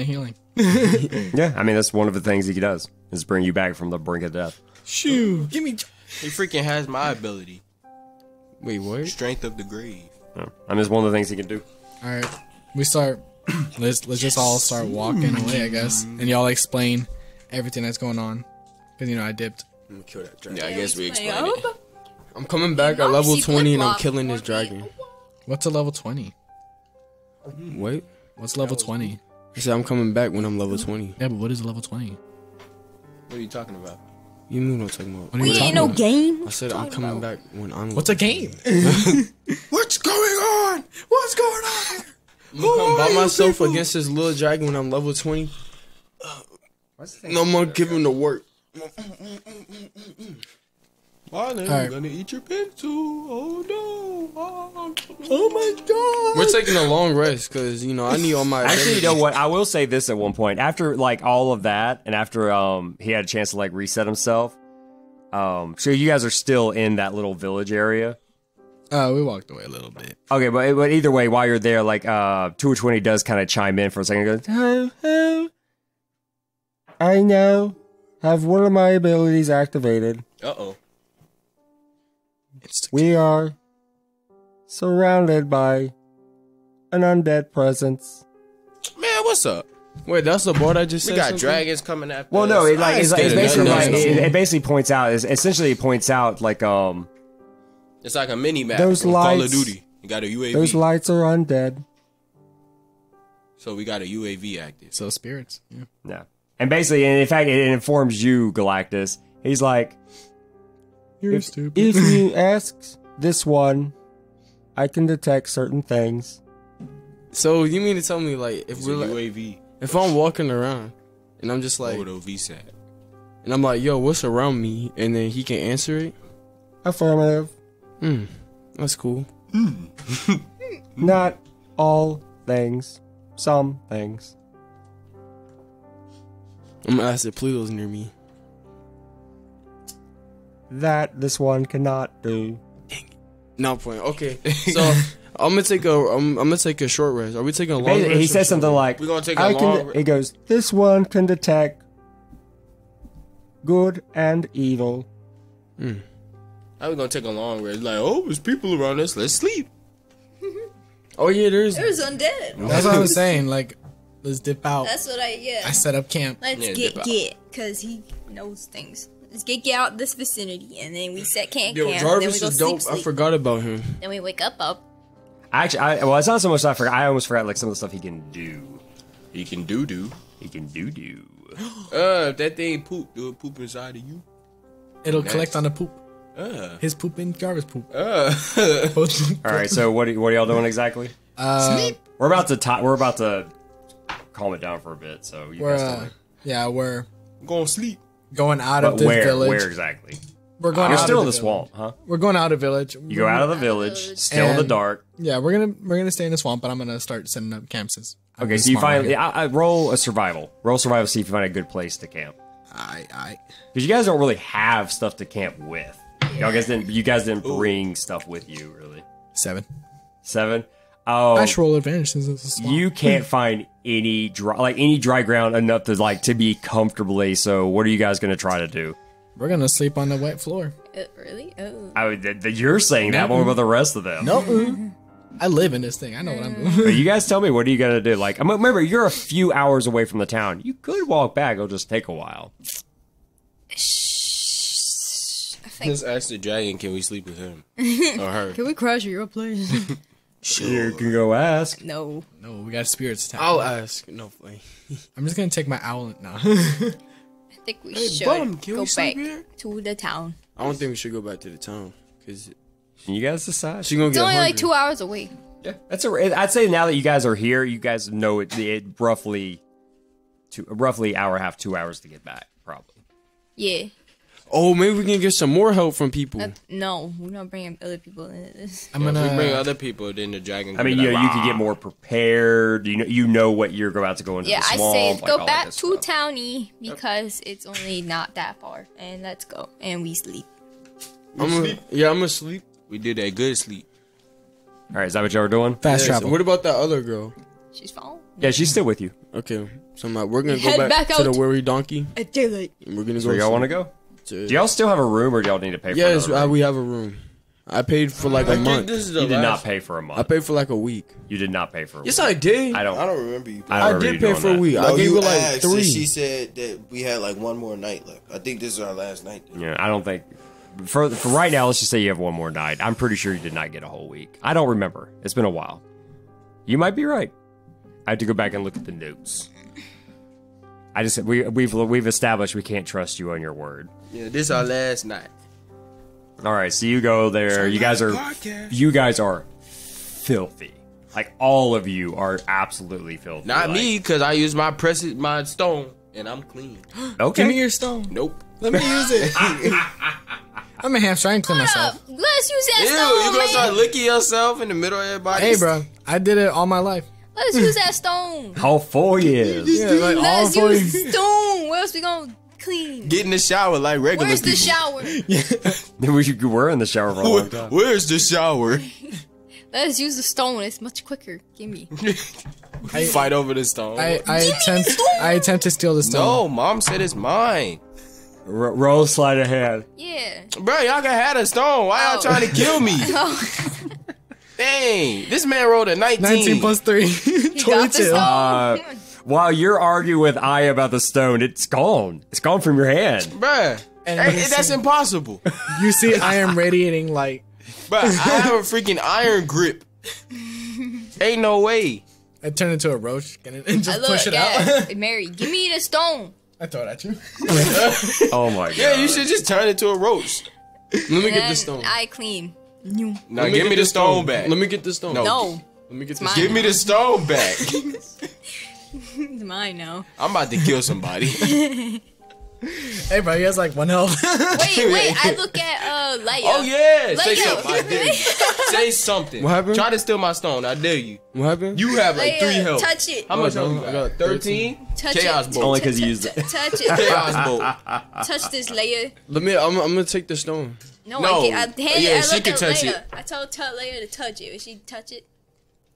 C: healing.
D: Yeah, I mean, that's one of the things he does, is bring you back from the brink of death.
C: Shoo.
G: Give me.
E: He freaking has my ability.
G: Wait, what?
E: Strength of the grave.
D: Yeah. I mean, it's one of the things he can do.
C: All right, we start. Let's just all start walking away, I guess, and y'all explain everything that's going on, because I dipped.
E: I'm gonna kill that dragon. Yeah, I guess we explain it.
G: I'm coming back at level 20 and I'm killing this dragon.
C: What's a level 20?
G: Wait,
C: What's level 20?
G: I said I'm coming back when I'm level 20.
C: Yeah, but what is level 20?
E: What are you talking about?
G: You know what I'm talking about.
C: What are you
F: We
C: talking
F: ain't no
C: about?
F: game.
G: I said I'm coming back when I'm.
C: What's a game?
G: What's going on? What's going on here? I'm gonna come by myself against this little dragon when I'm level 20. No more giving the work.
E: Marlon,
C: Alright.
E: I'm gonna eat your pencil. Oh no.
C: Oh my god!
G: We're taking a long rest because I need all my.
D: Actually, you know what? I will say this at one point. After like all of that, and after he had a chance to like reset himself. So you guys are still in that little village area.
C: We walked away a little bit.
D: Okay, but either way, while you're there, like 2 of 20 does kind of chime in for a second. And goes, oh, I now have one of my abilities activated.
E: Uh-oh.
D: We are surrounded by an undead presence.
E: Man, what's up?
G: Wait, that's the board I just said.
E: We got
G: something?
E: dragons coming after
D: Well,
E: us.
D: no, it's basically
E: nothing.
D: it basically points out. Essentially, it points out like
E: It's like a mini map
D: Those
E: from Call of
D: lights-
E: Duty. You got a UAV.
D: those lights are undead.
E: So we got a UAV active.
C: So spirits. Yeah.
D: Yeah, and basically, and in fact, it informs you, Galactus. He's like,
C: You're stupid.
D: if you ask this one, I can detect certain things.
G: So you mean to tell me like if
E: It's a
G: we're
E: UAV
G: if I'm walking around and I'm just like
E: over the VSAT.
G: and I'm like, yo, what's around me? And then he can answer it.
D: Affirmative.
G: That's cool.
D: Not all things. Some things.
G: I'm gonna ask if Pluto's near me.
D: That this one cannot do.
G: No point. Okay, so I'm gonna take a short rest. Are we taking a long rest?
D: He says something like,
E: We're gonna take a long
D: It goes, this one can detect good and evil.
E: How we gonna take a long rest? Like, oh, there's people around us. Let's sleep.
G: Oh yeah, there's.
F: There's undead.
C: That's what I was saying. Like, let's dip out.
F: That's what I
C: I set up camp.
F: Let's
E: Yeah,
F: get
E: dip out.
F: because he knows things. Let's get out this vicinity, and then we set camp.
G: Yo,
F: then we
G: Jarvis
F: go
G: is dope.
F: sleep.
G: I forgot about him.
F: Then we wake up.
D: Actually, well, it's not so much that I forgot. I almost forgot like some of the stuff he can do.
E: He can do.
D: He can do.
E: If that thing poop, do it poop inside of you?
C: It'll collect on the poop. His poop and Jarvis poop.
D: All right, so what are y'all doing exactly?
C: Sleep.
D: We're about to calm it down for a bit. So you guys tell me.
C: We're
E: I'm gonna sleep.
C: going out
D: But
C: of this
D: where?
C: village.
D: Where exactly?
C: We're going.
D: You're
C: out
D: still
C: of
D: in the
C: village.
D: swamp, huh?
C: We're going out of village.
D: You go out of the village, still in the
C: And-
D: dark.
C: Yeah, we're gonna stay in the swamp, but I'm gonna start setting up camps.
D: Okay, so you find I roll a survival. Roll survival, see if you find a good place to camp.
C: I.
D: Because you guys don't really have stuff to camp with. You guys didn't bring stuff with you, really.
C: 7.
D: 7. Oh,
C: Dash roll advantage since it's a swamp.
D: you can't find any dry ground enough to be comfortably. So what are you guys gonna try to do?
C: We're gonna sleep on the wet floor.
F: Really? Oh.
D: You're saying that one about the rest of them.
C: No. I live in this thing. I know what I'm
D: But
C: doing.
D: you guys tell me, what are you gonna do? Like, remember, you're a few hours away from the town. You could walk back. It'll just take a while.
F: I think.
E: Just ask the dragon, can we sleep with him or her?
F: Can we crash at your place?
D: Sure. You can go ask.
F: No,
C: we got spirits town.
G: I'll ask. No way.
C: I'm just gonna take my owl now.
F: I think we should
E: Bum,
F: go back to the town.
G: I don't think we should go back to the town because
D: you guys decide.
G: She's gonna
F: It's
G: get
F: only
G: hungry.
F: like 2 hours away.
D: Yeah, I'd say now that you guys are here, you guys know it roughly hour and a half, 2 hours to get back, probably.
F: Yeah.
G: Oh, maybe we can get some more help from people.
F: No, we're not bringing other people into this.
E: If we bring other people, then the dragon.
D: I mean, you could get more prepared. You know what you're about to go into.
F: Yeah,
D: the
F: I
D: swamp,
F: say
D: like
F: go
D: all
F: back
D: this
F: to
D: stuff.
F: Townie because it's only not that far, and let's go. And we sleep.
G: I'm gonna sleep.
E: We did that good sleep.
D: All right, is that what y'all are doing?
C: Fast travel.
G: What about that other girl?
F: She's fine.
D: Yeah, she's still with you.
G: Okay, so we're gonna
F: Head
G: go back
F: back
G: to the
F: out.
G: Weary Donkey.
F: At daylight.
G: And we're gonna
D: So
G: go.
D: y'all want to go? Do y'all still have a room, or do y'all need to pay for
G: Yes,
D: another room?
G: we have a room. I paid for like a month.
E: This is
D: You did not pay for a month.
G: I paid for like a week.
D: You did not pay for a week.
G: Yes, I did.
D: I don't
H: remember you.
D: I don't remember
G: did
D: you
G: pay
D: doing
G: for a
D: that.
G: week.
H: No,
G: I gave
H: you
G: her like
H: asked,
G: 3.
H: and she said that we had like one more night left. I think this is our last night.
D: Yeah, I don't think. For right now, let's just say you have one more night. I'm pretty sure you did not get a whole week. I don't remember. It's been a while. You might be right. I have to go back and look at the notes. We've established we can't trust you on your word.
E: Yeah, this is our last night.
D: All right, so you go there. You guys are filthy. Like all of you are absolutely filthy.
E: Not
D: like,
E: me, because I use my stone, and I'm clean.
D: Okay.
C: Give me your stone.
E: Nope.
C: Let me use it. I'm a hamster. I can clean myself.
F: Let's use that
E: Ew,
F: stone,
E: you gonna
F: man.
E: start licking yourself in the middle of everybody?
C: Hey, bro. I did it all my life.
F: Let's use that stone.
D: All 4 years.
C: Yeah, like all
F: Let's
C: for
F: use stone. Where else we gonna clean?
E: Get in the shower like regular
F: Where's
E: people.
F: the shower?
D: We were in the shower for a long time.
E: Where's the shower?
F: Let's use the stone. It's much quicker. Give me.
E: Fight over the stone.
C: I attempt to steal the stone.
E: No, mom said it's mine.
D: Roll slide ahead.
F: Yeah.
E: Bro, y'all can have a stone. Why y'all trying to kill me? Dang, this man rolled a 19.
C: 19 plus 3.
F: You got the
C: 22.
F: stone.
D: While you're arguing with Aya about the stone, it's gone. It's gone from your hand.
E: Bruh,
C: And
E: hey,
C: you
E: that's
C: see-
E: impossible.
C: You see I am radiating light.
E: Bruh, I have a freaking iron grip. Ain't no way.
C: I turn into a roach and just
F: Look,
C: push it out.
F: Hey, Mary, give me the stone.
C: I throw it at you.
D: Oh my god.
E: Yeah, you should just turn it to a roach.
G: Let me
F: And
G: get
F: then
G: the stone.
F: I clean.
E: Now
G: Let
E: give me
G: get
E: the stone back.
G: Let me get the stone.
F: No.
G: Let me get the
F: mine.
G: stone.
E: Give me the stone back.
F: It's mine now.
E: I'm about to kill somebody.
C: Hey, bro, he has like 1 health.
F: Wait, I look at Leia.
E: Oh yeah, say
F: Leo.
E: something. I dare you. Say something.
G: What happened?
E: Try to steal my stone. I dare you.
G: What happened?
E: You have like 3 health.
F: Touch it.
E: How much
G: Oh,
E: health you
G: I
E: got?
G: got
E: 13?
F: Touch
E: Chaos
F: it.
E: bolt.
D: Only because you used it.
F: Touch it.
E: Chaos bolt.
F: Touch this, Leia.
G: Let me. I'm gonna take the stone.
F: No,
E: No.
F: I hand
E: Yeah,
F: it. I
E: she
F: look
E: can
F: at
E: touch
F: Leia.
E: it.
F: I told Leia to touch it. Will she touch it?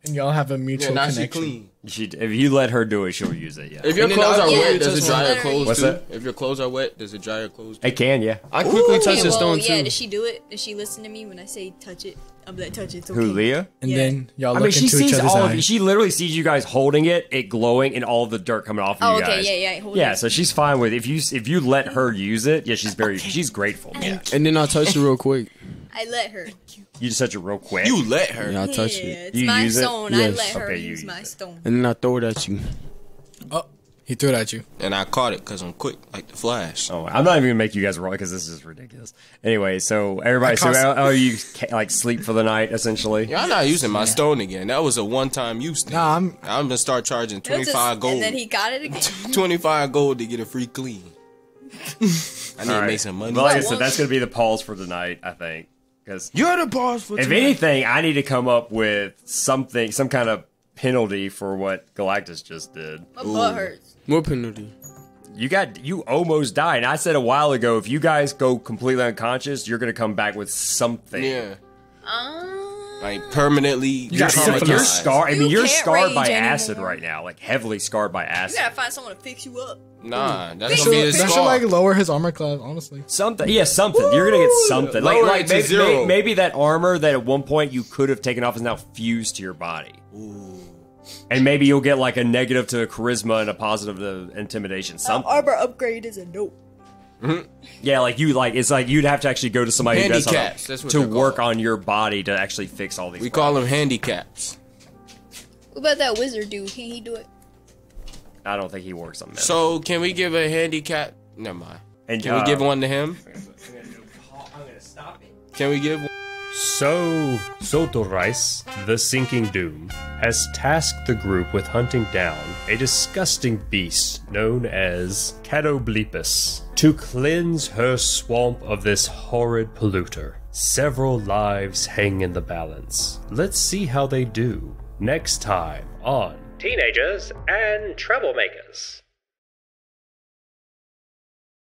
C: And y'all have a
E: Yeah,
C: mutual
E: now she
C: connection.
E: clean.
D: If you let her do it, she'll use it. Yeah.
E: If your
G: And then
E: clothes
G: I-
E: are
F: Yeah,
E: wet, does it
F: just
E: dry your
F: let her-
E: clothes
D: What's
E: too?
D: that?
E: If your clothes are wet, does it dry your clothes too?
D: It can, yeah.
G: I quickly touch
F: Okay,
G: the stone
F: yeah,
G: too.
F: does she do it? Does she listen to me when I say touch it? I'm like, touch it. It's okay.
D: Who, Leah?
C: And
F: Yeah.
C: then y'all
D: I
C: look
D: mean, she
C: into each
D: sees
C: other's
D: all of you.
C: eyes.
D: She literally sees you guys holding it, glowing, and all of the dirt coming off of
F: Oh,
D: you
F: okay,
D: guys.
F: yeah, hold
D: Yeah,
F: it.
D: so she's fine with it. If you let her use it, yeah, she's grateful. Yeah.
G: And then I touch it real quick.
F: I let her.
D: You just touch it real quick.
E: You let her.
G: Yeah, I touch
F: Yeah,
G: it.
F: it's
D: You
F: my
D: use it?
F: stone.
G: Yes.
F: I let her
D: Okay, you
F: use
D: use
F: my
D: it.
F: stone.
G: And then I throw it at you.
C: Oh, he threw it at you.
E: And I caught it because I'm quick, like the Flash.
D: Oh, I'm not even gonna make you guys roll because this is ridiculous. Anyway, so everybody, you like sleep for the night essentially.
E: Yeah, I'm not using my stone again. That was a one-time use thing.
C: Nah,
E: I'm gonna start charging
F: It was
E: 25
F: just-
E: gold.
F: And then he got it again.
E: 25 gold to get a free clean. I need
D: All
E: to
D: right.
E: make some money.
D: But like I said, that's gonna be the pause for tonight, I think. Because
E: You're the boss for
D: if
E: tonight.
D: anything, I need to come up with something, some kind of penalty for what Galactus just did.
F: My butt hurts.
G: What penalty?
D: You almost died. And I said a while ago, if you guys go completely unconscious, you're gonna come back with something.
E: Yeah. Like permanently,
D: You're
E: traumatized.
D: scarred. I mean,
F: You
D: you're
F: can't
D: scarred by
F: rage
D: acid
F: anymore.
D: right now, like heavily scarred by
F: You
D: acid.
F: gotta find someone to fix you up.
E: Nah, that's
F: That
E: gonna be a
C: That should
E: scar.
C: like lower his armor class, honestly.
D: Something, yeah, something. You're gonna get something.
E: Lower
D: Like
E: it to zero.
D: maybe that armor that at one point you could have taken off is now fused to your body. And maybe you'll get like a negative to charisma and a positive to intimidation. Something.
F: Armor upgrade is a nope.
D: Mm-hmm. Yeah, it's like you'd have to actually go to somebody
E: handicaps.
D: Who does to work on your body to actually fix all these.
E: We call them handicaps.
F: What about that wizard dude? Can he do it?
D: I don't think he works on men.
E: So can we give a handicap? Never mind.
D: And
E: can we give one to him?
B: I'm gonna stop it.
E: Can we give one?
I: So, Sotorais, the sinking doom, has tasked the group with hunting down a disgusting beast known as Catoblepus to cleanse her swamp of this horrid polluter. Several lives hang in the balance. Let's see how they do next time on
A: Teenagers and Troublemakers.